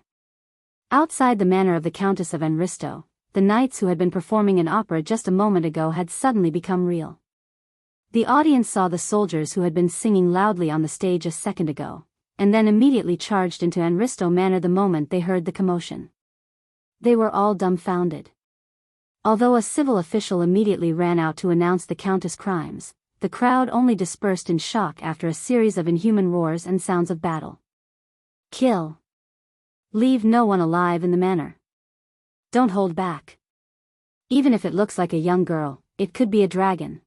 Outside the manor of the Countess of Enristo, the knights who had been performing an opera just a moment ago had suddenly become real. The audience saw the soldiers who had been singing loudly on the stage a second ago, and then immediately charged into Enristo Manor the moment they heard the commotion. They were all dumbfounded. Although a civil official immediately ran out to announce the Countess' crimes, the crowd only dispersed in shock after a series of inhuman roars and sounds of battle. Kill. Leave no one alive in the manor. Don't hold back. Even if it looks like a young girl, it could be a dragon.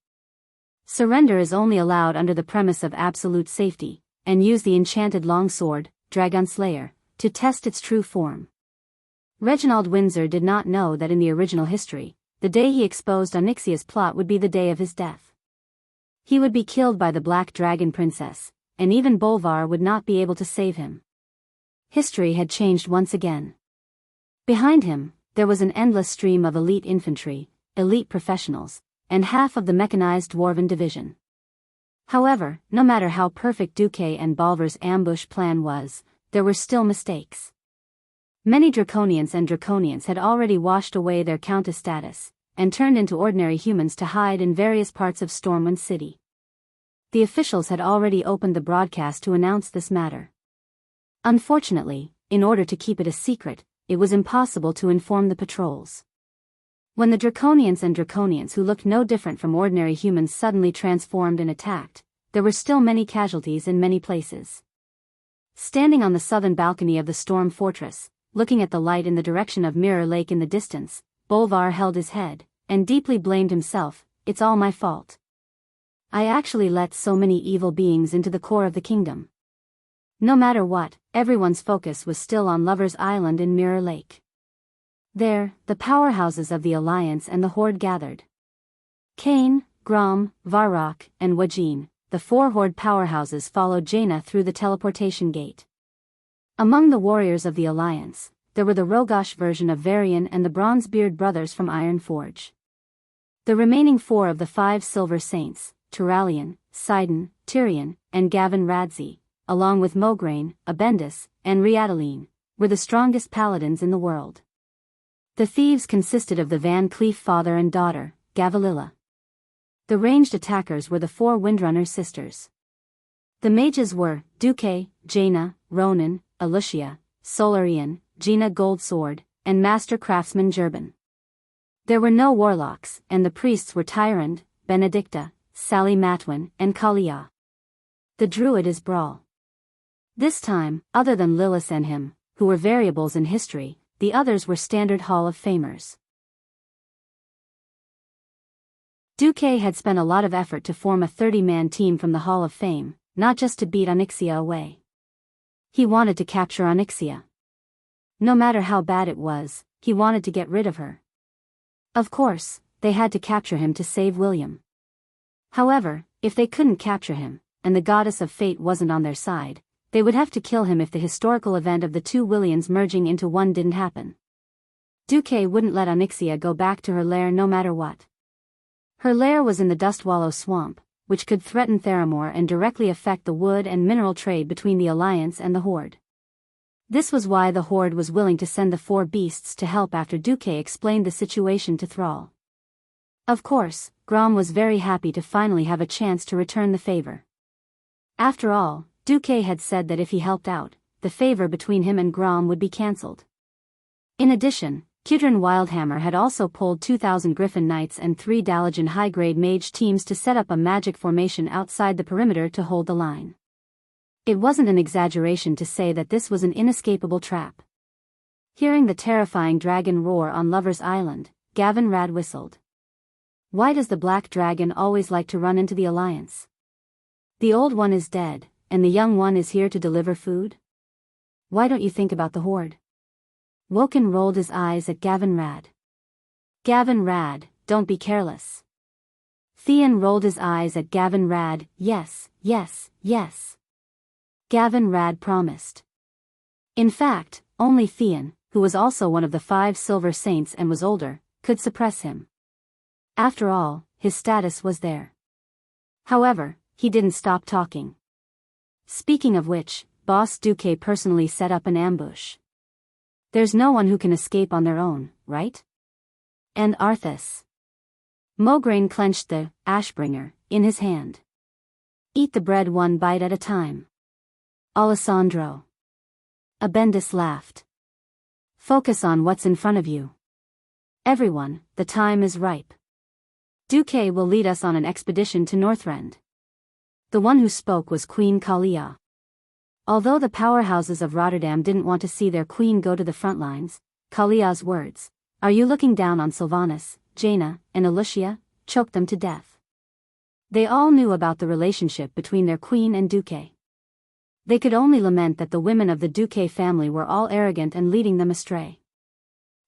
Surrender is only allowed under the premise of absolute safety, and use the enchanted longsword, Dragon Slayer, to test its true form. Reginald Windsor did not know that in the original history, the day he exposed Onyxia's plot would be the day of his death. He would be killed by the Black Dragon Princess, and even Bolvar would not be able to save him. History had changed once again. Behind him, there was an endless stream of elite infantry, elite professionals, and half of the mechanized dwarven division. However, no matter how perfect Duque and Bolvar's ambush plan was, there were still mistakes. Many Draconians and Draconians had already washed away their Countess status, and turned into ordinary humans to hide in various parts of Stormwind City. The officials had already opened the broadcast to announce this matter. Unfortunately, in order to keep it a secret, it was impossible to inform the patrols. When the Draconians and Draconians who looked no different from ordinary humans suddenly transformed and attacked, there were still many casualties in many places. Standing on the southern balcony of the Storm Fortress, looking at the light in the direction of Mirror Lake in the distance, Bolvar held his head, and deeply blamed himself. It's all my fault. I actually let so many evil beings into the core of the kingdom. No matter what, everyone's focus was still on Lover's Island in Mirror Lake. There, the powerhouses of the Alliance and the Horde gathered. Kane, Grom, Varrock, and Wajin, the four Horde powerhouses, followed Jaina through the teleportation gate. Among the warriors of the Alliance, there were the Rogosh version of Varian and the Bronzebeard brothers from Iron Forge. The remaining four of the 5 Silver Saints, Turalian, Sidon, Tyrion, and Gavin Radzi, along with Mograine, Abendis, and Riadaline, were the strongest paladins in the world. The thieves consisted of the Van Cleef father and daughter, Gavalilla. The ranged attackers were the 4 Windrunner sisters. The mages were Duque, Jaina, Ronan, Alucia, Solarian, Gina Goldsword, and Master Craftsman Jerban. There were no warlocks, and the priests were Tyrande, Benedicta, Sally Matwin, and Kalia. The druid is Brawl. This time, other than Lilith and him, who were variables in history, the others were standard Hall of Famers. Duque had spent a lot of effort to form a 30-man team from the Hall of Fame, not just to beat Onyxia away. He wanted to capture Onyxia. No matter how bad it was, he wanted to get rid of her. Of course, they had to capture him to save William. However, if they couldn't capture him, and the goddess of fate wasn't on their side, they would have to kill him if the historical event of the 2 Williams merging into one didn't happen. Duque wouldn't let Onyxia go back to her lair no matter what. Her lair was in the Dustwallow Swamp, which could threaten Theramore and directly affect the wood and mineral trade between the Alliance and the Horde. This was why the Horde was willing to send the 4 beasts to help after Duque explained the situation to Thrall. Of course, Grom was very happy to finally have a chance to return the favor. After all, Duque had said that if he helped out, the favor between him and Grom would be cancelled. In addition, Kudrin Wildhammer had also pulled 2,000 Griffin Knights and 3 Dalajan high-grade mage teams to set up a magic formation outside the perimeter to hold the line. It wasn't an exaggeration to say that this was an inescapable trap. Hearing the terrifying dragon roar on Lover's Island, Gavin Rad whistled. Why does the Black Dragon always like to run into the Alliance? The old one is dead, and the young one is here to deliver food? Why don't you think about the Horde? Woken rolled his eyes at Gavin Rad. Gavin Rad, don't be careless. Theon rolled his eyes at Gavin Rad. Yes, yes, yes. Gavin Rad promised. In fact, only Theon, who was also one of the 5 Silver Saints and was older, could suppress him. After all, his status was there. However, he didn't stop talking. Speaking of which, Boss Duque personally set up an ambush. There's no one who can escape on their own, right? And Arthas. Mograine clenched the Ashbringer in his hand. Eat the bread one bite at a time. Alessandro. Abendis laughed. Focus on what's in front of you. Everyone, the time is ripe. Duque will lead us on an expedition to Northrend. The one who spoke was Queen Kalia. Although the powerhouses of Rotterdam didn't want to see their queen go to the front lines, Kalia's words, "Are you looking down on Sylvanus, Jaina, and Alucia?" choked them to death. They all knew about the relationship between their queen and Duque. They could only lament that the women of the Duque family were all arrogant and leading them astray.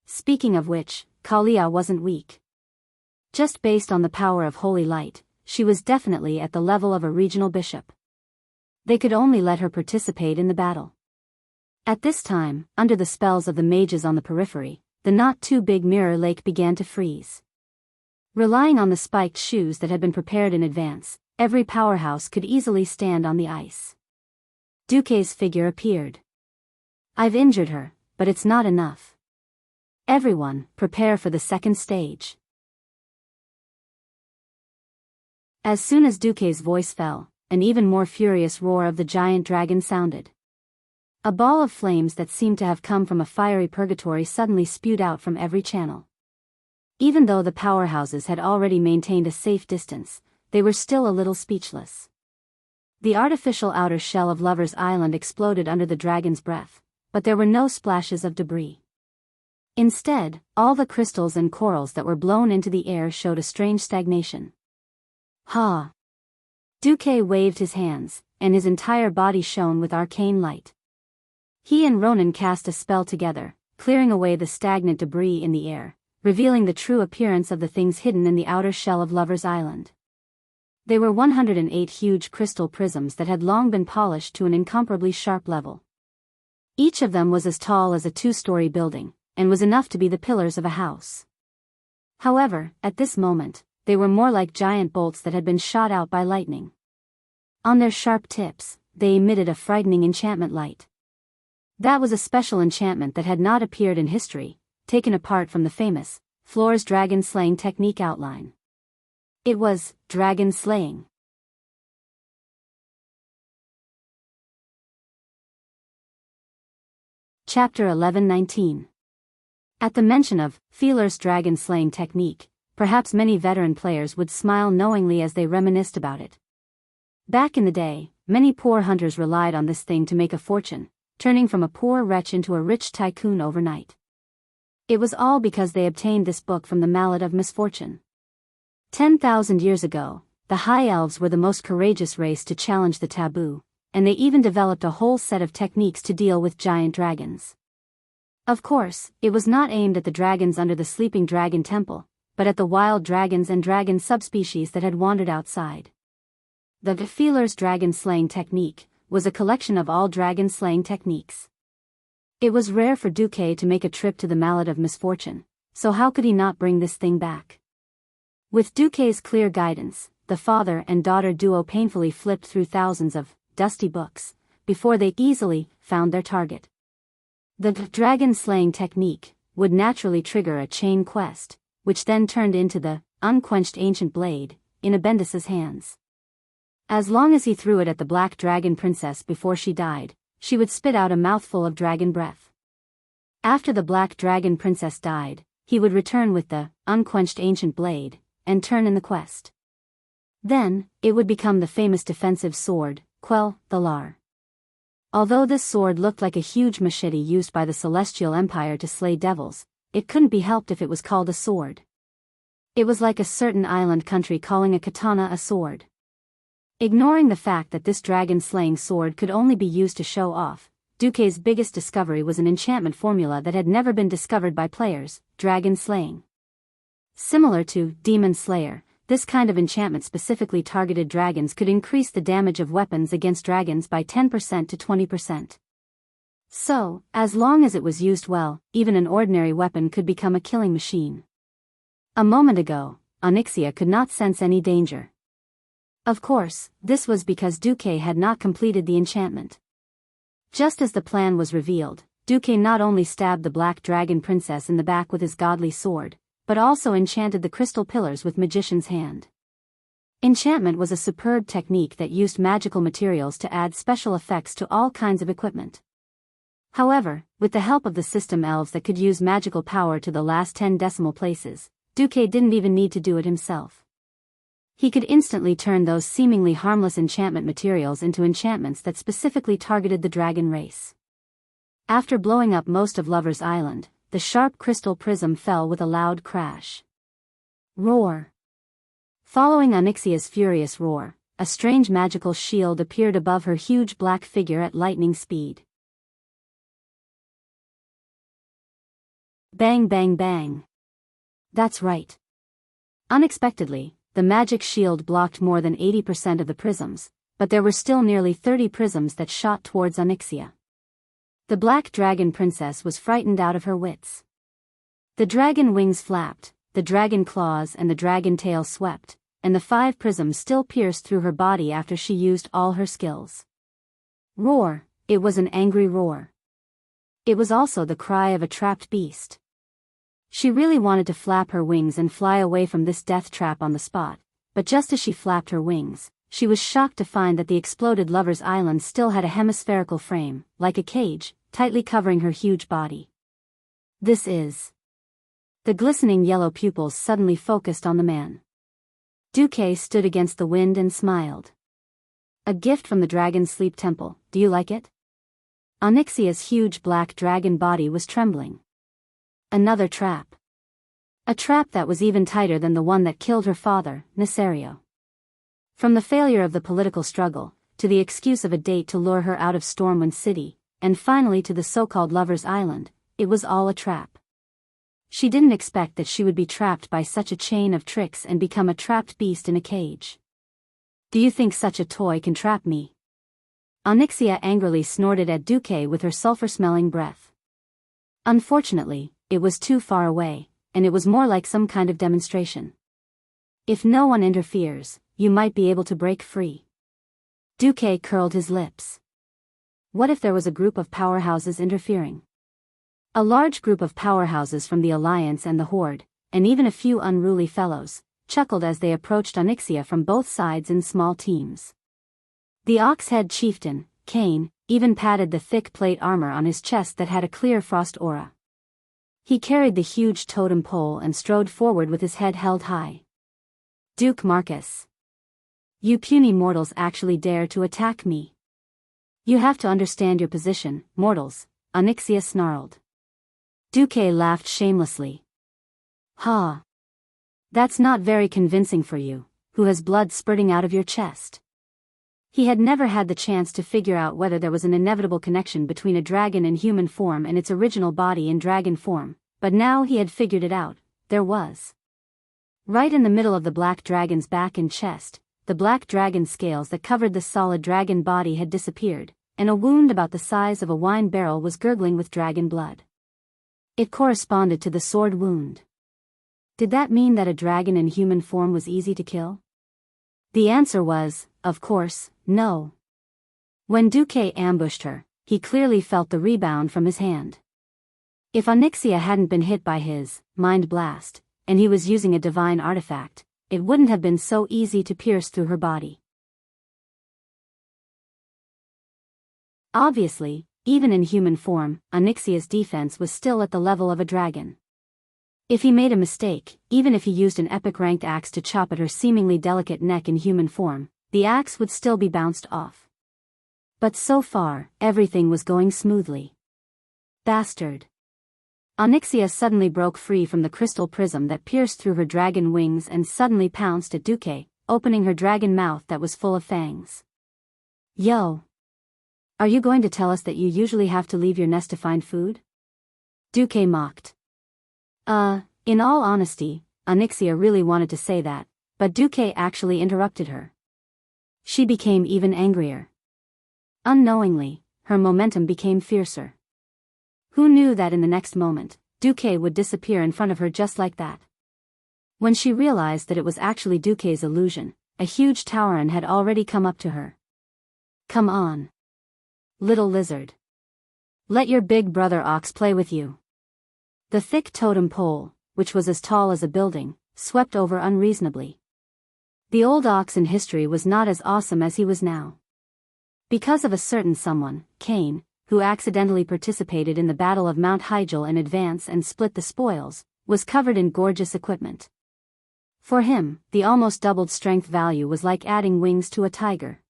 Speaking of which, Kalia wasn't weak. Just based on the power of holy light, she was definitely at the level of a regional bishop. They could only let her participate in the battle. At this time, under the spells of the mages on the periphery, the not-too-big mirror lake began to freeze. Relying on the spiked shoes that had been prepared in advance, every powerhouse could easily stand on the ice. Duque's figure appeared. "I've injured her, but it's not enough. Everyone, prepare for the second stage." As soon as Duque's voice fell, an even more furious roar of the giant dragon sounded. A ball of flames that seemed to have come from a fiery purgatory suddenly spewed out from every channel. Even though the powerhouses had already maintained a safe distance, they were still a little speechless. The artificial outer shell of Lover's Island exploded under the dragon's breath, but there were no splashes of debris. Instead, all the crystals and corals that were blown into the air showed a strange stagnation. "Ha!" Duque waved his hands, and his entire body shone with arcane light. He and Ronan cast a spell together, clearing away the stagnant debris in the air, revealing the true appearance of the things hidden in the outer shell of Lover's Island. They were 108 huge crystal prisms that had long been polished to an incomparably sharp level. Each of them was as tall as a two-story building, and was enough to be the pillars of a house. However, at this moment, they were more like giant bolts that had been shot out by lightning. On their sharp tips, they emitted a frightening enchantment light. That was a special enchantment that had not appeared in history, taken apart from the famous Floor's dragon slaying technique outline. It was dragon slaying. Chapter 11:19. At the mention of Feeler's dragon slaying technique, perhaps many veteran players would smile knowingly as they reminisced about it. Back in the day, many poor hunters relied on this thing to make a fortune, turning from a poor wretch into a rich tycoon overnight. It was all because they obtained this book from the Mallet of Misfortune. 10,000 years ago, the High Elves were the most courageous race to challenge the taboo, and they even developed a whole set of techniques to deal with giant dragons. Of course, it was not aimed at the dragons under the Sleeping Dragon Temple, but at the wild dragons and dragon subspecies that had wandered outside. The Feeler's dragon slaying technique was a collection of all dragon slaying techniques. It was rare for Duque to make a trip to the Mallet of Misfortune, so how could he not bring this thing back? With Duque's clear guidance, the father and daughter duo painfully flipped through thousands of dusty books before they easily found their target. The dragon slaying technique would naturally trigger a chain quest, which then turned into the unquenched ancient blade in Abendis's hands. As long as he threw it at the Black Dragon Princess before she died, she would spit out a mouthful of dragon breath. After the Black Dragon Princess died, he would return with the unquenched ancient blade and turn in the quest. Then, it would become the famous defensive sword, Quell the Lar. Although this sword looked like a huge machete used by the Celestial Empire to slay devils, it couldn't be helped if it was called a sword. It was like a certain island country calling a katana a sword. Ignoring the fact that this dragon-slaying sword could only be used to show off, Duque's biggest discovery was an enchantment formula that had never been discovered by players: dragon slaying. Similar to Demon Slayer, this kind of enchantment specifically targeted dragons could increase the damage of weapons against dragons by 10% to 20%. So, as long as it was used well, even an ordinary weapon could become a killing machine. A moment ago, Onyxia could not sense any danger. Of course, this was because Duque had not completed the enchantment. Just as the plan was revealed, Duque not only stabbed the Black Dragon Princess in the back with his godly sword, but also enchanted the crystal pillars with Magician's Hand. Enchantment was a superb technique that used magical materials to add special effects to all kinds of equipment. However, with the help of the system elves that could use magical power to the last 10 decimal places, Duque didn't even need to do it himself. He could instantly turn those seemingly harmless enchantment materials into enchantments that specifically targeted the dragon race. After blowing up most of Lover's Island, the sharp crystal prism fell with a loud crash. Roar! Following Onyxia's furious roar, a strange magical shield appeared above her huge black figure at lightning speed. Bang bang bang. That's right. Unexpectedly, the magic shield blocked more than 80% of the prisms, but there were still nearly 30 prisms that shot towards Onyxia. The Black Dragon Princess was frightened out of her wits. The dragon wings flapped, the dragon claws and the dragon tail swept, and the 5 prisms still pierced through her body after she used all her skills. Roar! It was an angry roar. It was also the cry of a trapped beast. She really wanted to flap her wings and fly away from this death trap on the spot, but just as she flapped her wings, she was shocked to find that the exploded Lover's Island still had a hemispherical frame, like a cage, tightly covering her huge body. This is... The glistening yellow pupils suddenly focused on the man. Duque stood against the wind and smiled. A gift from the Dragon's Sleep Temple, do you like it? Onyxia's huge black dragon body was trembling. Another trap. A trap that was even tighter than the one that killed her father, Nesario. From the failure of the political struggle, to the excuse of a date to lure her out of Stormwind City, and finally to the so-called Lover's Island, it was all a trap. She didn't expect that she would be trapped by such a chain of tricks and become a trapped beast in a cage. Do you think such a toy can trap me? Onyxia angrily snorted at Duque with her sulfur-smelling breath. Unfortunately, it was too far away, and it was more like some kind of demonstration. If no one interferes, you might be able to break free. Duque curled his lips. What if there was a group of powerhouses interfering? A large group of powerhouses from the Alliance and the Horde, and even a few unruly fellows, chuckled as they approached Onyxia from both sides in small teams. The Ox-Head chieftain, Cain, even patted the thick plate armor on his chest that had a clear frost aura. He carried the huge totem pole and strode forward with his head held high. Duke Marcus. You puny mortals actually dare to attack me. You have to understand your position, mortals, Onyxia snarled. Duque laughed shamelessly. Ha! That's not very convincing for you, who has blood spurting out of your chest. He had never had the chance to figure out whether there was an inevitable connection between a dragon in human form and its original body in dragon form, but now he had figured it out, there was. Right in the middle of the black dragon's back and chest, the black dragon scales that covered the solid dragon body had disappeared, and a wound about the size of a wine barrel was gurgling with dragon blood. It corresponded to the sword wound. Did that mean that a dragon in human form was easy to kill? The answer was, of course, no. When Duque ambushed her, he clearly felt the rebound from his hand. If Onyxia hadn't been hit by his mind blast, and he was using a divine artifact, it wouldn't have been so easy to pierce through her body. Obviously, even in human form, Onyxia's defense was still at the level of a dragon. If he made a mistake, even if he used an epic-ranked axe to chop at her seemingly delicate neck in human form, the axe would still be bounced off. But so far, everything was going smoothly. Bastard! Onyxia suddenly broke free from the crystal prism that pierced through her dragon wings and suddenly pounced at Duque, opening her dragon mouth that was full of fangs. Yo! Are you going to tell us that you usually have to leave your nest to find food? Duque mocked. In all honesty, Onyxia really wanted to say that, but Duque actually interrupted her. She became even angrier. Unknowingly, her momentum became fiercer. Who knew that in the next moment, Duque would disappear in front of her just like that? When she realized that it was actually Duque's illusion, a huge Tauren had already come up to her. Come on. Little lizard. Let your big brother Ox play with you. The thick totem pole, which was as tall as a building, swept over unreasonably. The old ox in history was not as awesome as he was now. Because of a certain someone, Cain, who accidentally participated in the Battle of Mount Hyjal in advance and split the spoils, was covered in gorgeous equipment. For him, the almost doubled strength value was like adding wings to a tiger.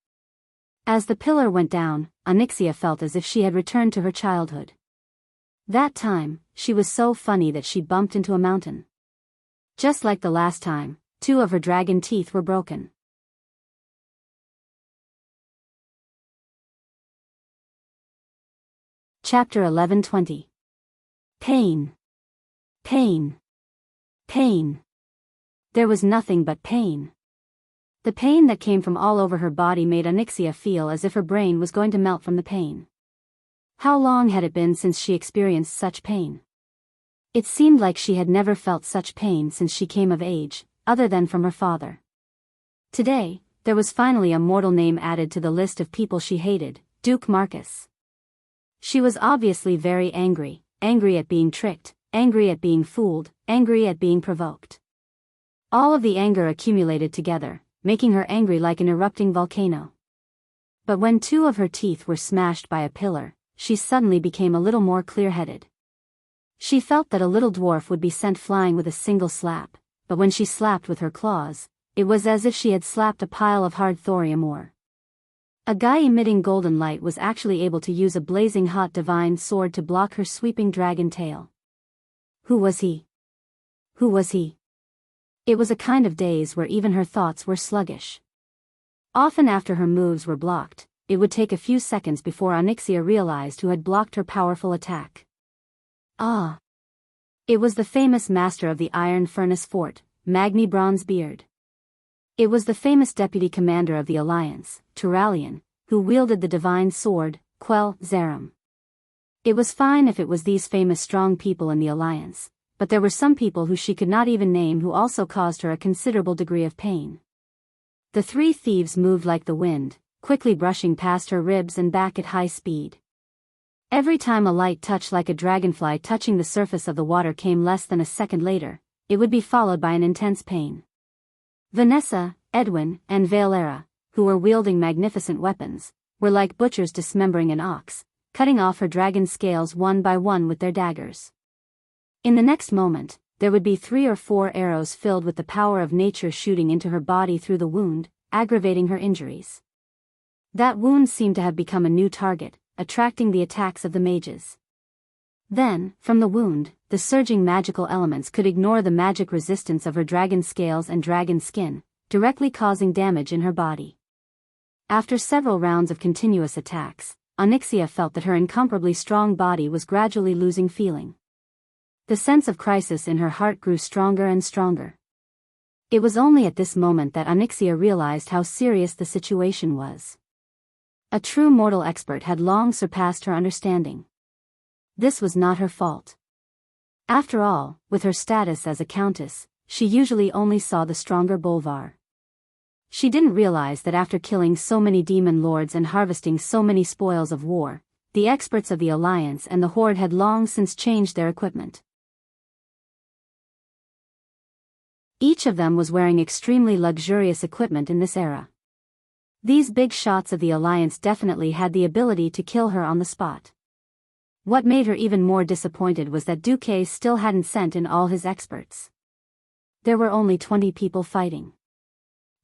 As the pillar went down, Onyxia felt as if she had returned to her childhood. That time, she was so funny that she bumped into a mountain. Just like the last time, 2 of her dragon teeth were broken. Chapter 11:20. Pain. Pain. Pain. There was nothing but pain. The pain that came from all over her body made Onyxia feel as if her brain was going to melt from the pain. How long had it been since she experienced such pain? It seemed like she had never felt such pain since she came of age, other than from her father. Today, there was finally a mortal name added to the list of people she hated, Duke Marcus. She was obviously very angry, angry at being tricked, angry at being fooled, angry at being provoked. All of the anger accumulated together, making her angry like an erupting volcano. But when 2 of her teeth were smashed by a pillar, she suddenly became a little more clear-headed. She felt that a little dwarf would be sent flying with a single slap, but when she slapped with her claws, it was as if she had slapped a pile of hard thorium ore. A guy emitting golden light was actually able to use a blazing hot divine sword to block her sweeping dragon tail. Who was he? Who was he? It was a kind of daze where even her thoughts were sluggish. Often after her moves were blocked, it would take a few seconds before Onyxia realized who had blocked her powerful attack. Ah! It was the famous master of the Iron Furnace Fort, Magni Bronzebeard. It was the famous deputy commander of the Alliance, Turalian, who wielded the divine sword, Quell Zerum. It was fine if it was these famous strong people in the Alliance, but there were some people who she could not even name who also caused her a considerable degree of pain. The 3 thieves moved like the wind, quickly brushing past her ribs and back at high speed. Every time a light touch like a dragonfly touching the surface of the water came less than a second later, it would be followed by an intense pain. Vanessa, Edwin, and Valera, who were wielding magnificent weapons, were like butchers dismembering an ox, cutting off her dragon scales one by one with their daggers. In the next moment, there would be 3 or 4 arrows filled with the power of nature shooting into her body through the wound, aggravating her injuries. That wound seemed to have become a new target, attracting the attacks of the mages. Then, from the wound, the surging magical elements could ignore the magic resistance of her dragon scales and dragon skin, directly causing damage in her body. After several rounds of continuous attacks, Onyxia felt that her incomparably strong body was gradually losing feeling. The sense of crisis in her heart grew stronger and stronger. It was only at this moment that Onyxia realized how serious the situation was. A true mortal expert had long surpassed her understanding. This was not her fault. After all, with her status as a countess, she usually only saw the stronger Bolvar. She didn't realize that after killing so many demon lords and harvesting so many spoils of war, the experts of the Alliance and the Horde had long since changed their equipment. Each of them was wearing extremely luxurious equipment in this era. These big shots of the Alliance definitely had the ability to kill her on the spot. What made her even more disappointed was that Duque still hadn't sent in all his experts. There were only 20 people fighting.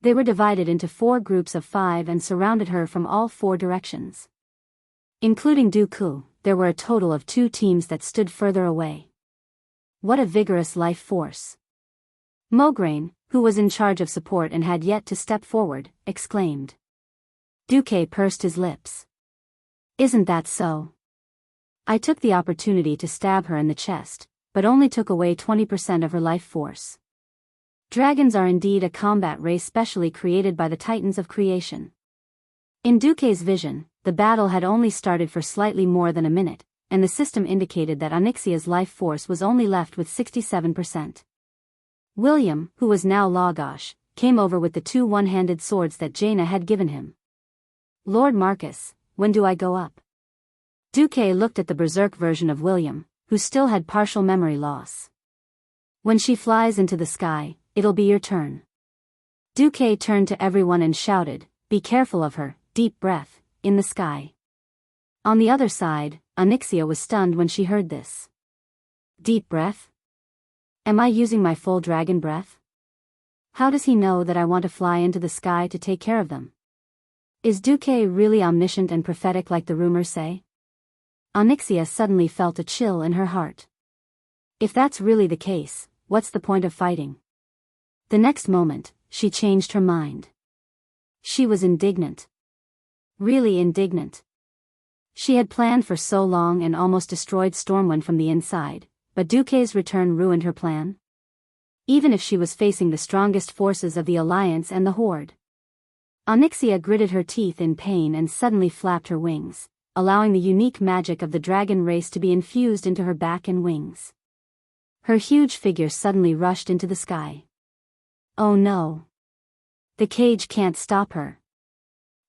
They were divided into 4 groups of 5 and surrounded her from all 4 directions. Including Dooku, there were a total of 2 teams that stood further away. What a vigorous life force! Mograine, who was in charge of support and had yet to step forward, exclaimed. Duque pursed his lips. Isn't that so? I took the opportunity to stab her in the chest, but only took away 20% of her life force. Dragons are indeed a combat race specially created by the Titans of creation. In Duque's vision, the battle had only started for slightly more than a minute, and the system indicated that Onyxia's life force was only left with 67%. William, who was now Lagash, came over with the 2 one-handed swords that Jaina had given him. Lord Marcus, when do I go up? Duque looked at the berserk version of William, who still had partial memory loss. When she flies into the sky, it'll be your turn. Duque turned to everyone and shouted, be careful of her, deep breath, in the sky. On the other side, Onyxia was stunned when she heard this. Deep breath? Am I using my full dragon breath? How does he know that I want to fly into the sky to take care of them? Is Duque really omniscient and prophetic like the rumors say? Onyxia suddenly felt a chill in her heart. If that's really the case, what's the point of fighting? The next moment, she changed her mind. She was indignant. Really indignant. She had planned for so long and almost destroyed Stormwind from the inside, but Duque's return ruined her plan. Even if she was facing the strongest forces of the Alliance and the Horde. Onyxia gritted her teeth in pain and suddenly flapped her wings, allowing the unique magic of the dragon race to be infused into her back and wings. Her huge figure suddenly rushed into the sky. Oh no! The cage can't stop her.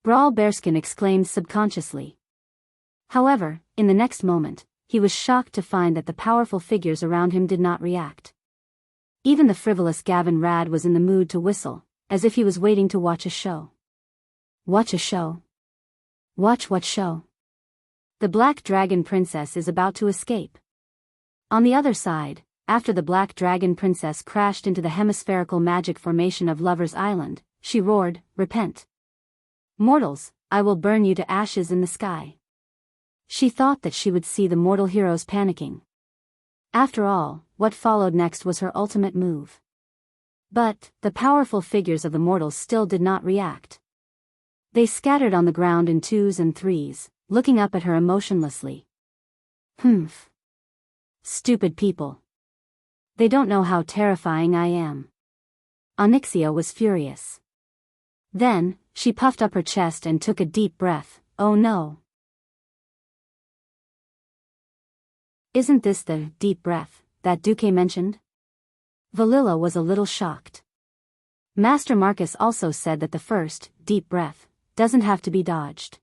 Brawl Bearskin exclaimed subconsciously. However, in the next moment, he was shocked to find that the powerful figures around him did not react. Even the frivolous Gavin Rad was in the mood to whistle, as if he was waiting to watch a show. Watch a show? Watch what show? The Black Dragon Princess is about to escape. On the other side, after the Black Dragon Princess crashed into the hemispherical magic formation of Lover's Island, she roared, "Repent! Mortals, I will burn you to ashes in the sky." She thought that she would see the mortal heroes panicking. After all, what followed next was her ultimate move. But, the powerful figures of the mortals still did not react. They scattered on the ground in twos and threes, looking up at her emotionlessly. Humph. Stupid people. They don't know how terrifying I am. Onyxia was furious. Then, she puffed up her chest and took a deep breath. Oh no. Isn't this the deep breath that Duque mentioned? Valilla was a little shocked. Master Marcus also said that the first, deep breath, doesn't have to be dodged.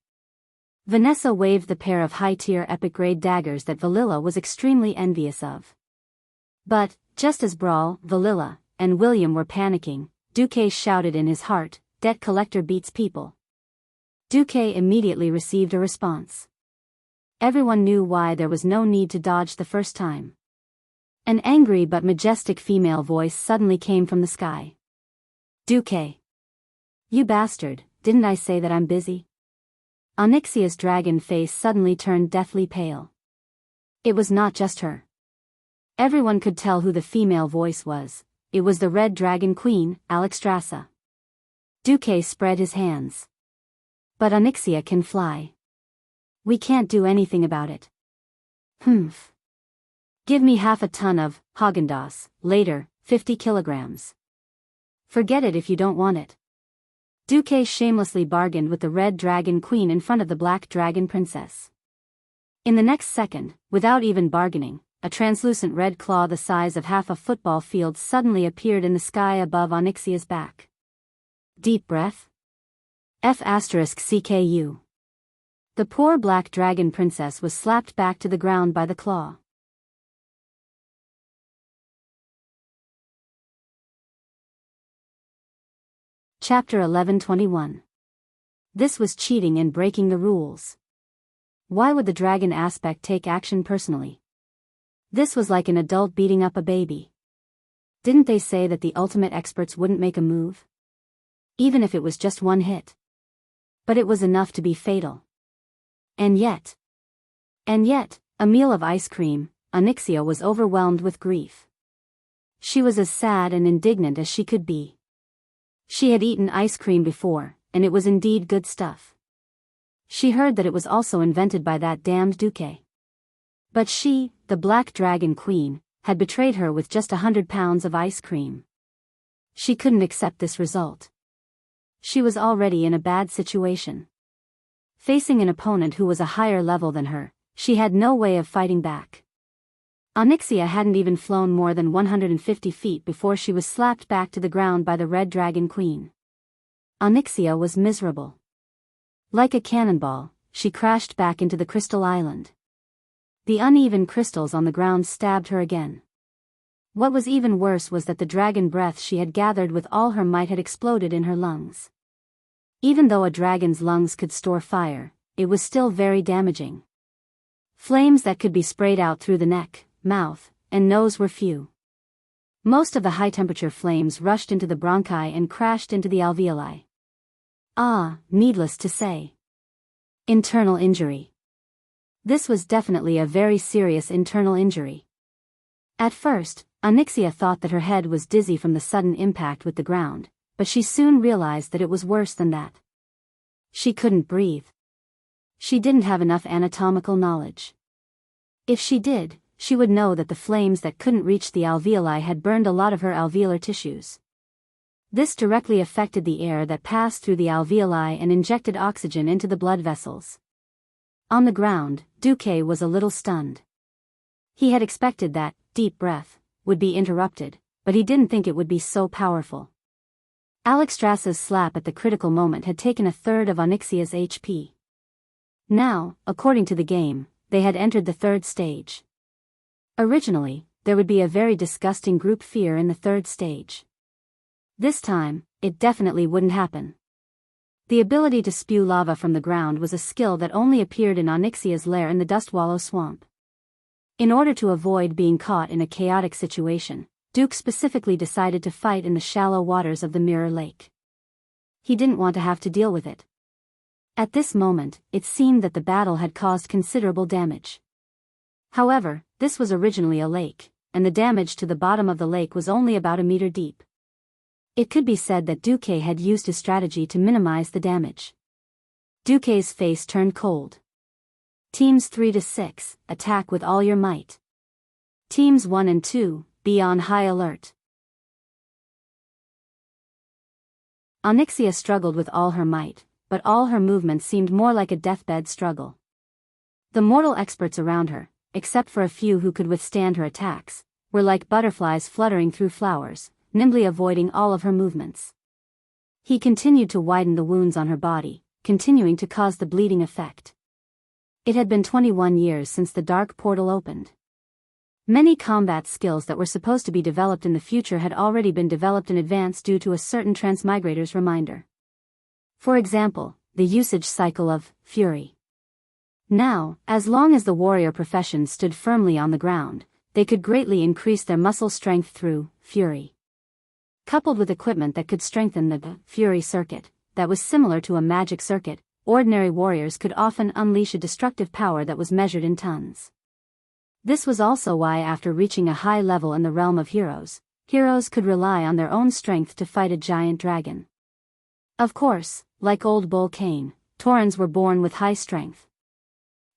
Vanessa waved the pair of high-tier epic-grade daggers that Valilla was extremely envious of. But, just as Brawl, Valilla, and William were panicking, Duque shouted in his heart, "Debt collector beats people." Duque immediately received a response. Everyone knew why there was no need to dodge the first time. An angry but majestic female voice suddenly came from the sky. Duque. You bastard, didn't I say that I'm busy? Onyxia's dragon face suddenly turned deathly pale. It was not just her. Everyone could tell who the female voice was. It was the Red Dragon Queen, Alexstrasza. Duque spread his hands. But Onyxia can fly. We can't do anything about it. Humph. Give me half a ton of Häagen-Dazs, later, 50 kilograms. Forget it if you don't want it. Duque shamelessly bargained with the Red Dragon Queen in front of the Black Dragon Princess. In the next second, without even bargaining, a translucent red claw the size of half a football field suddenly appeared in the sky above Onyxia's back. Deep breath? F***CKU. The poor Black Dragon Princess was slapped back to the ground by the claw. Chapter 11:21. This was cheating and breaking the rules. Why would the dragon aspect take action personally? This was like an adult beating up a baby. Didn't they say that the ultimate experts wouldn't make a move? Even if it was just one hit. But it was enough to be fatal. And yet, a meal of ice cream, Onyxia was overwhelmed with grief. She was as sad and indignant as she could be. She had eaten ice cream before, and it was indeed good stuff. She heard that it was also invented by that damned Duque. But she, the Black Dragon Queen, had betrayed her with just 100 pounds of ice cream. She couldn't accept this result. She was already in a bad situation. Facing an opponent who was a higher level than her, she had no way of fighting back. Onyxia hadn't even flown more than 150 feet before she was slapped back to the ground by the Red Dragon Queen. Onyxia was miserable. Like a cannonball, she crashed back into the Crystal Island. The uneven crystals on the ground stabbed her again. What was even worse was that the dragon breath she had gathered with all her might had exploded in her lungs. Even though a dragon's lungs could store fire, it was still very damaging. Flames that could be sprayed out through the neck, mouth, and nose were few. Most of the high-temperature flames rushed into the bronchi and crashed into the alveoli. Needless to say. Internal injury. This was definitely a very serious internal injury. At first, Onyxia thought that her head was dizzy from the sudden impact with the ground, but she soon realized that it was worse than that. She couldn't breathe. She didn't have enough anatomical knowledge. If she did, she would know that the flames that couldn't reach the alveoli had burned a lot of her alveolar tissues. This directly affected the air that passed through the alveoli and injected oxygen into the blood vessels. On the ground, Duque was a little stunned. He had expected that deep breath would be interrupted, but he didn't think it would be so powerful. Alexstrasza's slap at the critical moment had taken a third of Onyxia's HP. Now, according to the game, they had entered the third stage. Originally, there would be a very disgusting group fear in the third stage. This time, it definitely wouldn't happen. The ability to spew lava from the ground was a skill that only appeared in Onyxia's lair in the Dust Wallow Swamp. In order to avoid being caught in a chaotic situation, Duke specifically decided to fight in the shallow waters of the Mirror Lake. He didn't want to have to deal with it. At this moment, it seemed that the battle had caused considerable damage. However, this was originally a lake, and the damage to the bottom of the lake was only about a meter deep. It could be said that Duque had used his strategy to minimize the damage. Duque's face turned cold. Teams 3 to 6, attack with all your might. Teams 1 and 2, be on high alert. Onyxia struggled with all her might, but all her movements seemed more like a deathbed struggle. The mortal experts around her, except for a few who could withstand her attacks, were like butterflies fluttering through flowers, nimbly avoiding all of her movements. He continued to widen the wounds on her body, continuing to cause the bleeding effect. It had been 21 years since the dark portal opened. Many combat skills that were supposed to be developed in the future had already been developed in advance due to a certain transmigrator's reminder. For example, the usage cycle of Fury. Now, as long as the warrior profession stood firmly on the ground, they could greatly increase their muscle strength through Fury. Coupled with equipment that could strengthen the Fury circuit, that was similar to a magic circuit, ordinary warriors could often unleash a destructive power that was measured in tons. This was also why after reaching a high level in the realm of heroes, heroes could rely on their own strength to fight a giant dragon. Of course, like Old Bull Kane, Taurens were born with high strength.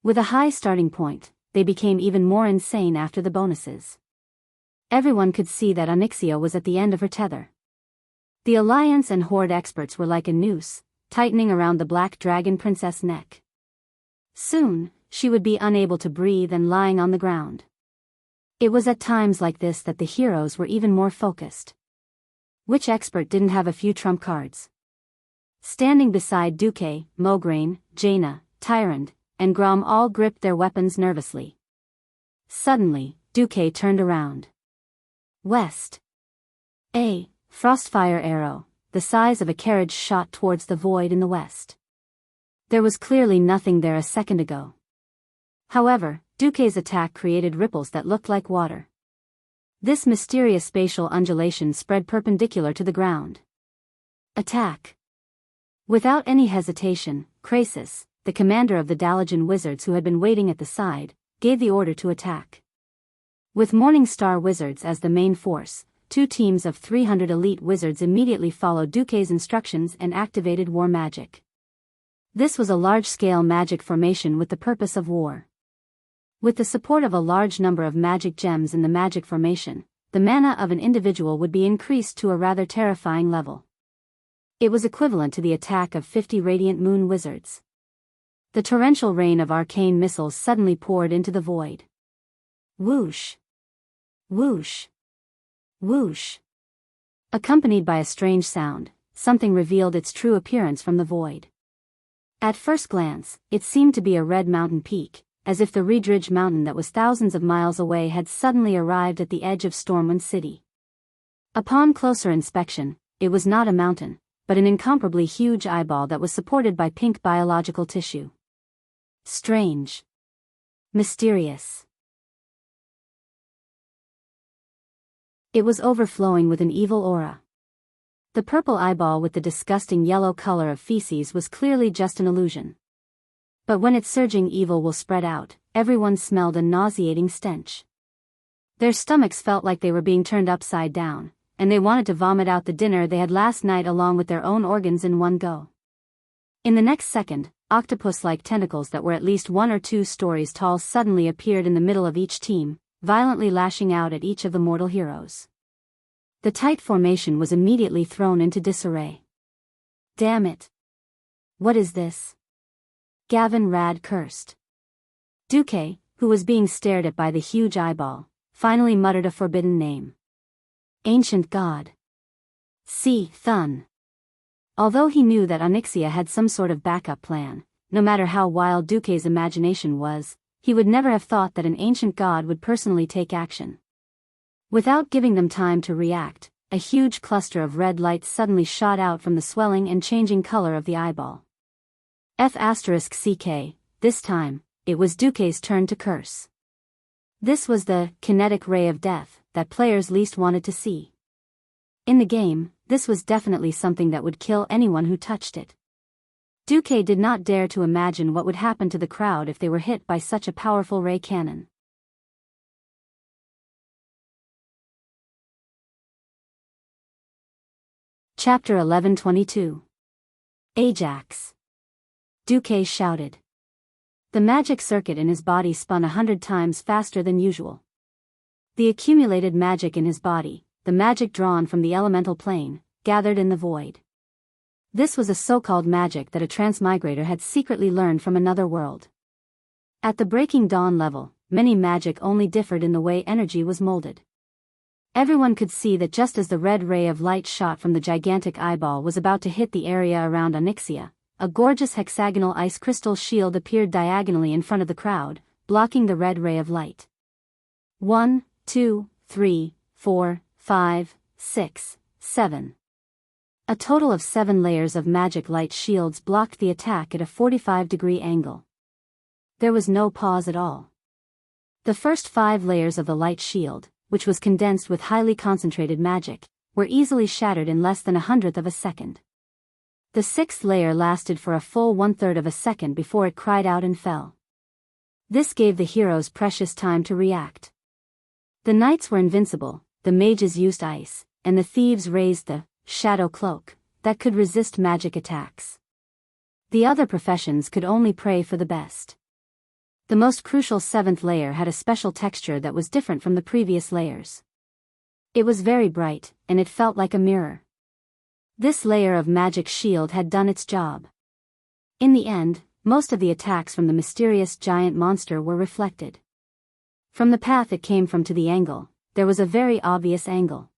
With a high starting point, they became even more insane after the bonuses. Everyone could see that Onyxia was at the end of her tether. The Alliance and Horde experts were like a noose, tightening around the Black Dragon Princess' neck. Soon, she would be unable to breathe and lying on the ground. It was at times like this that the heroes were even more focused. Which expert didn't have a few trump cards? Standing beside Duque, Mograine, Jaina, Tyrant, and Grom all gripped their weapons nervously. Suddenly, Duque turned around. West. A frostfire arrow, the size of a carriage, shot towards the void in the west. There was clearly nothing there a second ago. However, Duque's attack created ripples that looked like water. This mysterious spatial undulation spread perpendicular to the ground. Attack. Without any hesitation, Krasis, the commander of the Dalajan wizards who had been waiting at the side, gave the order to attack. With Morning Star wizards as the main force, 2 teams of 300 elite wizards immediately followed Duque's instructions and activated war magic. This was a large-scale magic formation with the purpose of war. With the support of a large number of magic gems in the magic formation, the mana of an individual would be increased to a rather terrifying level. It was equivalent to the attack of 50 Radiant Moon wizards. The torrential rain of arcane missiles suddenly poured into the void. Whoosh! Whoosh! Whoosh! Accompanied by a strange sound, something revealed its true appearance from the void. At first glance, it seemed to be a red mountain peak, as if the Redridge mountain that was thousands of miles away had suddenly arrived at the edge of Stormwind City. Upon closer inspection, it was not a mountain, but an incomparably huge eyeball that was supported by pink biological tissue. Strange. Mysterious. It was overflowing with an evil aura. The purple eyeball with the disgusting yellow color of feces was clearly just an illusion. But when its surging evil will spread out, everyone smelled a nauseating stench. Their stomachs felt like they were being turned upside down, and they wanted to vomit out the dinner they had last night along with their own organs in one go. In the next second, octopus-like tentacles that were at least 1 or 2 stories tall suddenly appeared in the middle of each team, violently lashing out at each of the mortal heroes. The tight formation was immediately thrown into disarray. Damn it! What is this? Gavin Rad cursed. Duque, who was being stared at by the huge eyeball, finally muttered a forbidden name. Ancient God. See, Thun. Although he knew that Onyxia had some sort of backup plan, no matter how wild Duque's imagination was, he would never have thought that an ancient god would personally take action. Without giving them time to react, a huge cluster of red lights suddenly shot out from the swelling and changing color of the eyeball. F***CK, this time, it was Duque's turn to curse. This was the kinetic ray of death that players least wanted to see. In the game, this was definitely something that would kill anyone who touched it. Duque did not dare to imagine what would happen to the crowd if they were hit by such a powerful ray cannon. Chapter 11:22. Ajax. Duque shouted. The magic circuit in his body spun 100 times faster than usual. The accumulated magic in his body, the magic drawn from the elemental plane, gathered in the void. This was a so-called magic that a transmigrator had secretly learned from another world. At the Breaking Dawn level, many magic only differed in the way energy was molded. Everyone could see that just as the red ray of light shot from the gigantic eyeball was about to hit the area around Onyxia, a gorgeous hexagonal ice crystal shield appeared diagonally in front of the crowd, blocking the red ray of light. 1, 2, 3, 4, 5, 6, 7. A total of 7 layers of magic light shields blocked the attack at a 45-degree angle. There was no pause at all. The first 5 layers of the light shield, which was condensed with highly concentrated magic, were easily shattered in less than 1/100th of a second. The 6th layer lasted for a full 1/3 of a second before it cried out and fell. This gave the heroes precious time to react. The knights were invincible, the mages used ice, and the thieves raised the shadow cloak that could resist magic attacks. The other professions could only pray for the best. The most crucial 7th layer had a special texture that was different from the previous layers. It was very bright, and it felt like a mirror. This layer of magic shield had done its job. In the end, most of the attacks from the mysterious giant monster were reflected. From the path it came from to the angle, there was a very obvious angle.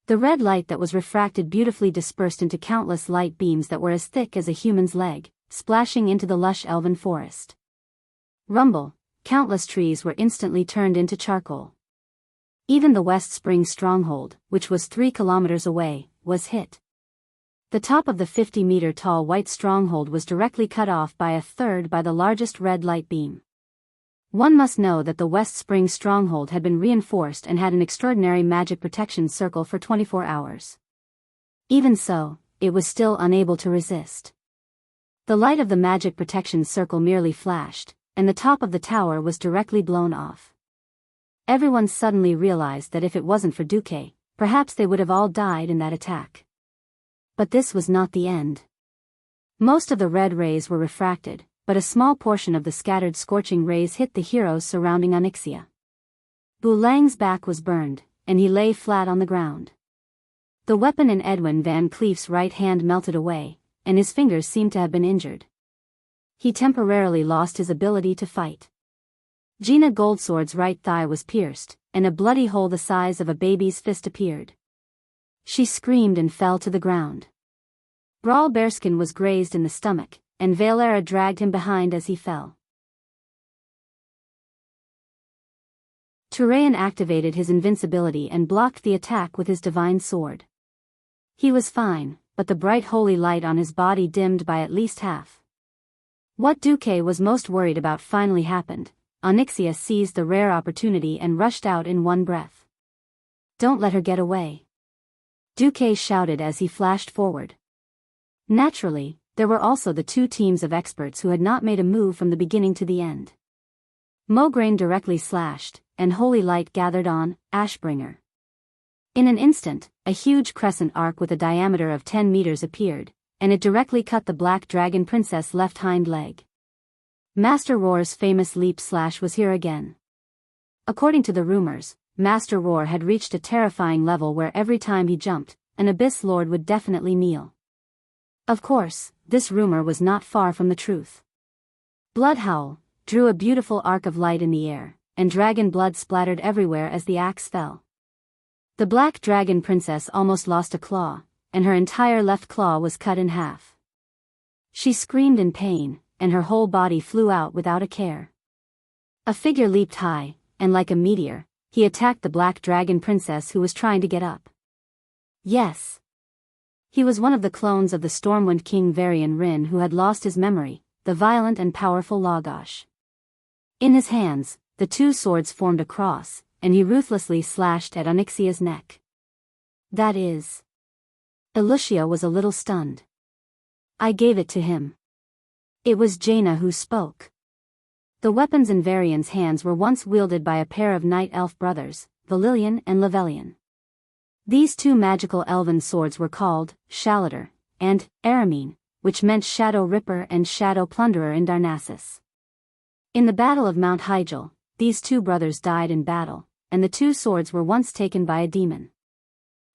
The red light that was refracted beautifully dispersed into countless light beams that were as thick as a human's leg, splashing into the lush elven forest. Rumble, countless trees were instantly turned into charcoal. Even the West Spring stronghold, which was 3 kilometers away, was hit. The top of the 50-meter-tall white stronghold was directly cut off by a third by the largest red light beam. One must know that the West Spring stronghold had been reinforced and had an extraordinary magic protection circle for 24 hours. Even so, it was still unable to resist. The light of the magic protection circle merely flashed, and the top of the tower was directly blown off. Everyone suddenly realized that if it wasn't for Duque, perhaps they would have all died in that attack. But this was not the end. Most of the red rays were refracted, but a small portion of the scattered scorching rays hit the heroes surrounding Onyxia. Boulang's back was burned, and he lay flat on the ground. The weapon in Edwin Van Cleef's right hand melted away, and his fingers seemed to have been injured. He temporarily lost his ability to fight. Gina Goldsword's right thigh was pierced, and a bloody hole the size of a baby's fist appeared. She screamed and fell to the ground. Brawl Bearskin was grazed in the stomach, and Valera dragged him behind as he fell. Turayan activated his invincibility and blocked the attack with his divine sword. He was fine, but the bright holy light on his body dimmed by at least half. What Duque was most worried about finally happened. Onyxia seized the rare opportunity and rushed out in one breath. Don't let her get away. Duque shouted as he flashed forward. Naturally, there were also the two teams of experts who had not made a move from the beginning to the end. Mograine directly slashed, and Holy Light gathered on, Ashbringer. In an instant, a huge crescent arc with a diameter of 10 meters appeared, and it directly cut the Black Dragon Princess' left hind leg. Master Roar's famous leap slash was here again. According to the rumors, Master Roar had reached a terrifying level where every time he jumped, an Abyss Lord would definitely kneel. Of course, this rumor was not far from the truth. Bloodhowl drew a beautiful arc of light in the air, and dragon blood splattered everywhere as the axe fell. The Black Dragon Princess almost lost a claw, and her entire left claw was cut in half. She screamed in pain, and her whole body flew out without a care. A figure leaped high, and like a meteor, he attacked the Black Dragon Princess who was trying to get up. Yes. He was one of the clones of the Stormwind King Varian Rin who had lost his memory, the violent and powerful Lagash. In his hands, the two swords formed a cross, and he ruthlessly slashed at Onyxia's neck. That is. Elucia was a little stunned. I gave it to him. It was Jaina who spoke. The weapons in Varian's hands were once wielded by a pair of night elf brothers, Valilian and Levelian. These two magical elven swords were called Shalater and Aramine, which meant Shadow Ripper and Shadow Plunderer in Darnassus. In the Battle of Mount Hyjal, these two brothers died in battle, and the two swords were once taken by a demon.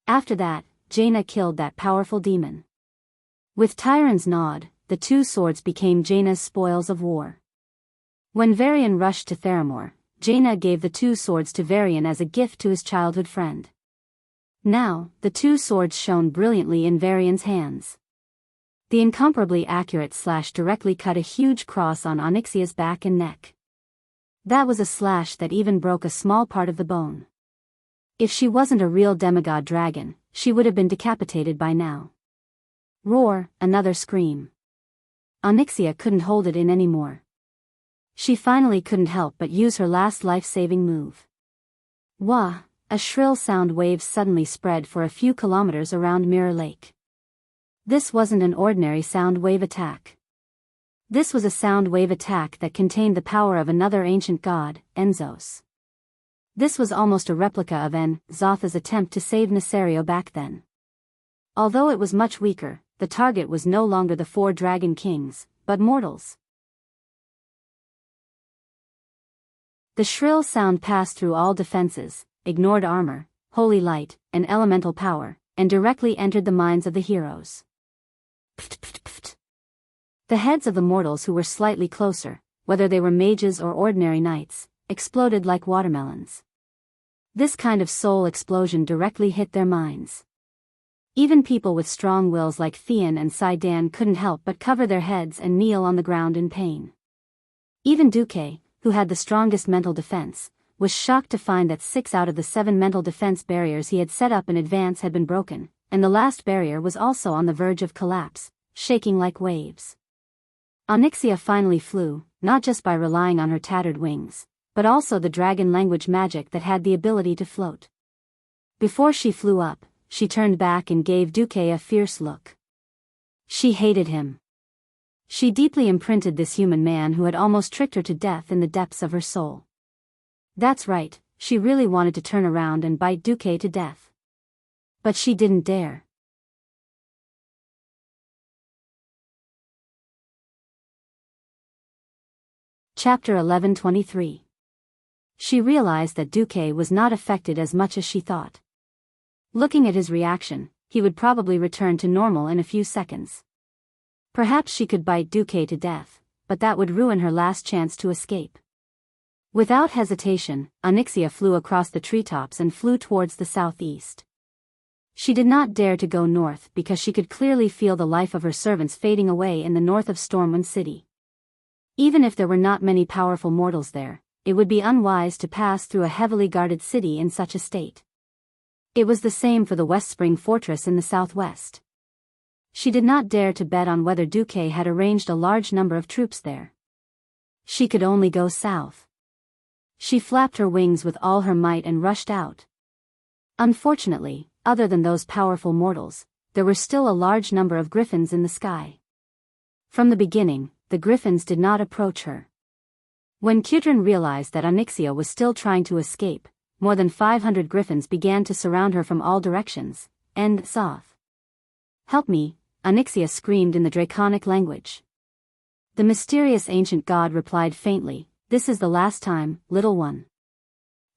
After that, Jaina killed that powerful demon. With Tyron's nod, the two swords became Jaina's spoils of war. When Varian rushed to Theramore, Jaina gave the two swords to Varian as a gift to his childhood friend. Now, the two swords shone brilliantly in Varian's hands. The incomparably accurate slash directly cut a huge cross on Onyxia's back and neck. That was a slash that even broke a small part of the bone. If she wasn't a real demigod dragon, she would have been decapitated by now. Roar, another scream. Onyxia couldn't hold it in anymore. She finally couldn't help but use her last life-saving move. Wah! A shrill sound wave suddenly spread for a few kilometers around Mirror Lake. This wasn't an ordinary sound wave attack. This was a sound wave attack that contained the power of another ancient god, Enzos. This was almost a replica of Zotha's attempt to save Nesario back then. Although it was much weaker, the target was no longer the four dragon kings, but mortals. The shrill sound passed through all defenses, ignored armor, holy light, and elemental power, and directly entered the minds of the heroes. Pft, pft, pft. The heads of the mortals who were slightly closer, whether they were mages or ordinary knights, exploded like watermelons. This kind of soul explosion directly hit their minds. Even people with strong wills like Theon and Sidan couldn't help but cover their heads and kneel on the ground in pain. Even Duque, who had the strongest mental defense, was shocked to find that 6 out of the 7 mental defense barriers he had set up in advance had been broken, and the last barrier was also on the verge of collapse, shaking like waves. Onyxia finally flew, not just by relying on her tattered wings, but also the dragon language magic that had the ability to float. Before she flew up, she turned back and gave Duque a fierce look. She hated him. She deeply imprinted this human man who had almost tricked her to death in the depths of her soul. That's right, she really wanted to turn around and bite Duque to death. But she didn't dare. Chapter 11:23. She realized that Duque was not affected as much as she thought. Looking at his reaction, he would probably return to normal in a few seconds. Perhaps she could bite Duque to death, but that would ruin her last chance to escape. Without hesitation, Onyxia flew across the treetops and flew towards the southeast. She did not dare to go north because she could clearly feel the life of her servants fading away in the north of Stormwind City. Even if there were not many powerful mortals there, it would be unwise to pass through a heavily guarded city in such a state. It was the same for the West Spring Fortress in the southwest. She did not dare to bet on whether Duque had arranged a large number of troops there. She could only go south. She flapped her wings with all her might and rushed out. Unfortunately, other than those powerful mortals, there were still a large number of griffins in the sky. From the beginning, the griffins did not approach her. When Kudrin realized that Onyxia was still trying to escape, more than 500 griffins began to surround her from all directions, and Soth. "Help me," Onyxia screamed in the draconic language. The mysterious ancient god replied faintly, "This is the last time, little one.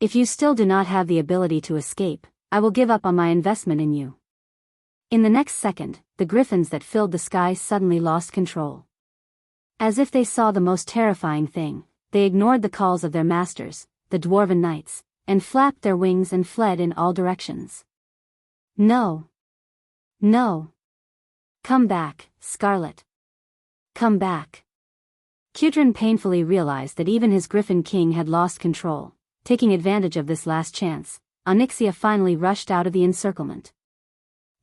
If you still do not have the ability to escape, I will give up on my investment in you." In the next second, the griffins that filled the sky suddenly lost control. As if they saw the most terrifying thing, they ignored the calls of their masters, the dwarven knights, and flapped their wings and fled in all directions. "No! No! Come back, Scarlet! Come back!" Kudrin painfully realized that even his griffin king had lost control. Taking advantage of this last chance, Onyxia finally rushed out of the encirclement.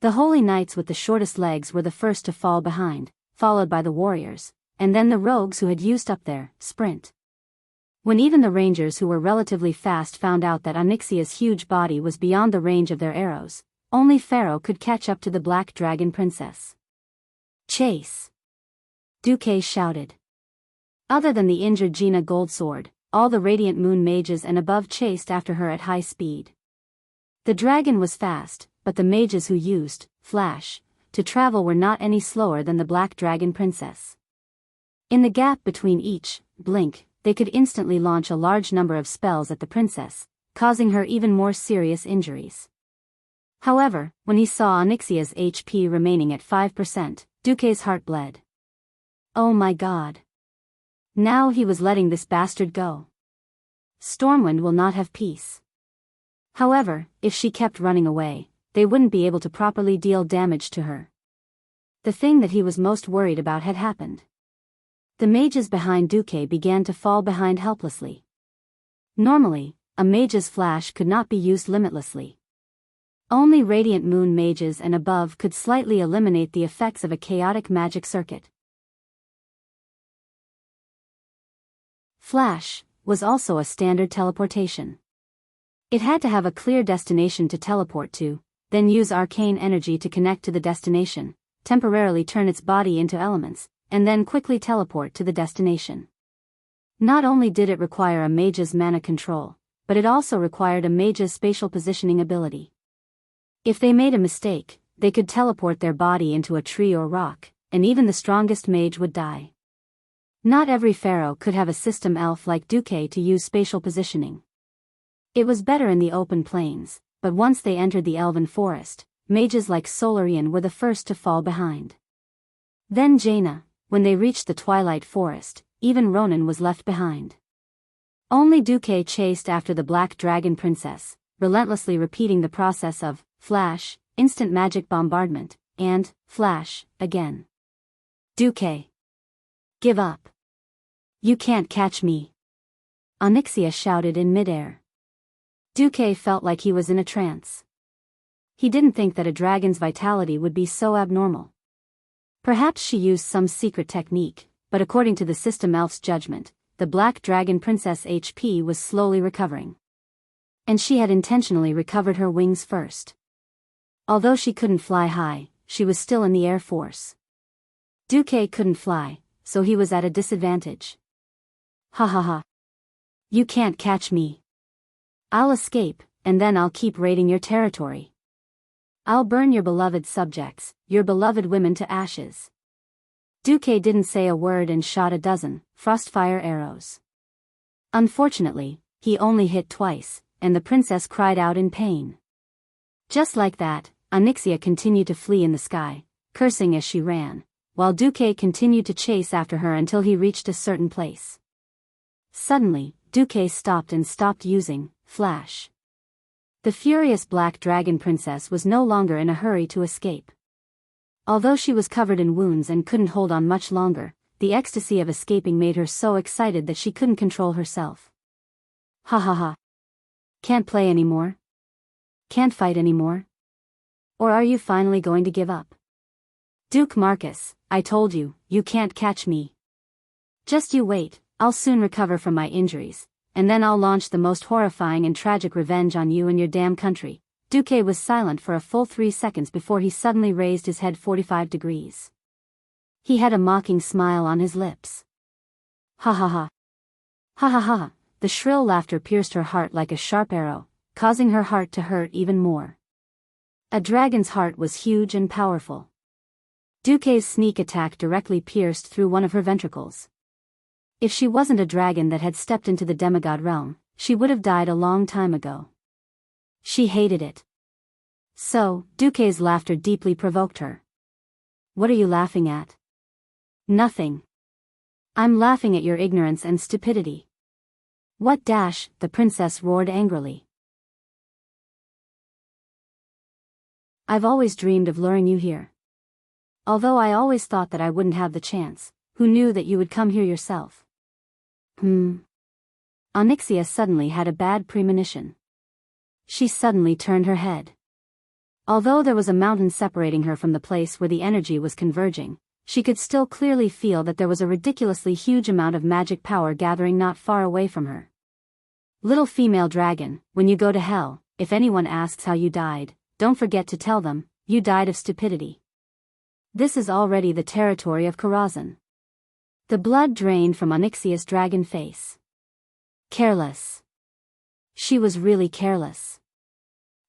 The holy knights with the shortest legs were the first to fall behind, followed by the warriors, and then the rogues who had used up their sprint. When even the rangers who were relatively fast found out that Onyxia's huge body was beyond the range of their arrows, only Pharaoh could catch up to the Black Dragon Princess. "Chase!" Duque shouted. Other than the injured Gina Goldsword, all the Radiant Moon mages and above chased after her at high speed. The dragon was fast, but the mages who used Flash to travel were not any slower than the Black Dragon Princess. In the gap between each blink, they could instantly launch a large number of spells at the princess, causing her even more serious injuries. However, when he saw Onyxia's HP remaining at 5%, Duque's heart bled. Oh my god. Now he was letting this bastard go. Stormwind will not have peace. However, if she kept running away, they wouldn't be able to properly deal damage to her. The thing that he was most worried about had happened. The mages behind Duque began to fall behind helplessly. Normally, a mage's flash could not be used limitlessly. Only Radiant Moon mages and above could slightly eliminate the effects of a chaotic magic circuit. Flash was also a standard teleportation. It had to have a clear destination to teleport to, then use arcane energy to connect to the destination, temporarily turn its body into elements, and then quickly teleport to the destination. Not only did it require a mage's mana control, but it also required a mage's spatial positioning ability. If they made a mistake, they could teleport their body into a tree or rock, and even the strongest mage would die. Not every pharaoh could have a system elf like Duque to use spatial positioning. It was better in the open plains, but once they entered the elven forest, mages like Solarian were the first to fall behind. Then Jaina, when they reached the Twilight Forest, even Ronan was left behind. Only Duque chased after the Black Dragon Princess, relentlessly repeating the process of Flash, instant magic bombardment, and Flash, again. "Duque! Give up! You can't catch me!" Onyxia shouted in midair. Duque felt like he was in a trance. He didn't think that a dragon's vitality would be so abnormal. Perhaps she used some secret technique, but according to the system elf's judgment, the Black Dragon Princess HP was slowly recovering. And she had intentionally recovered her wings first. Although she couldn't fly high, she was still in the Air Force. Duque couldn't fly, so he was at a disadvantage. "Ha ha ha. You can't catch me. I'll escape, and then I'll keep raiding your territory. I'll burn your beloved subjects, your beloved women to ashes." Duque didn't say a word and shot a dozen frostfire arrows. Unfortunately, he only hit twice, and the princess cried out in pain. Just like that, Onyxia continued to flee in the sky, cursing as she ran, while Duque continued to chase after her until he reached a certain place. Suddenly, Duque stopped and stopped using Flash. The furious Black Dragon Princess was no longer in a hurry to escape. Although she was covered in wounds and couldn't hold on much longer, the ecstasy of escaping made her so excited that she couldn't control herself. "Ha ha ha. Can't play anymore? Can't fight anymore? Or are you finally going to give up? Duke Marcus, I told you, you can't catch me. Just you wait, I'll soon recover from my injuries, and then I'll launch the most horrifying and tragic revenge on you and your damn country, Duque was silent for a full 3 seconds before he suddenly raised his head 45 degrees. He had a mocking smile on his lips. Ha ha ha. Ha ha ha. The shrill laughter pierced her heart like a sharp arrow, causing her heart to hurt even more. A dragon's heart was huge and powerful. Duque's sneak attack directly pierced through one of her ventricles. If she wasn't a dragon that had stepped into the demigod realm, she would have died a long time ago. She hated it. So, Duque's laughter deeply provoked her. What are you laughing at? Nothing. I'm laughing at your ignorance and stupidity. What dash? The princess roared angrily. I've always dreamed of luring you here. Although I always thought that I wouldn't have the chance, who knew that you would come here yourself? Onyxia suddenly had a bad premonition. She suddenly turned her head. Although there was a mountain separating her from the place where the energy was converging, she could still clearly feel that there was a ridiculously huge amount of magic power gathering not far away from her. Little female dragon, when you go to hell, if anyone asks how you died, don't forget to tell them, you died of stupidity. This is already the territory of Karazhan. The blood drained from Onyxia's dragon face. Careless. She was really careless.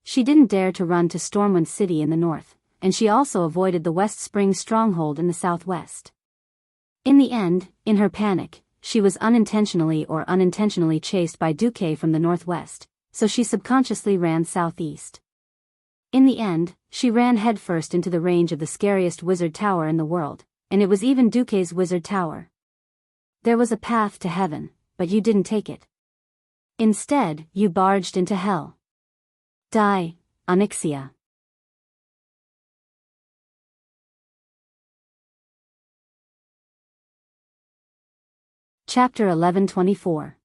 She didn't dare to run to Stormwind City in the north, and she also avoided the West Spring stronghold in the southwest. In the end, in her panic, she was unintentionally chased by Duque from the northwest, so she subconsciously ran southeast. In the end, she ran headfirst into the range of the scariest wizard tower in the world, and it was even Duque's wizard tower. There was a path to heaven, but you didn't take it. Instead, you barged into hell. Die, Onyxia. Chapter 11:24.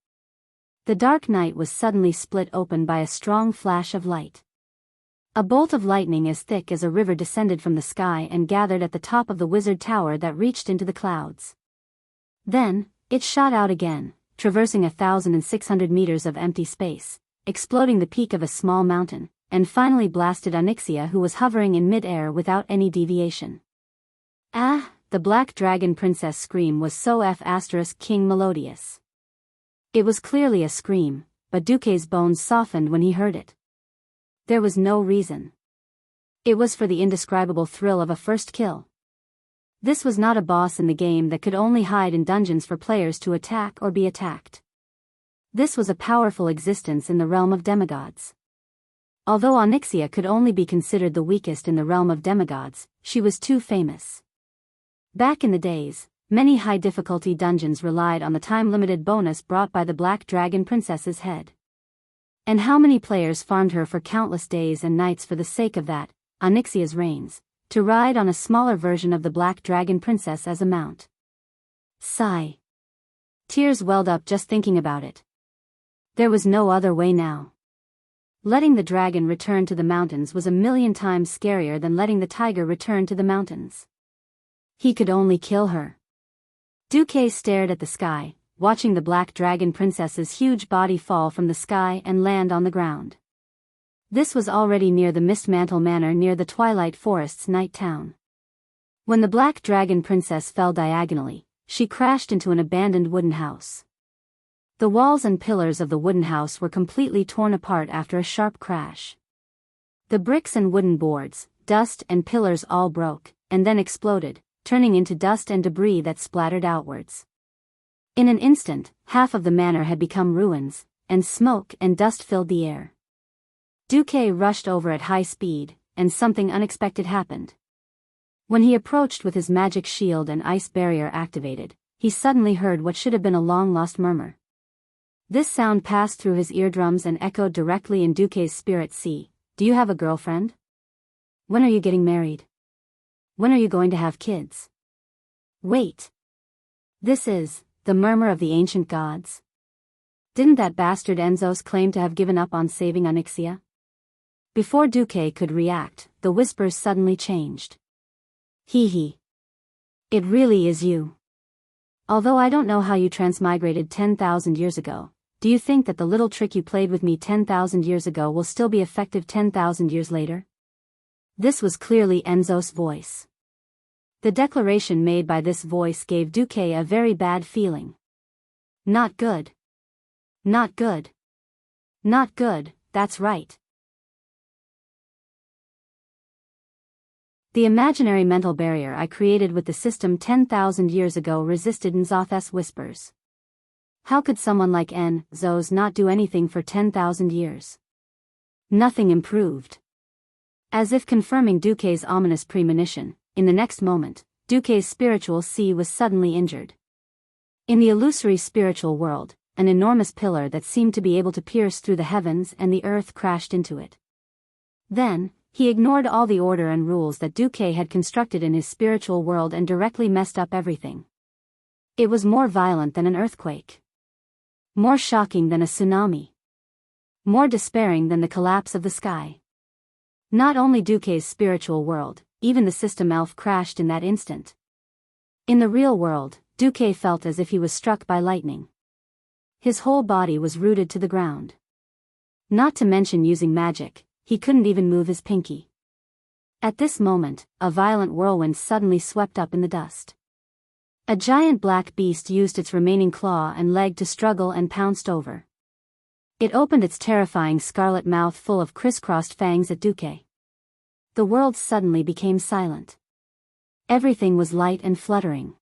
The dark night was suddenly split open by a strong flash of light. A bolt of lightning as thick as a river descended from the sky and gathered at the top of the wizard tower that reached into the clouds. Then, it shot out again, traversing 1,600 meters of empty space, exploding the peak of a small mountain, and finally blasted Onyxia, who was hovering in mid-air without any deviation. Ah! The black dragon princess scream was so King melodious. It was clearly a scream, but Duque's bones softened when he heard it. There was no reason. It was for the indescribable thrill of a first kill. This was not a boss in the game that could only hide in dungeons for players to attack or be attacked. This was a powerful existence in the realm of demigods. Although Onyxia could only be considered the weakest in the realm of demigods, she was too famous. Back in the days, many high-difficulty dungeons relied on the time-limited bonus brought by the Black Dragon Princess's head. And how many players farmed her for countless days and nights for the sake of that, Onyxia's reigns, to ride on a smaller version of the Black Dragon Princess as a mount. Sigh. Tears welled up just thinking about it. There was no other way now. Letting the dragon return to the mountains was 1,000,000 times scarier than letting the tiger return to the mountains. He could only kill her. Duque stared at the sky, watching the Black Dragon Princess's huge body fall from the sky and land on the ground. This was already near the Mistmantle Manor near the Twilight Forest's night town. When the Black Dragon Princess fell diagonally, she crashed into an abandoned wooden house. The walls and pillars of the wooden house were completely torn apart after a sharp crash. The bricks and wooden boards, dust and pillars all broke, and then exploded, turning into dust and debris that splattered outwards. In an instant, half of the manor had become ruins, and smoke and dust filled the air. Duque rushed over at high speed, and something unexpected happened. When he approached with his magic shield and ice barrier activated, he suddenly heard what should have been a long-lost murmur. This sound passed through his eardrums and echoed directly in Duque's spirit sea. Do you have a girlfriend? When are you getting married? When are you going to have kids? Wait. This is the murmur of the ancient gods. Didn't that bastard Enzos claim to have given up on saving Onyxia? Before Duque could react, the whispers suddenly changed. Hee. It really is you. Although I don't know how you transmigrated 10,000 years ago, do you think that the little trick you played with me 10,000 years ago will still be effective 10,000 years later? This was clearly Enzo's voice. The declaration made by this voice gave Duque a very bad feeling. Not good. Not good. Not good, that's right. The imaginary mental barrier I created with the system 10,000 years ago resisted Nzothes' whispers. How could someone like Nzos not do anything for 10,000 years? Nothing improved. As if confirming Duque's ominous premonition, in the next moment, Duque's spiritual sea was suddenly injured. In the illusory spiritual world, an enormous pillar that seemed to be able to pierce through the heavens and the earth crashed into it. Then, he ignored all the order and rules that Duque had constructed in his spiritual world and directly messed up everything. It was more violent than an earthquake. More shocking than a tsunami. More despairing than the collapse of the sky. Not only Duque's spiritual world, even the system elf crashed in that instant. In the real world, Duque felt as if he was struck by lightning. His whole body was rooted to the ground. Not to mention using magic, he couldn't even move his pinky. At this moment, a violent whirlwind suddenly swept up in the dust. A giant black beast used its remaining claw and leg to struggle and pounced over. It opened its terrifying scarlet mouth full of crisscrossed fangs at Duque. The world suddenly became silent. Everything was light and fluttering.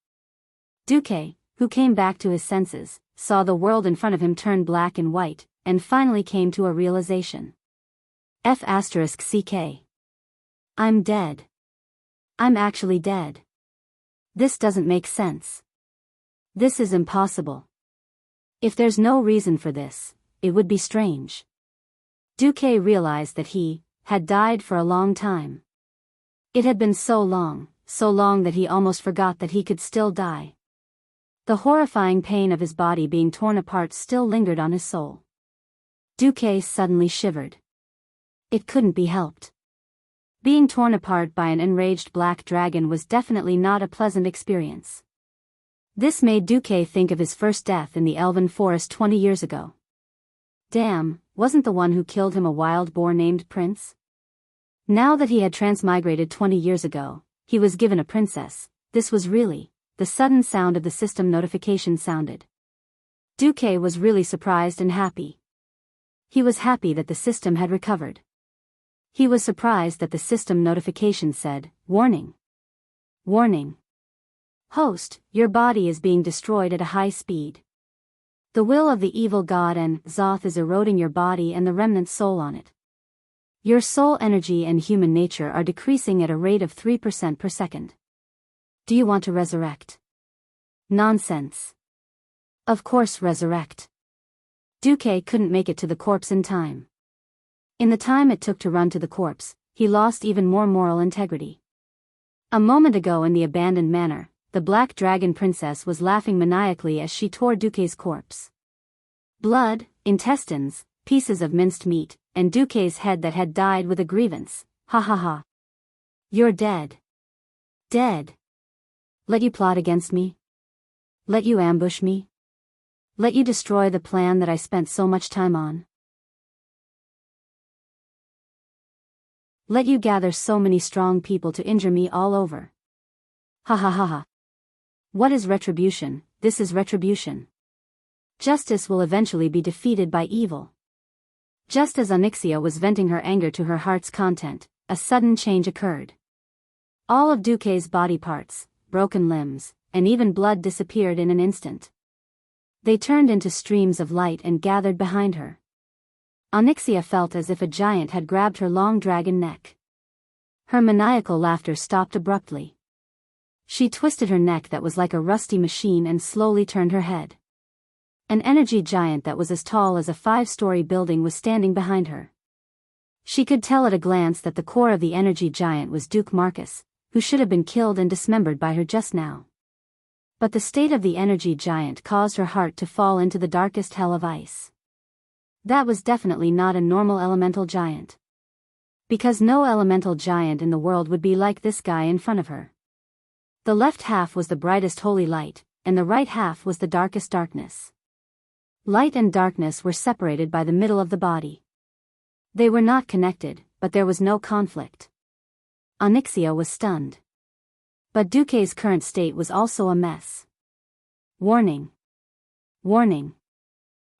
Duque, who came back to his senses, saw the world in front of him turn black and white, and finally came to a realization. F***ck. I'm dead. I'm actually dead. This doesn't make sense. This is impossible. If there's no reason for this, it would be strange. Duque realized that he had died for a long time. It had been so long that he almost forgot that he could still die. The horrifying pain of his body being torn apart still lingered on his soul. Duque suddenly shivered. It couldn't be helped. Being torn apart by an enraged black dragon was definitely not a pleasant experience. This made Duque think of his first death in the elven forest 20 years ago. Damn, wasn't the one who killed him a wild boar named Prince? Now that he had transmigrated 20 years ago, he was given a princess. This was really, the sudden sound of the system notification sounded. Duque was really surprised and happy. He was happy that the system had recovered. He was surprised that the system notification said, "Warning. Warning. Host, your body is being destroyed at a high speed. The will of the evil god Nzoth is eroding your body and the remnant soul on it. Your soul energy and human nature are decreasing at a rate of 3% per second. Do you want to resurrect?" Nonsense. Of course resurrect. Duque couldn't make it to the corpse in time. In the time it took to run to the corpse, he lost even more moral integrity. A moment ago in the abandoned manor, the Black Dragon Princess was laughing maniacally as she tore Duque's corpse. Blood, intestines, pieces of minced meat, and Duque's head that had died with a grievance. Ha ha ha. You're dead. Dead. Let you plot against me? Let you ambush me? Let you destroy the plan that I spent so much time on? Let you gather so many strong people to injure me all over? Ha ha ha ha. What is retribution? This is retribution. Justice will eventually be defeated by evil. Just as Onyxia was venting her anger to her heart's content, a sudden change occurred. All of Duque's body parts, broken limbs, and even blood disappeared in an instant. They turned into streams of light and gathered behind her. Onyxia felt as if a giant had grabbed her long dragon neck. Her maniacal laughter stopped abruptly. She twisted her neck that was like a rusty machine and slowly turned her head. An energy giant that was as tall as a 5-story building was standing behind her. She could tell at a glance that the core of the energy giant was Duke Marcus, who should have been killed and dismembered by her just now. But the state of the energy giant caused her heart to fall into the darkest hell of ice. That was definitely not a normal elemental giant. Because no elemental giant in the world would be like this guy in front of her. The left half was the brightest holy light, and the right half was the darkest darkness. Light and darkness were separated by the middle of the body. They were not connected, but there was no conflict. Onyxia was stunned. But Duque's current state was also a mess. Warning. Warning.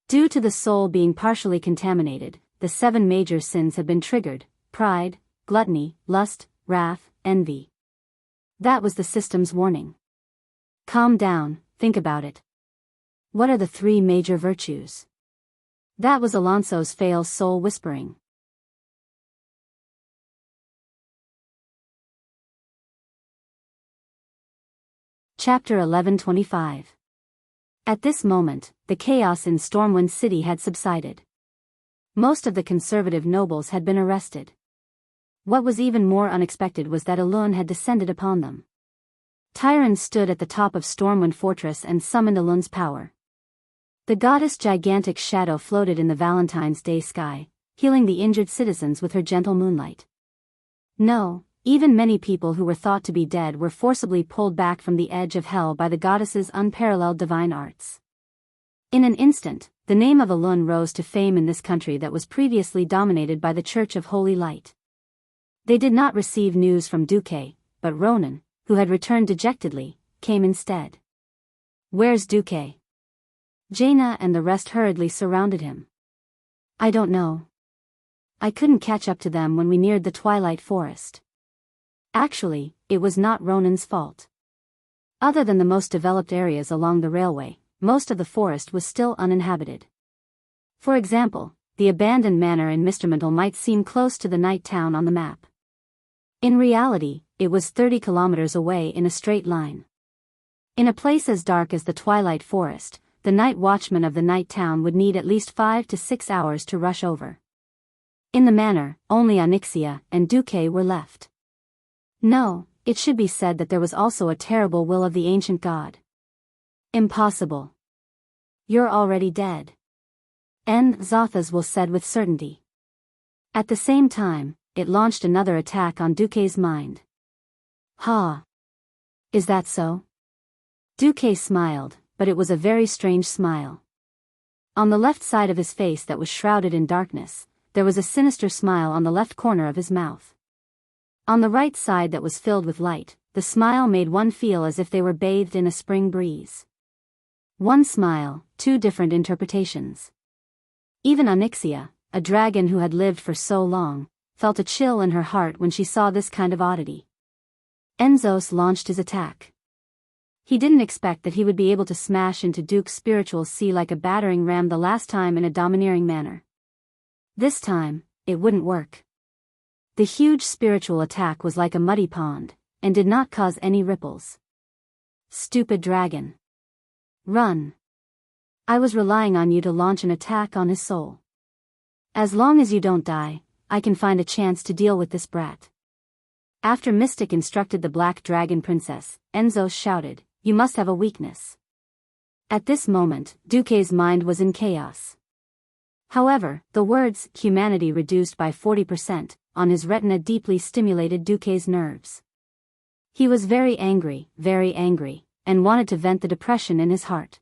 Due to the soul being partially contaminated, the 7 major sins have been triggered: pride, gluttony, lust, wrath, envy. That was the system's warning. Calm down, think about it. What are the 3 major virtues? That was Alonso's fail soul whispering. Chapter 11:25. At this moment, the chaos in Stormwind City had subsided. Most of the conservative nobles had been arrested. What was even more unexpected was that Elun had descended upon them. Tyron stood at the top of Stormwind Fortress and summoned Elun's power. The goddess' gigantic shadow floated in the Valentine's Day sky, healing the injured citizens with her gentle moonlight. No, even many people who were thought to be dead were forcibly pulled back from the edge of hell by the goddess's unparalleled divine arts. In an instant, the name of Elun rose to fame in this country that was previously dominated by the Church of Holy Light. They did not receive news from Duque, but Ronan, who had returned dejectedly, came instead. "Where's Duque?" Jaina and the rest hurriedly surrounded him. "I don't know. I couldn't catch up to them when we neared the Twilight Forest." Actually, it was not Ronan's fault. Other than the most developed areas along the railway, most of the forest was still uninhabited. For example, the abandoned manor in Mistermantle might seem close to the night town on the map. In reality, it was 30 kilometers away in a straight line. In a place as dark as the Twilight Forest, the night watchman of the night town would need at least 5 to 6 hours to rush over. In the manor, only Onyxia and Duque were left. No, it should be said that there was also a terrible will of the ancient god. "Impossible. You're already dead," Zothas will said with certainty. At the same time, it launched another attack on Duque's mind. "Ha! Is that so?" Duque smiled, but it was a very strange smile. On the left side of his face that was shrouded in darkness, there was a sinister smile on the left corner of his mouth. On the right side that was filled with light, the smile made one feel as if they were bathed in a spring breeze. One smile, 2 different interpretations. Even Onyxia, a dragon who had lived for so long, felt a chill in her heart when she saw this kind of oddity. Enzos launched his attack. He didn't expect that he would be able to smash into Duke's spiritual sea like a battering ram the last time in a domineering manner. This time, it wouldn't work. The huge spiritual attack was like a muddy pond, and did not cause any ripples. "Stupid dragon. Run. I was relying on you to launch an attack on his soul. As long as you don't die, I can find a chance to deal with this brat." After Mystic instructed the Black Dragon Princess, Enzos shouted, "You must have a weakness." At this moment, Duque's mind was in chaos. However, the words, "humanity reduced by 40%, on his retina deeply stimulated Duque's nerves. He was very angry, and wanted to vent the depression in his heart.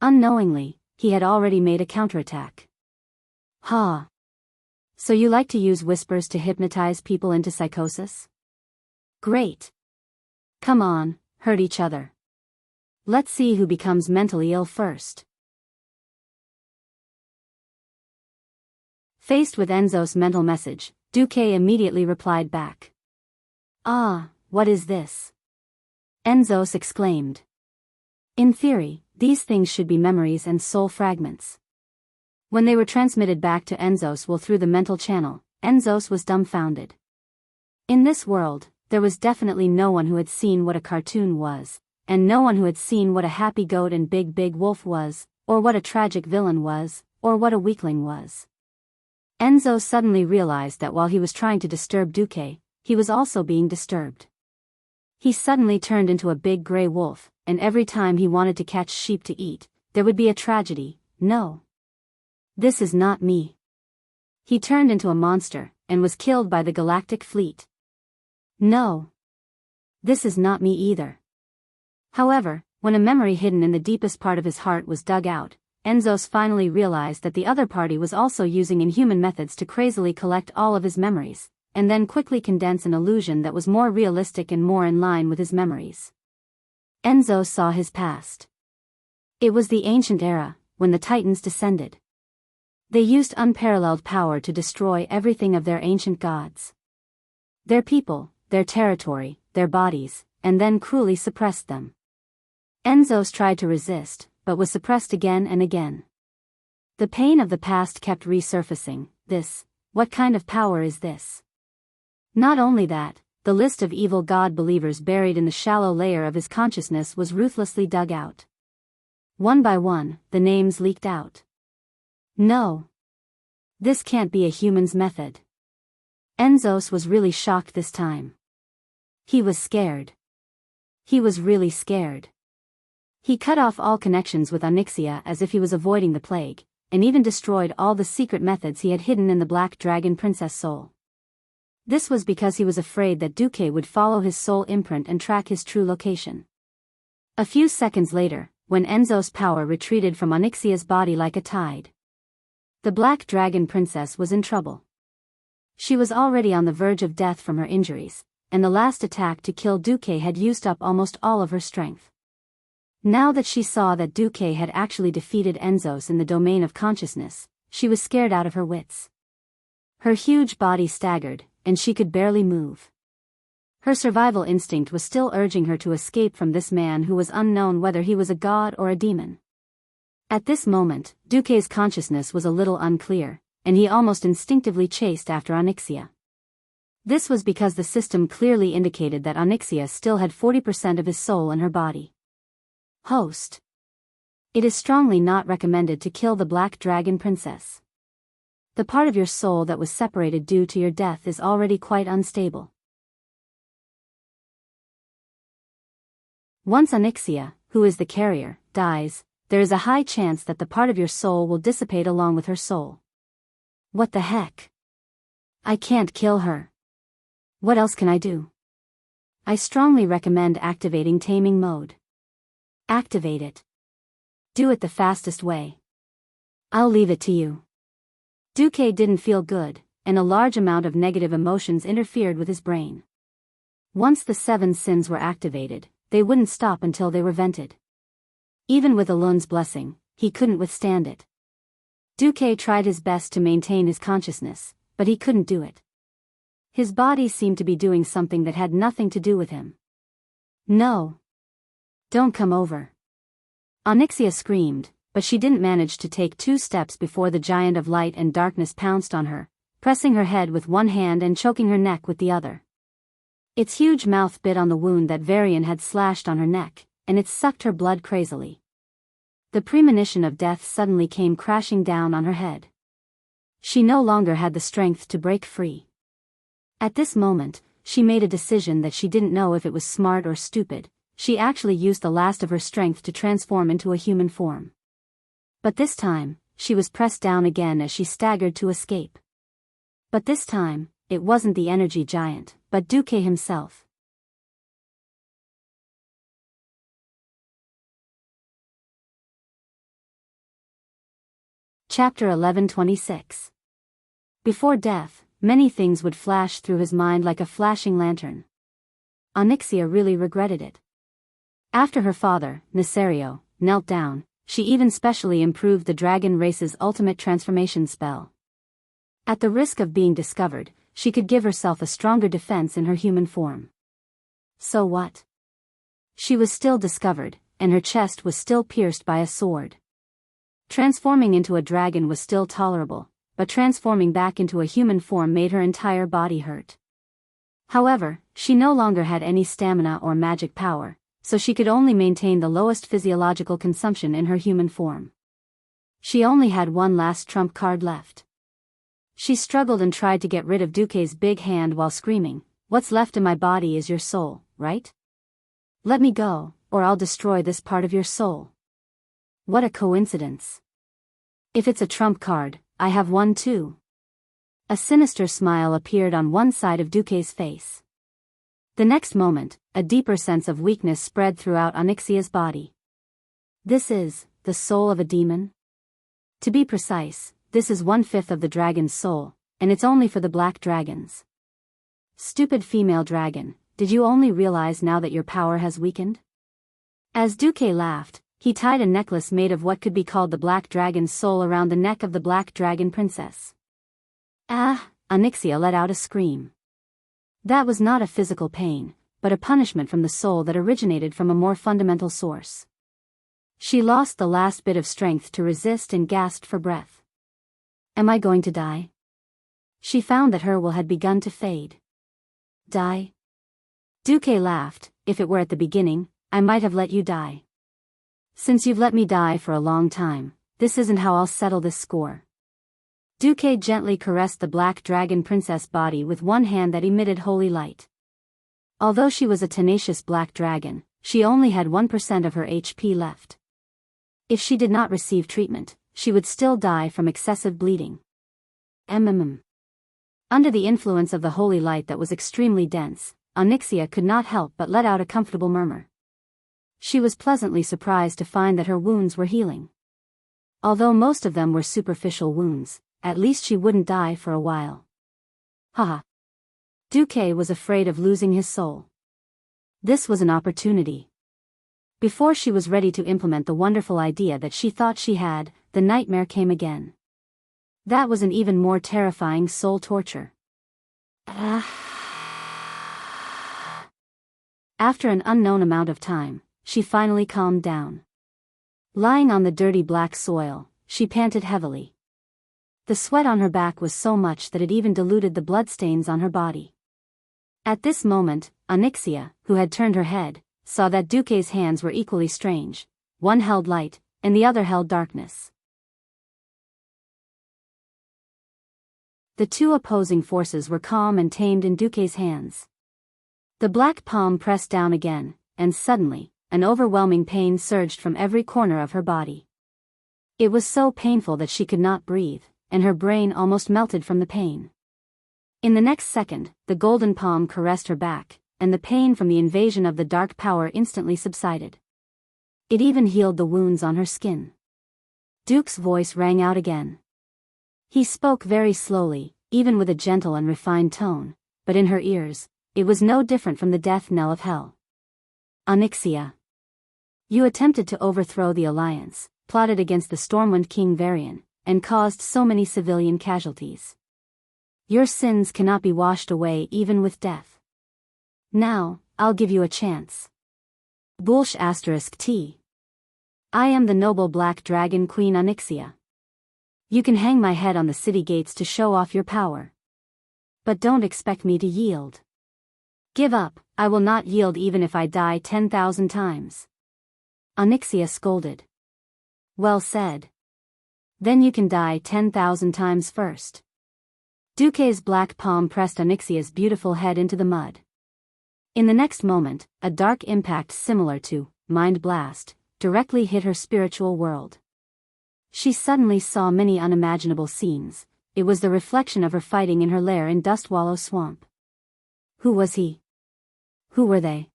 Unknowingly, he had already made a counterattack. "Ha! So you like to use whispers to hypnotize people into psychosis? Great. Come on, hurt each other. Let's see who becomes mentally ill first." Faced with Enzos' mental message, Duque immediately replied back. "Ah, what is this?" Enzos exclaimed. In theory, these things should be memories and soul fragments. When they were transmitted back to Enzos through the mental channel, Enzos was dumbfounded. In this world, there was definitely no one who had seen what a cartoon was, and no one who had seen what a happy goat and big wolf was, or what a tragic villain was, or what a weakling was. Enzo suddenly realized that while he was trying to disturb Duque, he was also being disturbed. He suddenly turned into a big gray wolf, and every time he wanted to catch sheep to eat, there would be a tragedy. No. This is not me. He turned into a monster, and was killed by the galactic fleet. No. This is not me either. However, when a memory hidden in the deepest part of his heart was dug out, Enzos finally realized that the other party was also using inhuman methods to crazily collect all of his memories, and then quickly condense an illusion that was more realistic and more in line with his memories. Enzo saw his past. It was the ancient era, when the Titans descended. They used unparalleled power to destroy everything of their ancient gods. Their people, their territory, their bodies, and then cruelly suppressed them. Enzos tried to resist, but was suppressed again and again. The pain of the past kept resurfacing. What kind of power is this? Not only that, the list of evil god believers buried in the shallow layer of his consciousness was ruthlessly dug out. One by one, the names leaked out. No. This can't be a human's method. Enzos was really shocked this time. He was scared. He was really scared. He cut off all connections with Onyxia as if he was avoiding the plague, and even destroyed all the secret methods he had hidden in the Black Dragon Princess soul. This was because he was afraid that Duque would follow his soul imprint and track his true location. A few seconds later, when Enzo's power retreated from Onyxia's body like a tide, the Black Dragon Princess was in trouble. She was already on the verge of death from her injuries, and the last attack to kill Duque had used up almost all of her strength. Now that she saw that Duque had actually defeated Enzos in the domain of consciousness, she was scared out of her wits. Her huge body staggered, and she could barely move. Her survival instinct was still urging her to escape from this man who was unknown whether he was a god or a demon. At this moment, Duque's consciousness was a little unclear, and he almost instinctively chased after Onyxia. This was because the system clearly indicated that Onyxia still had 40% of his soul in her body. Host. It is strongly not recommended to kill the Black Dragon Princess. The part of your soul that was separated due to your death is already quite unstable. Once Onyxia, who is the carrier, dies, there is a high chance that the part of your soul will dissipate along with her soul. What the heck? I can't kill her. What else can I do? I strongly recommend activating taming mode. Activate it. Do it the fastest way. I'll leave it to you. Duque didn't feel good, and a large amount of negative emotions interfered with his brain. Once the 7 sins were activated, they wouldn't stop until they were vented. Even with Alun's blessing, he couldn't withstand it. Duque tried his best to maintain his consciousness, but he couldn't do it. His body seemed to be doing something that had nothing to do with him. No. Don't come over. Onyxia screamed, but she didn't manage to take 2 steps before the giant of light and darkness pounced on her, pressing her head with one hand and choking her neck with the other. Its huge mouth bit on the wound that Varian had slashed on her neck, and it sucked her blood crazily. The premonition of death suddenly came crashing down on her head. She no longer had the strength to break free. At this moment, she made a decision that she didn't know if it was smart or stupid. She actually used the last of her strength to transform into a human form. But this time, she was pressed down again as she staggered to escape. But this time, it wasn't the energy giant, but Duque himself. Chapter 11:26. Before death, many things would flash through his mind like a flashing lantern. Onyxia really regretted it. After her father, Nesario, knelt down, she even specially improved the dragon race's ultimate transformation spell. At the risk of being discovered, she could give herself a stronger defense in her human form. So what? She was still discovered, and her chest was still pierced by a sword. Transforming into a dragon was still tolerable, but transforming back into a human form made her entire body hurt. However, she no longer had any stamina or magic power, so she could only maintain the lowest physiological consumption in her human form. She only had one last trump card left. She struggled and tried to get rid of Duque's big hand while screaming, "What's left in my body is your soul, right? Let me go, or I'll destroy this part of your soul." What a coincidence. If it's a trump card, I have one too. A sinister smile appeared on one side of Duque's face. The next moment, a deeper sense of weakness spread throughout Onyxia's body. This is the soul of a demon? To be precise, this is 1/5 of the dragon's soul, and it's only for the black dragons. Stupid female dragon, did you only realize now that your power has weakened? As Duque laughed, he tied a necklace made of what could be called the black dragon's soul around the neck of the black dragon princess. Ah! Onyxia let out a scream. That was not a physical pain, but a punishment from the soul that originated from a more fundamental source. She lost the last bit of strength to resist and gasped for breath. Am I going to die? She found that her will had begun to fade. Die? Duque laughed. If it were at the beginning, I might have let you die. Since you've let me die for a long time, this isn't how I'll settle this score. Duque gently caressed the black dragon princess' body with one hand that emitted holy light. Although she was a tenacious black dragon, she only had 1% of her HP left. If she did not receive treatment, she would still die from excessive bleeding. Under the influence of the holy light that was extremely dense, Onyxia could not help but let out a comfortable murmur. She was pleasantly surprised to find that her wounds were healing. Although most of them were superficial wounds, at least she wouldn't die for a while. Haha. Duque was afraid of losing his soul. This was an opportunity. Before she was ready to implement the wonderful idea that she thought she had, the nightmare came again. That was an even more terrifying soul torture. After an unknown amount of time, she finally calmed down. Lying on the dirty black soil, she panted heavily. The sweat on her back was so much that it even diluted the bloodstains on her body. At this moment, Onyxia, who had turned her head, saw that Duque's hands were equally strange. One held light, and the other held darkness. The two opposing forces were calm and tamed in Duque's hands. The black palm pressed down again, and suddenly, an overwhelming pain surged from every corner of her body. It was so painful that she could not breathe, and her brain almost melted from the pain. In the next second, the golden palm caressed her back, and the pain from the invasion of the dark power instantly subsided. It even healed the wounds on her skin. Duke's voice rang out again. He spoke very slowly, even with a gentle and refined tone, but in her ears, it was no different from the death knell of hell. Onyxia. You attempted to overthrow the alliance, plotted against the Stormwind King Varian, and caused so many civilian casualties. Your sins cannot be washed away even with death. Now, I'll give you a chance. Bulsh *T. I am the noble black dragon Queen Onyxia. You can hang my head on the city gates to show off your power. But don't expect me to yield. Give up, I will not yield even if I die 10,000 times. Onyxia scolded. Well said. Then you can die 10,000 times first. Duque's black palm pressed Onyxia's beautiful head into the mud. In the next moment, a dark impact similar to Mind Blast directly hit her spiritual world. She suddenly saw many unimaginable scenes. It was the reflection of her fighting in her lair in Dustwallow Swamp. Who was he? Who were they?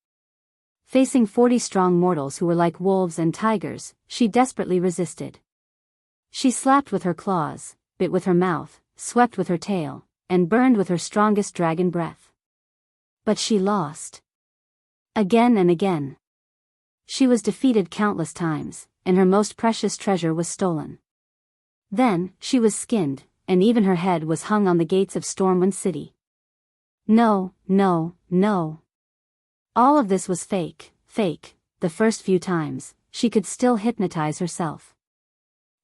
Facing 40 strong mortals who were like wolves and tigers, she desperately resisted. She slapped with her claws, bit with her mouth, swept with her tail, and burned with her strongest dragon breath. But she lost. Again and again. She was defeated countless times, and her most precious treasure was stolen. Then, she was skinned, and even her head was hung on the gates of Stormwind City. No, no, no. All of this was fake. The first few times, she could still hypnotize herself.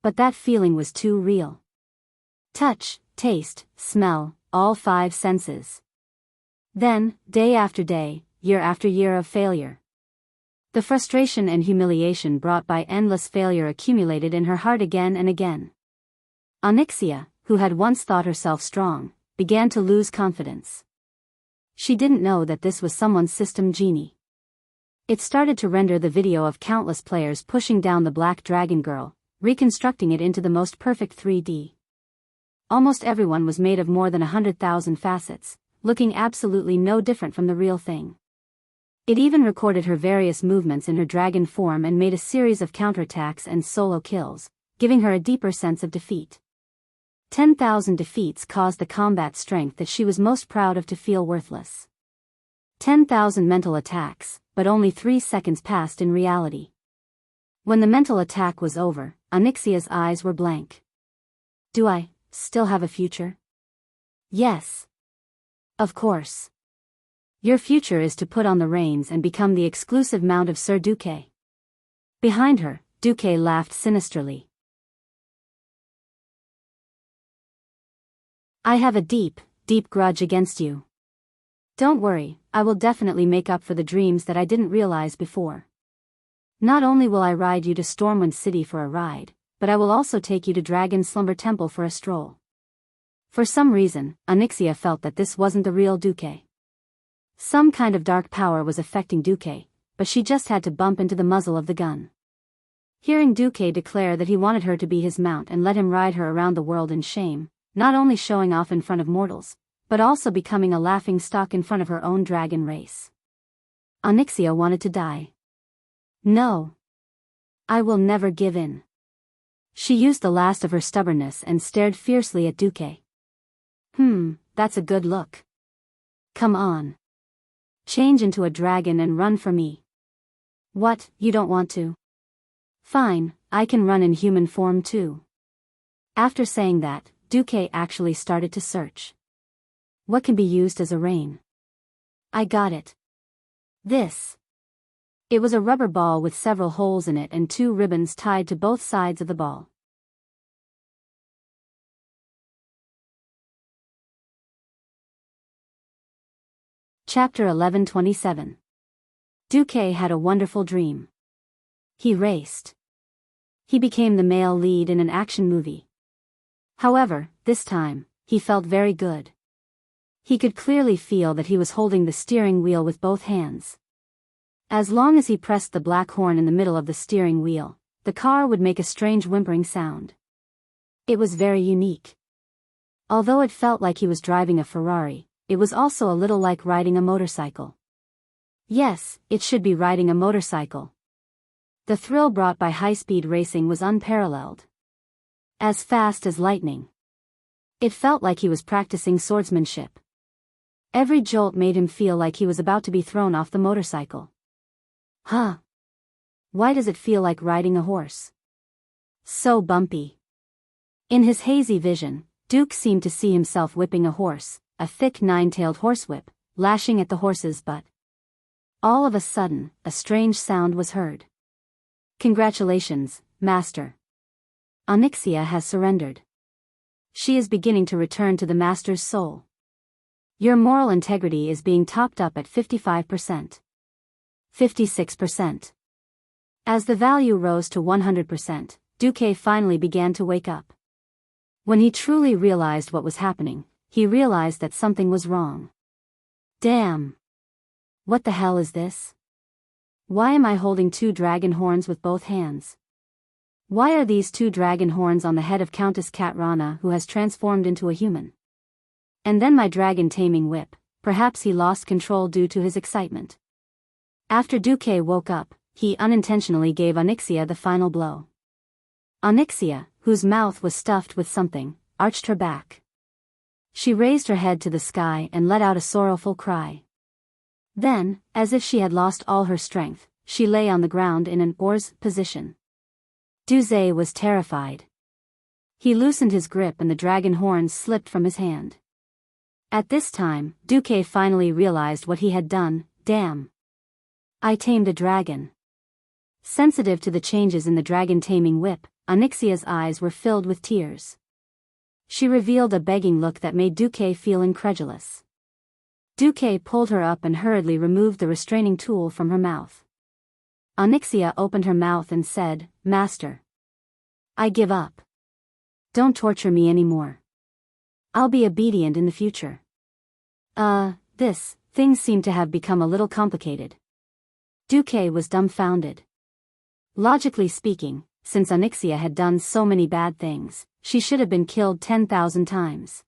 But that feeling was too real. Touch, taste, smell, all 5 senses. Then, day after day, year after year of failure. The frustration and humiliation brought by endless failure accumulated in her heart again and again. Onyxia, who had once thought herself strong, began to lose confidence. She didn't know that this was someone's system genie. It started to render the video of countless players pushing down the Black Dragon Girl, reconstructing it into the most perfect 3D. Almost everyone was made of more than 100,000 facets, looking absolutely no different from the real thing. It even recorded her various movements in her dragon form and made a series of counterattacks and solo kills, giving her a deeper sense of defeat. 10,000 defeats caused the combat strength that she was most proud of to feel worthless. 10,000 mental attacks, but only 3 seconds passed in reality. When the mental attack was over, Onyxia's eyes were blank. Do I still have a future? Yes. Of course. Your future is to put on the reins and become the exclusive mount of Sir Duque. Behind her, Duque laughed sinisterly. I have a deep, deep grudge against you. Don't worry, I will definitely make up for the dreams that I didn't realize before. Not only will I ride you to Stormwind City for a ride, but I will also take you to Dragon Slumber Temple for a stroll. For some reason, Onyxia felt that this wasn't the real Duque. Some kind of dark power was affecting Duque, but she just had to bump into the muzzle of the gun. Hearing Duque declare that he wanted her to be his mount and let him ride her around the world in shame, not only showing off in front of mortals, but also becoming a laughing stock in front of her own dragon race. Onyxia wanted to die. No. I will never give in. She used the last of her stubbornness and stared fiercely at Duque. That's a good look. Come on. Change into a dragon and run for me. What, you don't want to? Fine, I can run in human form too. After saying that, Duque actually started to search. What can be used as a rein? I got it. This. It was a rubber ball with several holes in it and 2 ribbons tied to both sides of the ball. Chapter 11:27. Duque had a wonderful dream. He raced. He became the male lead in an action movie. However, this time, he felt very good. He could clearly feel that he was holding the steering wheel with both hands. As long as he pressed the black horn in the middle of the steering wheel, the car would make a strange whimpering sound. It was very unique. Although it felt like he was driving a Ferrari, it was also a little like riding a motorcycle. Yes, it should be riding a motorcycle. The thrill brought by high-speed racing was unparalleled. As fast as lightning. It felt like he was practicing swordsmanship. Every jolt made him feel like he was about to be thrown off the motorcycle. Huh? Why does it feel like riding a horse? So bumpy. In his hazy vision, Duke seemed to see himself whipping a horse, a thick 9-tailed horsewhip, lashing at the horse's butt. All of a sudden, a strange sound was heard. Congratulations, Master. Onyxia has surrendered. She is beginning to return to the Master's soul. Your moral integrity is being topped up at 55%. 56%. As the value rose to 100%, Duque finally began to wake up. When he truly realized what was happening, he realized that something was wrong. Damn. What the hell is this? Why am I holding 2 dragon horns with both hands? Why are these 2 dragon horns on the head of Countess Katrana, who has transformed into a human? And then my dragon taming whip. Perhaps he lost control due to his excitement. After Duque woke up, he unintentionally gave Onyxia the final blow. Onyxia, whose mouth was stuffed with something, arched her back. She raised her head to the sky and let out a sorrowful cry. Then, as if she had lost all her strength, she lay on the ground in an oar's position. Duque was terrified. He loosened his grip and the dragon horns slipped from his hand. At this time, Duque finally realized what he had done. Damn. I tamed a dragon. Sensitive to the changes in the dragon taming whip, Onyxia's eyes were filled with tears. She revealed a begging look that made Duque feel incredulous. Duque pulled her up and hurriedly removed the restraining tool from her mouth. Onyxia opened her mouth and said, Master. I give up. Don't torture me anymore. I'll be obedient in the future. Things seem to have become a little complicated. Duque was dumbfounded. Logically speaking, since Onyxia had done so many bad things, she should have been killed 10,000 times.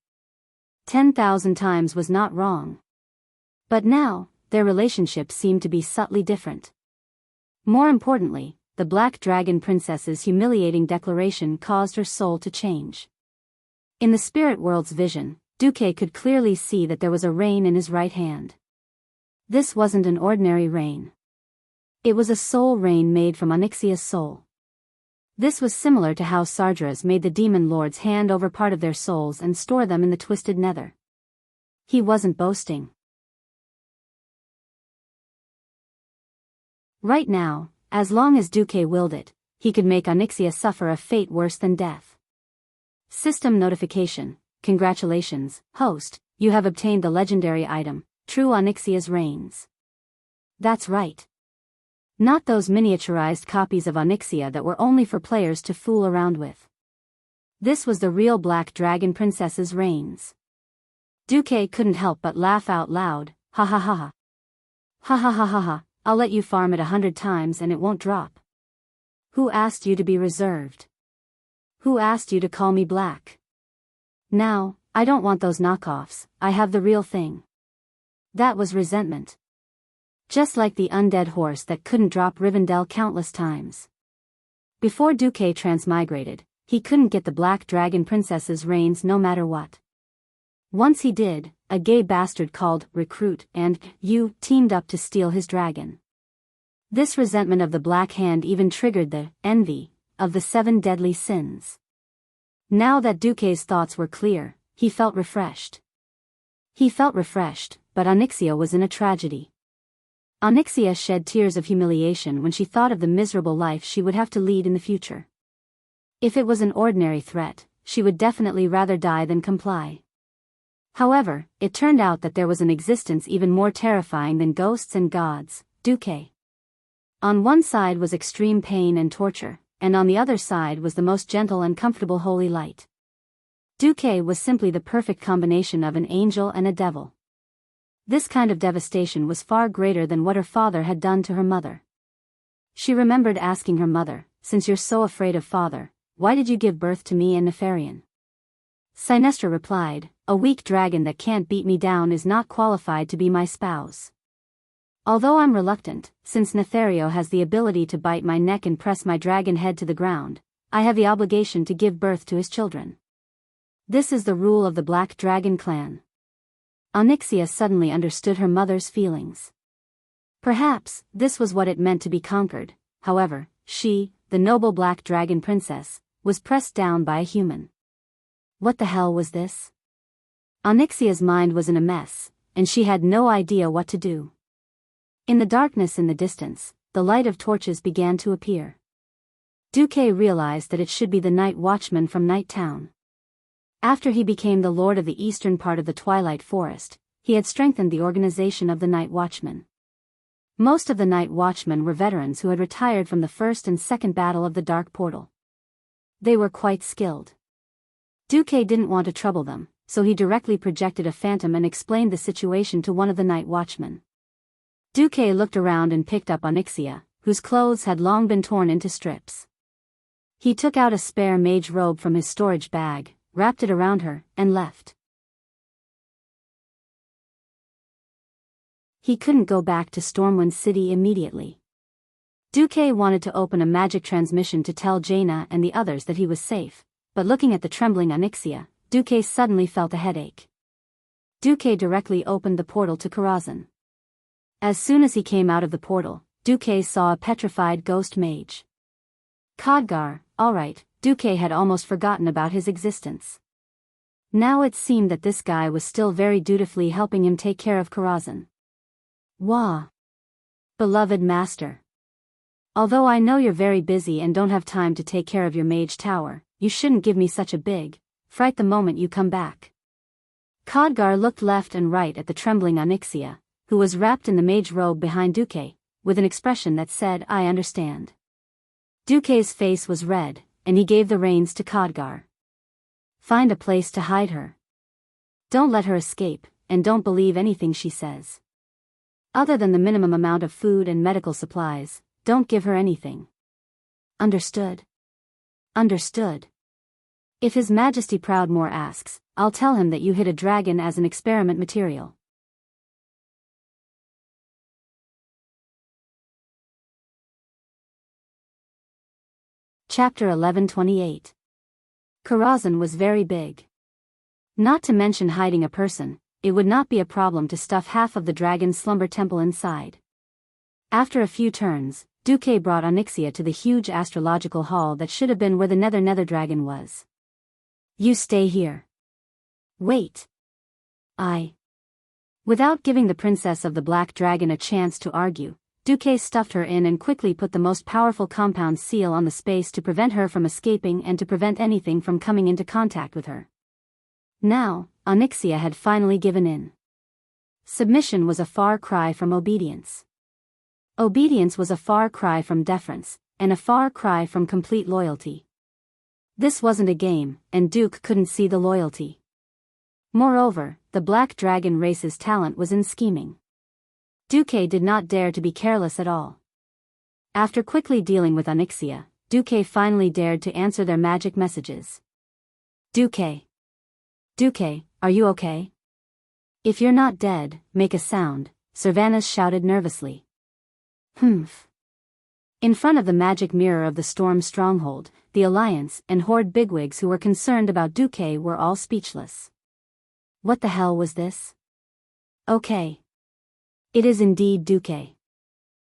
10,000 times was not wrong. But now, their relationship seemed to be subtly different. More importantly, the Black Dragon Princess's humiliating declaration caused her soul to change. In the spirit world's vision, Duque could clearly see that there was a rein in his right hand. This wasn't an ordinary rein. It was a soul rein made from Onyxia's soul. This was similar to how Sardras made the demon lords hand over part of their souls and store them in the twisted nether. He wasn't boasting. Right now, as long as Duque willed it, he could make Onyxia suffer a fate worse than death. System notification. Congratulations, host, you have obtained the legendary item, True Onyxia's Reins. That's right. Not those miniaturized copies of Onyxia that were only for players to fool around with. This was the real Black Dragon Princess's reins. Duque couldn't help but laugh out loud, ha ha ha ha. Ha ha ha ha ha, I'll let you farm it 100 times and it won't drop. Who asked you to be reserved? Who asked you to call me black? Now, I don't want those knockoffs, I have the real thing. That was resentment. Just like the undead horse that couldn't drop Rivendell countless times. Before Duque transmigrated, he couldn't get the Black Dragon Princess's reins no matter what. Once he did, a gay bastard called Recruit and you teamed up to steal his dragon. This resentment of the Black Hand even triggered the envy of the 7 deadly sins. Now that Duque's thoughts were clear, he felt refreshed. He felt refreshed, but Onyxia was in a tragedy. Onyxia shed tears of humiliation when she thought of the miserable life she would have to lead in the future. If it was an ordinary threat, she would definitely rather die than comply. However, it turned out that there was an existence even more terrifying than ghosts and gods, Duque. On one side was extreme pain and torture, and on the other side was the most gentle and comfortable holy light. Duque was simply the perfect combination of an angel and a devil. This kind of devastation was far greater than what her father had done to her mother. She remembered asking her mother, since you're so afraid of father, why did you give birth to me and Nefarian? Sinestra replied, a weak dragon that can't beat me down is not qualified to be my spouse. Although I'm reluctant, since Nethario has the ability to bite my neck and press my dragon head to the ground, I have the obligation to give birth to his children. This is the rule of the Black Dragon clan. Onyxia suddenly understood her mother's feelings. Perhaps, this was what it meant to be conquered. However, she, the noble Black Dragon Princess, was pressed down by a human. What the hell was this? Onyxia's mind was in a mess, and she had no idea what to do. In the darkness in the distance, the light of torches began to appear. Duque realized that it should be the night watchman from Night Town. After he became the lord of the eastern part of the Twilight Forest, he had strengthened the organization of the Night Watchmen. Most of the Night Watchmen were veterans who had retired from the first and second battle of the Dark Portal. They were quite skilled. Duque didn't want to trouble them, so he directly projected a phantom and explained the situation to one of the Night Watchmen. Duque looked around and picked up Onyxia, whose clothes had long been torn into strips. He took out a spare mage robe from his storage bag, wrapped it around her, and left. He couldn't go back to Stormwind City immediately. Duque wanted to open a magic transmission to tell Jaina and the others that he was safe, but looking at the trembling Onyxia, Duque suddenly felt a headache. Duque directly opened the portal to Karazhan. As soon as he came out of the portal, Duque saw a petrified ghost mage. Khadgar, alright, Duque had almost forgotten about his existence. Now it seemed that this guy was still very dutifully helping him take care of Karazhan. Wah! Beloved master. Although I know you're very busy and don't have time to take care of your mage tower, you shouldn't give me such a big fright the moment you come back. Khadgar looked left and right at the trembling Onyxia, who was wrapped in the mage robe behind Duque, with an expression that said, I understand. Duque's face was red, and he gave the reins to Khadgar. Find a place to hide her. Don't let her escape, and don't believe anything she says. Other than the minimum amount of food and medical supplies, don't give her anything. Understood? Understood. If His Majesty Proudmoore asks, I'll tell him that you hid a dragon as an experiment material. Chapter 1128. Karazhan was very big. Not to mention hiding a person, it would not be a problem to stuff half of the dragon's slumber temple inside. After a few turns, Duque brought Onyxia to the huge astrological hall that should have been where the Nether Dragon was. You stay here. Wait. Without giving the princess of the Black Dragon a chance to argue, Duque stuffed her in and quickly put the most powerful compound seal on the space to prevent her from escaping and to prevent anything from coming into contact with her. Now, Onyxia had finally given in. Submission was a far cry from obedience. Obedience was a far cry from deference, and a far cry from complete loyalty. This wasn't a game, and Duke couldn't see the loyalty. Moreover, the Black Dragon race's talent was in scheming. Duque did not dare to be careless at all. After quickly dealing with Onyxia, Duque finally dared to answer their magic messages. Duque, are you okay? If you're not dead, make a sound, Cervanus shouted nervously. Humph. In front of the magic mirror of the Storm Stronghold, the Alliance and Horde bigwigs who were concerned about Duque were all speechless. What the hell was this? Okay. It is indeed Duque.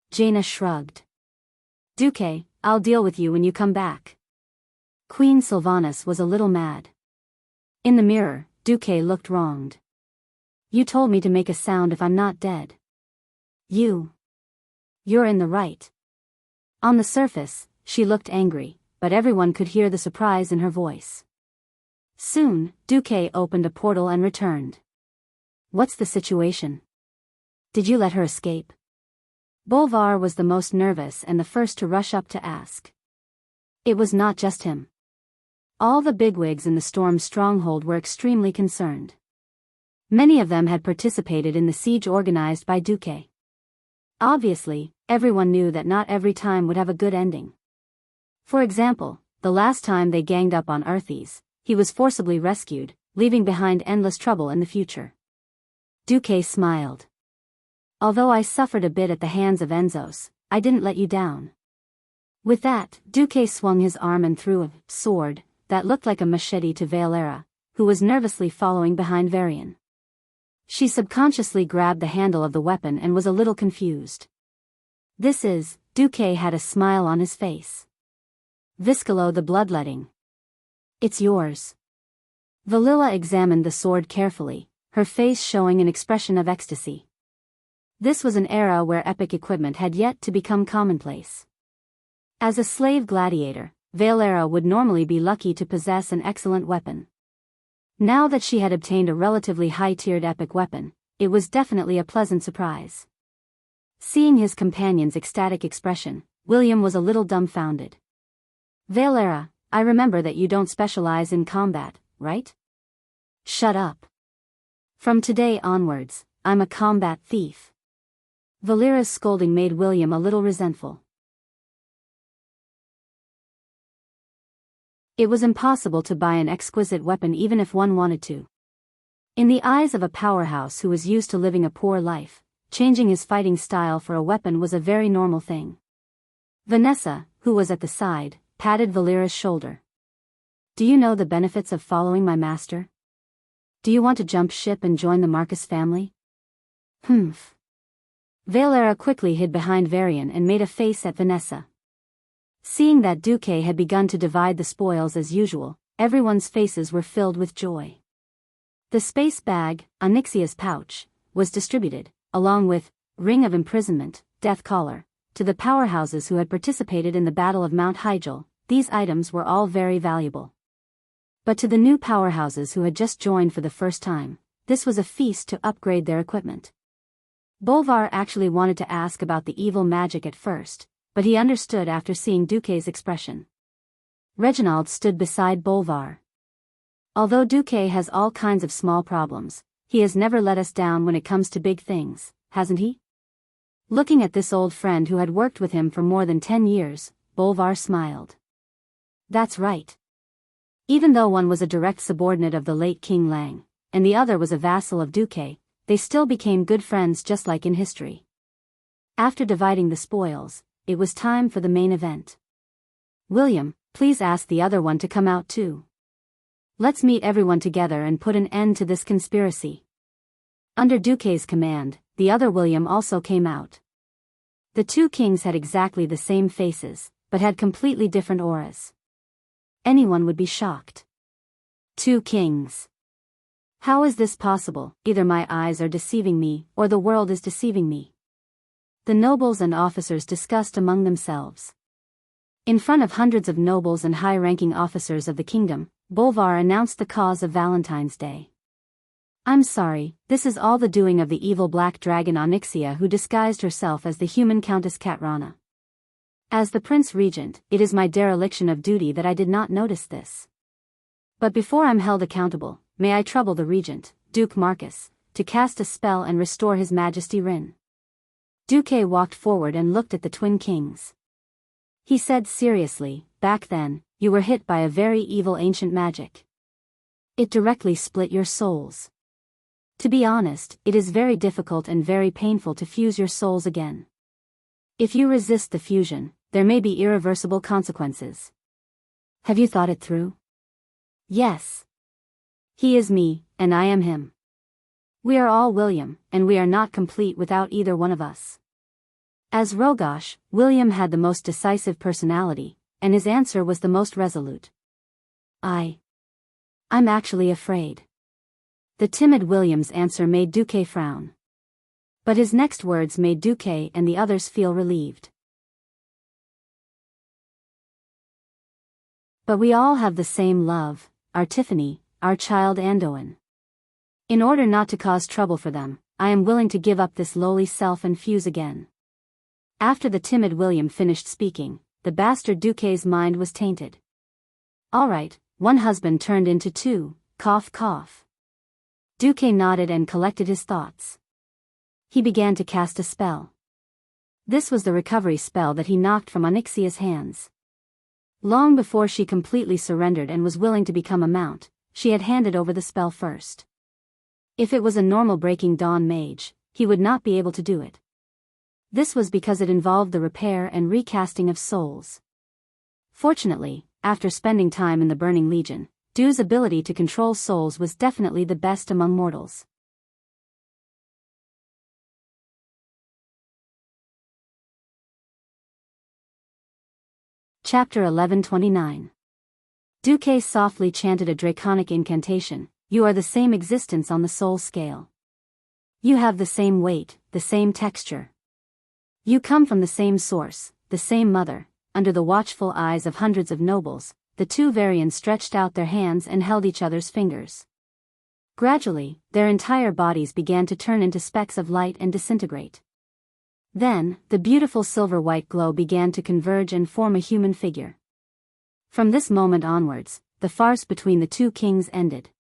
Jaina shrugged. Duque, I'll deal with you when you come back. Queen Sylvanas was a little mad. In the mirror, Duque looked wronged. You told me to make a sound if I'm not dead. You're in the right. On the surface, she looked angry, but everyone could hear the surprise in her voice. Soon, Duque opened a portal and returned. What's the situation? Did you let her escape? Bolvar was the most nervous and the first to rush up to ask. It was not just him. All the bigwigs in the Storm Stronghold were extremely concerned. Many of them had participated in the siege organized by Duque. Obviously, everyone knew that not every time would have a good ending. For example, the last time they ganged up on Arthes, he was forcibly rescued, leaving behind endless trouble in the future. Duque smiled. Although I suffered a bit at the hands of Enzos, I didn't let you down. With that, Duque swung his arm and threw a sword that looked like a machete to Valera, who was nervously following behind Varian. She subconsciously grabbed the handle of the weapon and was a little confused. Duque had a smile on his face. Viscolo the Bloodletting. It's yours. Valilla examined the sword carefully, her face showing an expression of ecstasy. This was an era where epic equipment had yet to become commonplace. As a slave gladiator, Valera would normally be lucky to possess an excellent weapon. Now that she had obtained a relatively high-tiered epic weapon, it was definitely a pleasant surprise. Seeing his companion's ecstatic expression, William was a little dumbfounded. Valera, I remember that you don't specialize in combat, right? Shut up. From today onwards, I'm a combat thief. Valera's scolding made William a little resentful. It was impossible to buy an exquisite weapon even if one wanted to. In the eyes of a powerhouse who was used to living a poor life, changing his fighting style for a weapon was a very normal thing. Vanessa, who was at the side, patted Valera's shoulder. Do you know the benefits of following my master? Do you want to jump ship and join the Marcus family? Humph. Valera quickly hid behind Varian and made a face at Vanessa. Seeing that Duque had begun to divide the spoils as usual, everyone's faces were filled with joy. The space bag, Onyxia's pouch, was distributed, along with Ring of Imprisonment, Death Collar, to the powerhouses who had participated in the Battle of Mount Hyjal. These items were all very valuable. But to the new powerhouses who had just joined for the first time, this was a feast to upgrade their equipment. Bolvar actually wanted to ask about the evil magic at first, but he understood after seeing Duque's expression. Reginald stood beside Bolvar. Although Duque has all kinds of small problems, he has never let us down when it comes to big things, hasn't he? Looking at this old friend who had worked with him for more than 10 years, Bolvar smiled. That's right. Even though one was a direct subordinate of the late King Lang, and the other was a vassal of Duque, they still became good friends just like in history. After dividing the spoils, it was time for the main event. William, Please ask the other one to come out too. Let's meet everyone together and put an end to this conspiracy. Under Duque's command, the other William also came out. The two kings had exactly the same faces, but had completely different auras. Anyone would be shocked. Two kings. How is this possible? Either my eyes are deceiving me, or the world is deceiving me. The nobles and officers discussed among themselves. In front of hundreds of nobles and high-ranking officers of the kingdom, Bolvar announced the cause of Valentine's Day. I'm sorry, this is all the doing of the evil black dragon Onyxia, who disguised herself as the human Countess Katrana. As the Prince Regent, it is my dereliction of duty that I did not notice this. But before I'm held accountable, may I trouble the Regent, Duke Marcus, to cast a spell and restore His Majesty Rin. Duque walked forward and looked at the twin kings. He said seriously, back then, you were hit by a very evil ancient magic. It directly split your souls. To be honest, it is very difficult and very painful to fuse your souls again. If you resist the fusion, there may be irreversible consequences. Have you thought it through? Yes. He is me, and I am him. We are all William, and we are not complete without either one of us. As Rogosh, William had the most decisive personality, and his answer was the most resolute. I'm actually afraid. The timid William's answer made Duque frown. But his next words made Duque and the others feel relieved. But we all have the same love, our Tiffany, our child Andoin. In order not to cause trouble for them, I am willing to give up this lowly self and fuse again. After the timid William finished speaking, the bastard Duque's mind was tainted. All right, one husband turned into two, cough cough. Duque nodded and collected his thoughts. He began to cast a spell. This was the recovery spell that he knocked from Onyxia's hands. Long before she completely surrendered and was willing to become a mount, she had handed over the spell first. If it was a normal Breaking Dawn mage, he would not be able to do it. This was because it involved the repair and recasting of souls. Fortunately, after spending time in the Burning Legion, Du's ability to control souls was definitely the best among mortals. Chapter 1129. Duque softly chanted a draconic incantation. You are the same existence on the soul scale. You have the same weight, the same texture. You come from the same source, the same mother. Under the watchful eyes of hundreds of nobles, the two Varians stretched out their hands and held each other's fingers. Gradually, their entire bodies began to turn into specks of light and disintegrate. Then, the beautiful silver-white glow began to converge and form a human figure. From this moment onwards, the farce between the two kings ended.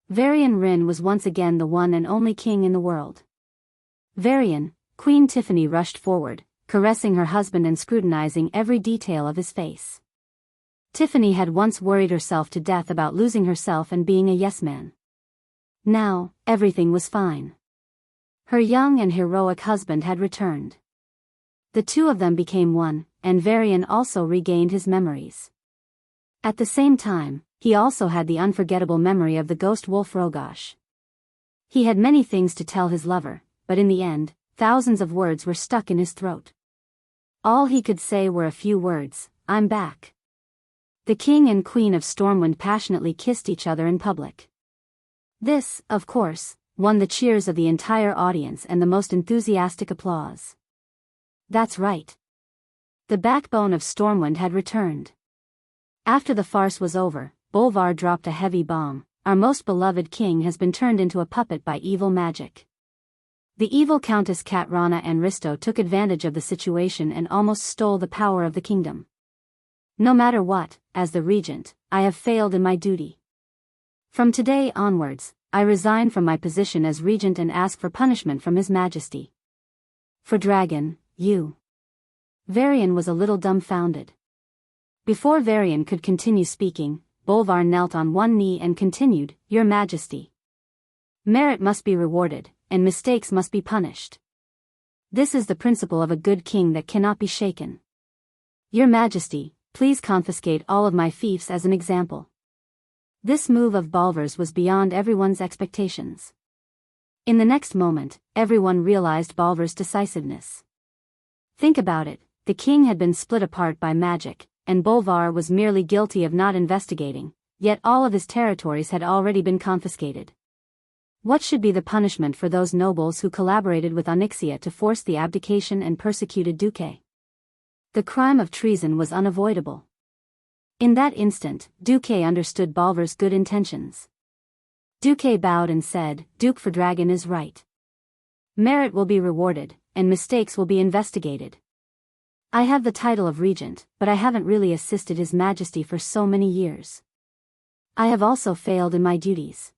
Varian Rin was once again the one and only king in the world. Varian, Queen Tiffany rushed forward, caressing her husband and scrutinizing every detail of his face. Tiffany had once worried herself to death about losing herself and being a yes-man. Now, everything was fine. Her young and heroic husband had returned. The two of them became one, and Varian also regained his memories. At the same time, he also had the unforgettable memory of the ghost wolf Rogosh. He had many things to tell his lover, but in the end, thousands of words were stuck in his throat. All he could say were a few words, I'm back. The king and queen of Stormwind passionately kissed each other in public. This, of course, won the cheers of the entire audience and the most enthusiastic applause. That's right. The backbone of Stormwind had returned. After the farce was over, Bolvar dropped a heavy bomb. Our most beloved king has been turned into a puppet by evil magic. The evil Countess Katrana and Risto took advantage of the situation and almost stole the power of the kingdom. No matter what, as the regent, I have failed in my duty. From today onwards, I resign from my position as regent and ask for punishment from His Majesty. For Dragon, you. Varian was a little dumbfounded. Before Varian could continue speaking, Bolvar knelt on one knee and continued, Your Majesty. Merit must be rewarded, and mistakes must be punished. This is the principle of a good king that cannot be shaken. Your Majesty, please confiscate all of my fiefs as an example. This move of Balver's was beyond everyone's expectations. In the next moment, everyone realized Balver's decisiveness. Think about it, the king had been split apart by magic, and Bolvar was merely guilty of not investigating, yet all of his territories had already been confiscated. What should be the punishment for those nobles who collaborated with Onyxia to force the abdication and persecuted Duque? The crime of treason was unavoidable. In that instant, Duque understood Balver's good intentions. Duque bowed and said, "Duke for Dragon is right. Merit will be rewarded, and mistakes will be investigated. I have the title of regent, but I haven't really assisted His Majesty for so many years. I have also failed in my duties.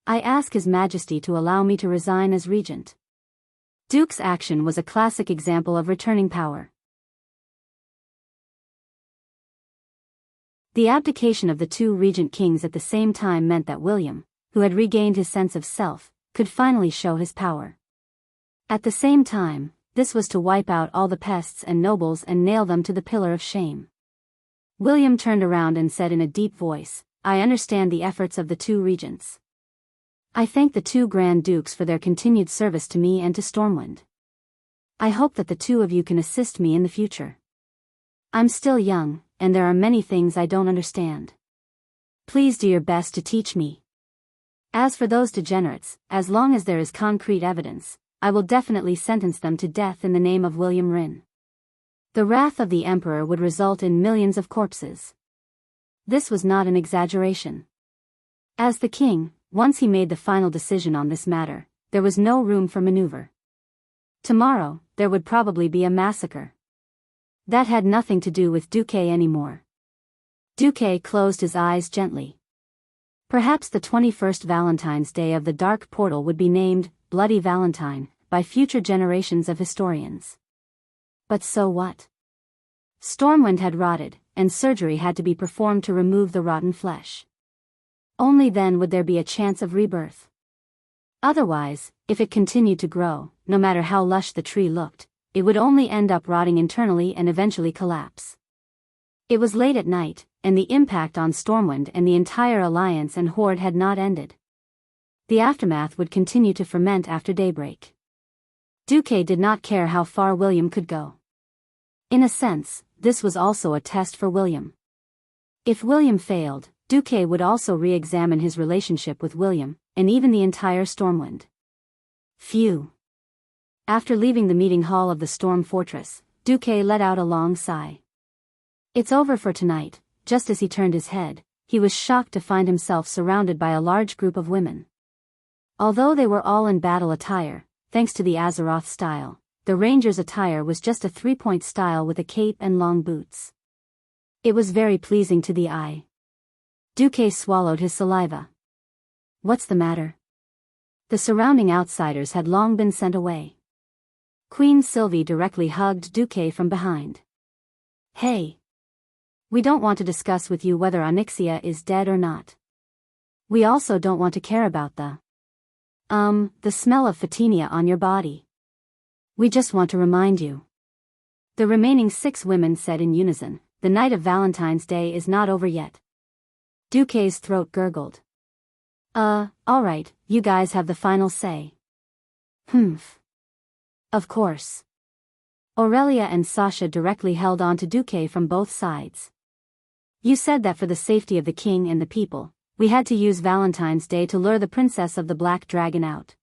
I ask His Majesty to allow me to resign as regent." Duke's action was a classic example of returning power. The abdication of the two regent kings at the same time meant that William, who had regained his sense of self, could finally show his power. At the same time, this was to wipe out all the pests and nobles and nail them to the pillar of shame. William turned around and said in a deep voice, "I understand the efforts of the two regents. I thank the two Grand Dukes for their continued service to me and to Stormwind. I hope that the two of you can assist me in the future. I'm still young, and there are many things I don't understand. Please do your best to teach me. As for those degenerates, as long as there is concrete evidence, I will definitely sentence them to death in the name of William Wren. The wrath of the Emperor would result in millions of corpses." This was not an exaggeration. As the king, once he made the final decision on this matter, there was no room for maneuver. Tomorrow, there would probably be a massacre. That had nothing to do with Duque anymore. Duque closed his eyes gently. Perhaps the 21st Valentine's Day of the Dark Portal would be named Bloody Valentine by future generations of historians. But so what? Stormwind had rotted, and surgery had to be performed to remove the rotten flesh. Only then would there be a chance of rebirth. Otherwise, if it continued to grow, no matter how lush the tree looked, it would only end up rotting internally and eventually collapse. It was late at night, and the impact on Stormwind and the entire Alliance and Horde had not ended. The aftermath would continue to ferment after daybreak. Duque did not care how far William could go. In a sense, this was also a test for William. If William failed, Duque would also re-examine his relationship with William, and even the entire Stormwind. Phew. After leaving the meeting hall of the Storm Fortress, Duque let out a long sigh. It's over for tonight. Just as he turned his head, he was shocked to find himself surrounded by a large group of women. Although they were all in battle attire, thanks to the Azeroth style, the Ranger's attire was just a three-point style with a cape and long boots. It was very pleasing to the eye. Duque swallowed his saliva. What's the matter? The surrounding outsiders had long been sent away. Queen Sylvie directly hugged Duque from behind. Hey! We don't want to discuss with you whether Onyxia is dead or not. We also don't want to care about the smell of Fatinia on your body. We just want to remind you. The remaining 6 women said in unison, "The night of Valentine's Day is not over yet." Duque's throat gurgled. Alright, you guys have the final say. Humph. Of course. Aurelia and Sasha directly held on to Duque from both sides. You said that for the safety of the king and the people, we had to use Valentine's Day to lure the princess of the Black Dragon out.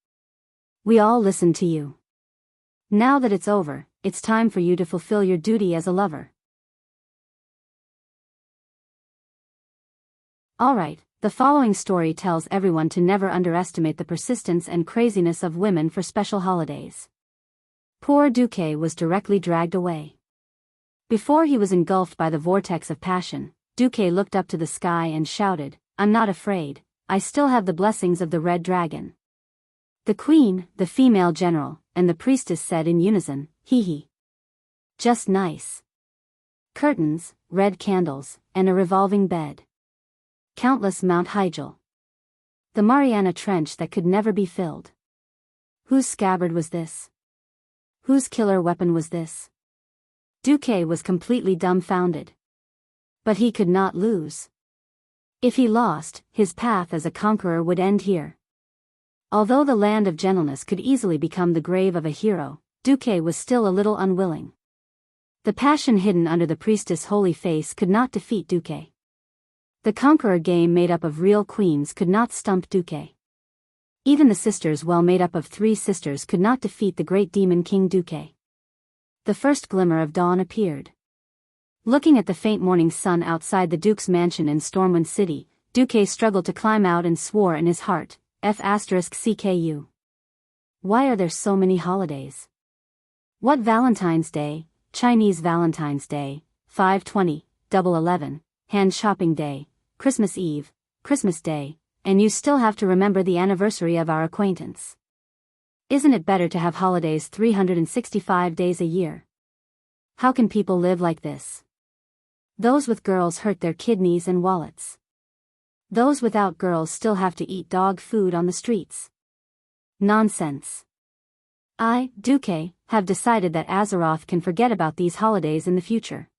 We all listened to you. Now that it's over, it's time for you to fulfill your duty as a lover. Alright, the following story tells everyone to never underestimate the persistence and craziness of women for special holidays. Poor Duque was directly dragged away. Before he was engulfed by the vortex of passion, Duque looked up to the sky and shouted, "I'm not afraid, I still have the blessings of the Red Dragon." The queen, the female general, and the priestess said in unison, "Hee hee. Just nice. Curtains, red candles, and a revolving bed. Countless Mount Hyjal. The Mariana Trench that could never be filled. Whose scabbard was this? Whose killer weapon was this?" Duque was completely dumbfounded. But he could not lose. If he lost, his path as a conqueror would end here. Although the land of gentleness could easily become the grave of a hero, Duque was still a little unwilling. The passion hidden under the priestess' holy face could not defeat Duque. The conqueror game made up of real queens could not stump Duque. Even the sisters well made up of 3 sisters could not defeat the great demon King Duque. The first glimmer of dawn appeared. Looking at the faint morning sun outside the Duke's mansion in Stormwind City, Duque struggled to climb out and swore in his heart, F***CKU. Why are there so many holidays? What Valentine's Day, Chinese Valentine's Day, 5/20, 11/11, Hand Shopping Day, Christmas Eve, Christmas Day, and you still have to remember the anniversary of our acquaintance. Isn't it better to have holidays 365 days a year? How can people live like this? Those with girls hurt their kidneys and wallets. Those without girls still have to eat dog food on the streets. Nonsense. I, Duque, have decided that Azeroth can forget about these holidays in the future.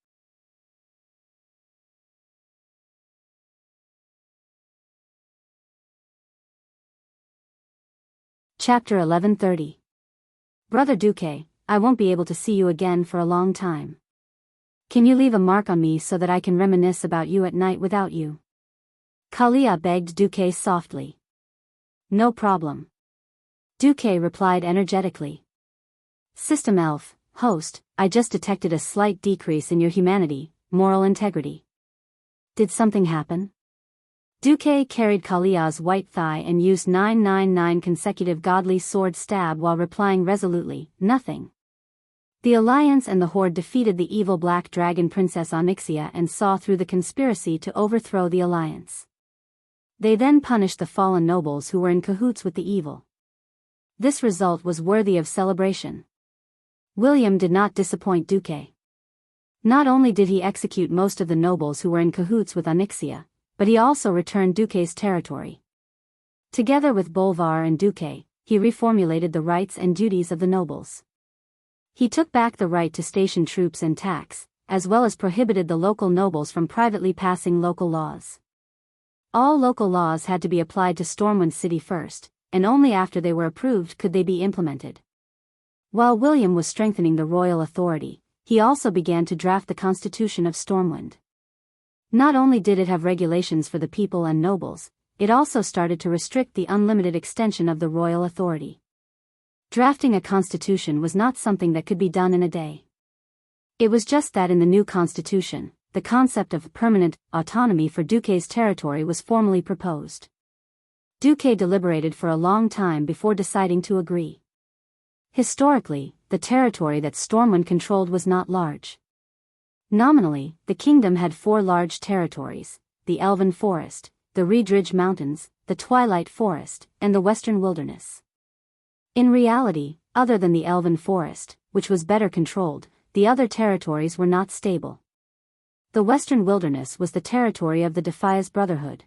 Chapter 1130. Brother Duque, I won't be able to see you again for a long time. Can you leave a mark on me so that I can reminisce about you at night without you? Kalia begged Duque softly. No problem. Duque replied energetically. System Elf, host, I just detected a slight decrease in your humanity, moral integrity. Did something happen? Duque carried Kalia's white thigh and used 999 consecutive godly sword stab while replying resolutely, nothing. The Alliance and the Horde defeated the evil Black Dragon Princess Onyxia and saw through the conspiracy to overthrow the Alliance. They then punished the fallen nobles who were in cahoots with the evil. This result was worthy of celebration. William did not disappoint Duque. Not only did he execute most of the nobles who were in cahoots with Onyxia, but he also returned Duque's territory. Together with Bolvar and Duque, he reformulated the rights and duties of the nobles. He took back the right to station troops and tax, as well as prohibited the local nobles from privately passing local laws. All local laws had to be applied to Stormwind City first, and only after they were approved could they be implemented. While William was strengthening the royal authority, he also began to draft the Constitution of Stormwind. Not only did it have regulations for the people and nobles, it also started to restrict the unlimited extension of the royal authority. Drafting a constitution was not something that could be done in a day. It was just that in the new constitution, the concept of permanent autonomy for Duque's territory was formally proposed. Duque deliberated for a long time before deciding to agree. Historically, the territory that Stormwind controlled was not large. Nominally, the kingdom had 4 large territories: the Elven Forest, the Reedridge Mountains, the Twilight Forest, and the Western Wilderness. In reality, other than the Elven Forest, which was better controlled, the other territories were not stable. The Western Wilderness was the territory of the Defias Brotherhood.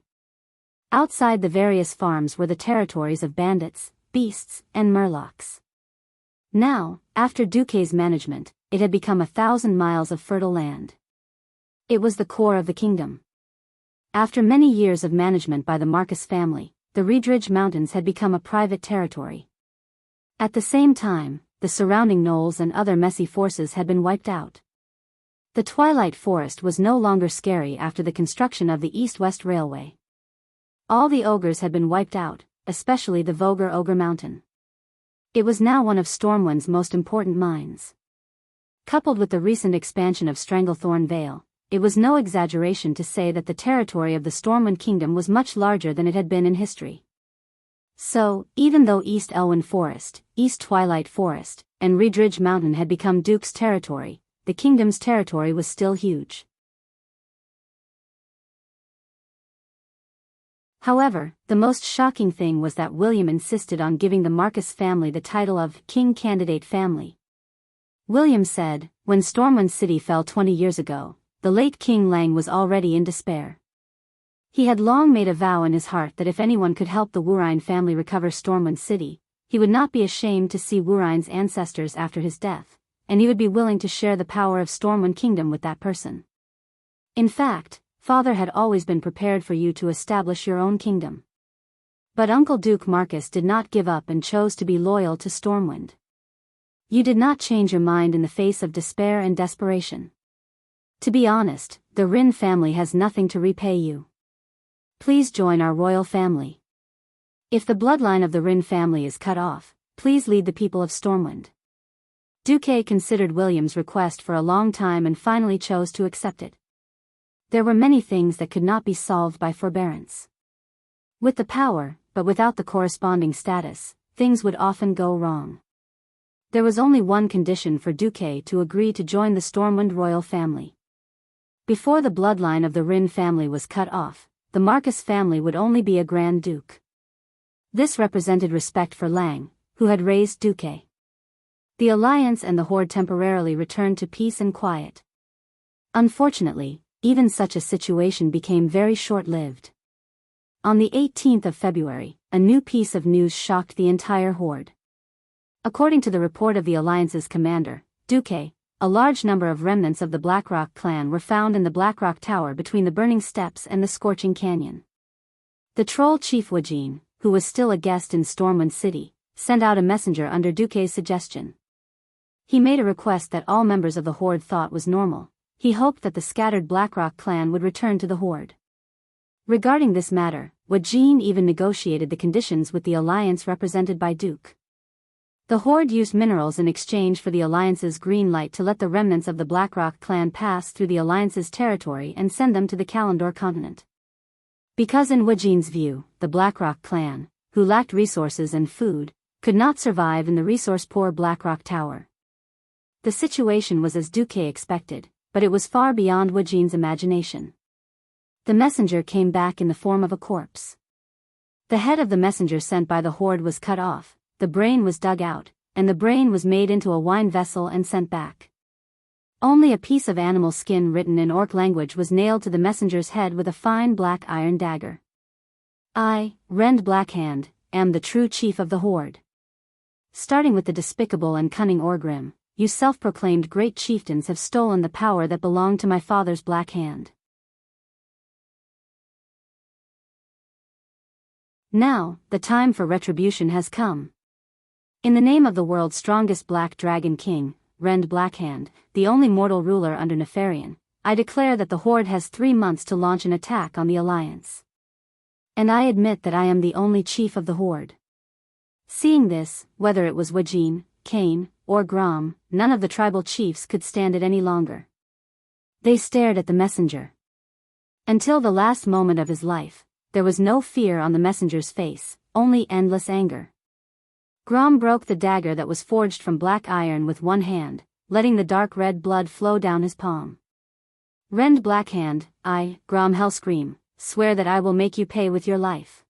Outside the various farms were the territories of bandits, beasts, and murlocs. Now, after Duque's management, it had become 1,000 miles of fertile land. It was the core of the kingdom. After many years of management by the Marcus family, the Reedridge Mountains had become a private territory. At the same time, the surrounding knolls and other messy forces had been wiped out. The Twilight Forest was no longer scary after the construction of the East-West Railway. All the ogres had been wiped out, especially the Vogre Ogre Mountain. It was now one of Stormwind's most important mines. Coupled with the recent expansion of Stranglethorn Vale, it was no exaggeration to say that the territory of the Stormwind Kingdom was much larger than it had been in history. So, even though East Elwyn Forest, East Twilight Forest, and Reedridge Mountain had become Duke's territory, the kingdom's territory was still huge. However, the most shocking thing was that William insisted on giving the Marcus family the title of King Candidate Family. William said, when Stormwind City fell 20 years ago, the late King Lang was already in despair. He had long made a vow in his heart that if anyone could help the Wurine family recover Stormwind City, he would not be ashamed to see Wurine's ancestors after his death, and he would be willing to share the power of Stormwind Kingdom with that person. In fact, father had always been prepared for you to establish your own kingdom. But Uncle Duke Marcus did not give up and chose to be loyal to Stormwind. You did not change your mind in the face of despair and desperation. To be honest, the Rin family has nothing to repay you. Please join our royal family. If the bloodline of the Rin family is cut off, please lead the people of Stormwind. Duque considered William's request for a long time and finally chose to accept it. There were many things that could not be solved by forbearance. With the power, but without the corresponding status, things would often go wrong. There was only one condition for Duque to agree to join the Stormwind royal family. Before the bloodline of the Rin family was cut off, the Marcus family would only be a Grand Duke. This represented respect for Lang, who had raised Duque. The alliance and the horde temporarily returned to peace and quiet. Unfortunately, even such a situation became very short-lived. On the 18th of February, a new piece of news shocked the entire horde. According to the report of the alliance's commander, Duque, a large number of remnants of the Blackrock clan were found in the Blackrock Tower between the Burning Steps and the Scorching Canyon. The troll chief Wujin, who was still a guest in Stormwind City, sent out a messenger under Duque's suggestion. He made a request that all members of the horde thought was normal. He hoped that the scattered Blackrock clan would return to the horde. Regarding this matter, Wujin even negotiated the conditions with the alliance represented by Duke. The horde used minerals in exchange for the alliance's green light to let the remnants of the Blackrock clan pass through the alliance's territory and send them to the Kalandor continent. Because in Wujin's view, the Blackrock clan, who lacked resources and food, could not survive in the resource-poor Blackrock Tower. The situation was as Duque expected, but it was far beyond Wujin's imagination. The messenger came back in the form of a corpse. The head of the messenger sent by the horde was cut off, the brain was dug out, and the brain was made into a wine vessel and sent back. Only a piece of animal skin written in Orc language was nailed to the messenger's head with a fine black iron dagger. I, Rend Blackhand, am the true chief of the horde. Starting with the despicable and cunning Orgrim, you self-proclaimed great chieftains have stolen the power that belonged to my father's Black Hand. Now, the time for retribution has come. In the name of the world's strongest Black Dragon King, Rend Blackhand, the only mortal ruler under Nefarian, I declare that the horde has 3 months to launch an attack on the alliance. And I admit that I am the only chief of the horde. Seeing this, whether it was Wujin, Kane, or Grom, none of the tribal chiefs could stand it any longer. They stared at the messenger. Until the last moment of his life, there was no fear on the messenger's face, only endless anger. Grom broke the dagger that was forged from black iron with one hand, letting the dark red blood flow down his palm. Rend Blackhand, I, Grom Hellscream, swear that I will make you pay with your life.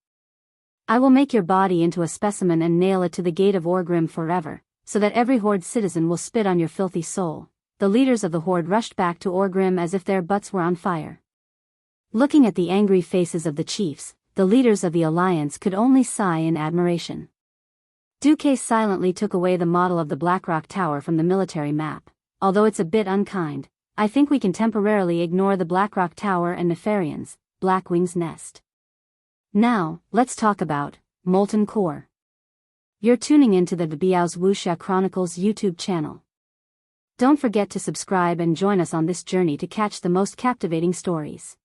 I will make your body into a specimen and nail it to the gate of Orgrim forever, so that every horde citizen will spit on your filthy soul. The leaders of the horde rushed back to Orgrim as if their butts were on fire. Looking at the angry faces of the chiefs, the leaders of the alliance could only sigh in admiration. Duque silently took away the model of the Blackrock Tower from the military map. Although it's a bit unkind, I think we can temporarily ignore the Blackrock Tower and Nefarian's, Blackwing's nest. Now, let's talk about Molten Core. You're tuning into the Biyao's Wuxia Chronicles YouTube channel. Don't forget to subscribe and join us on this journey to catch the most captivating stories.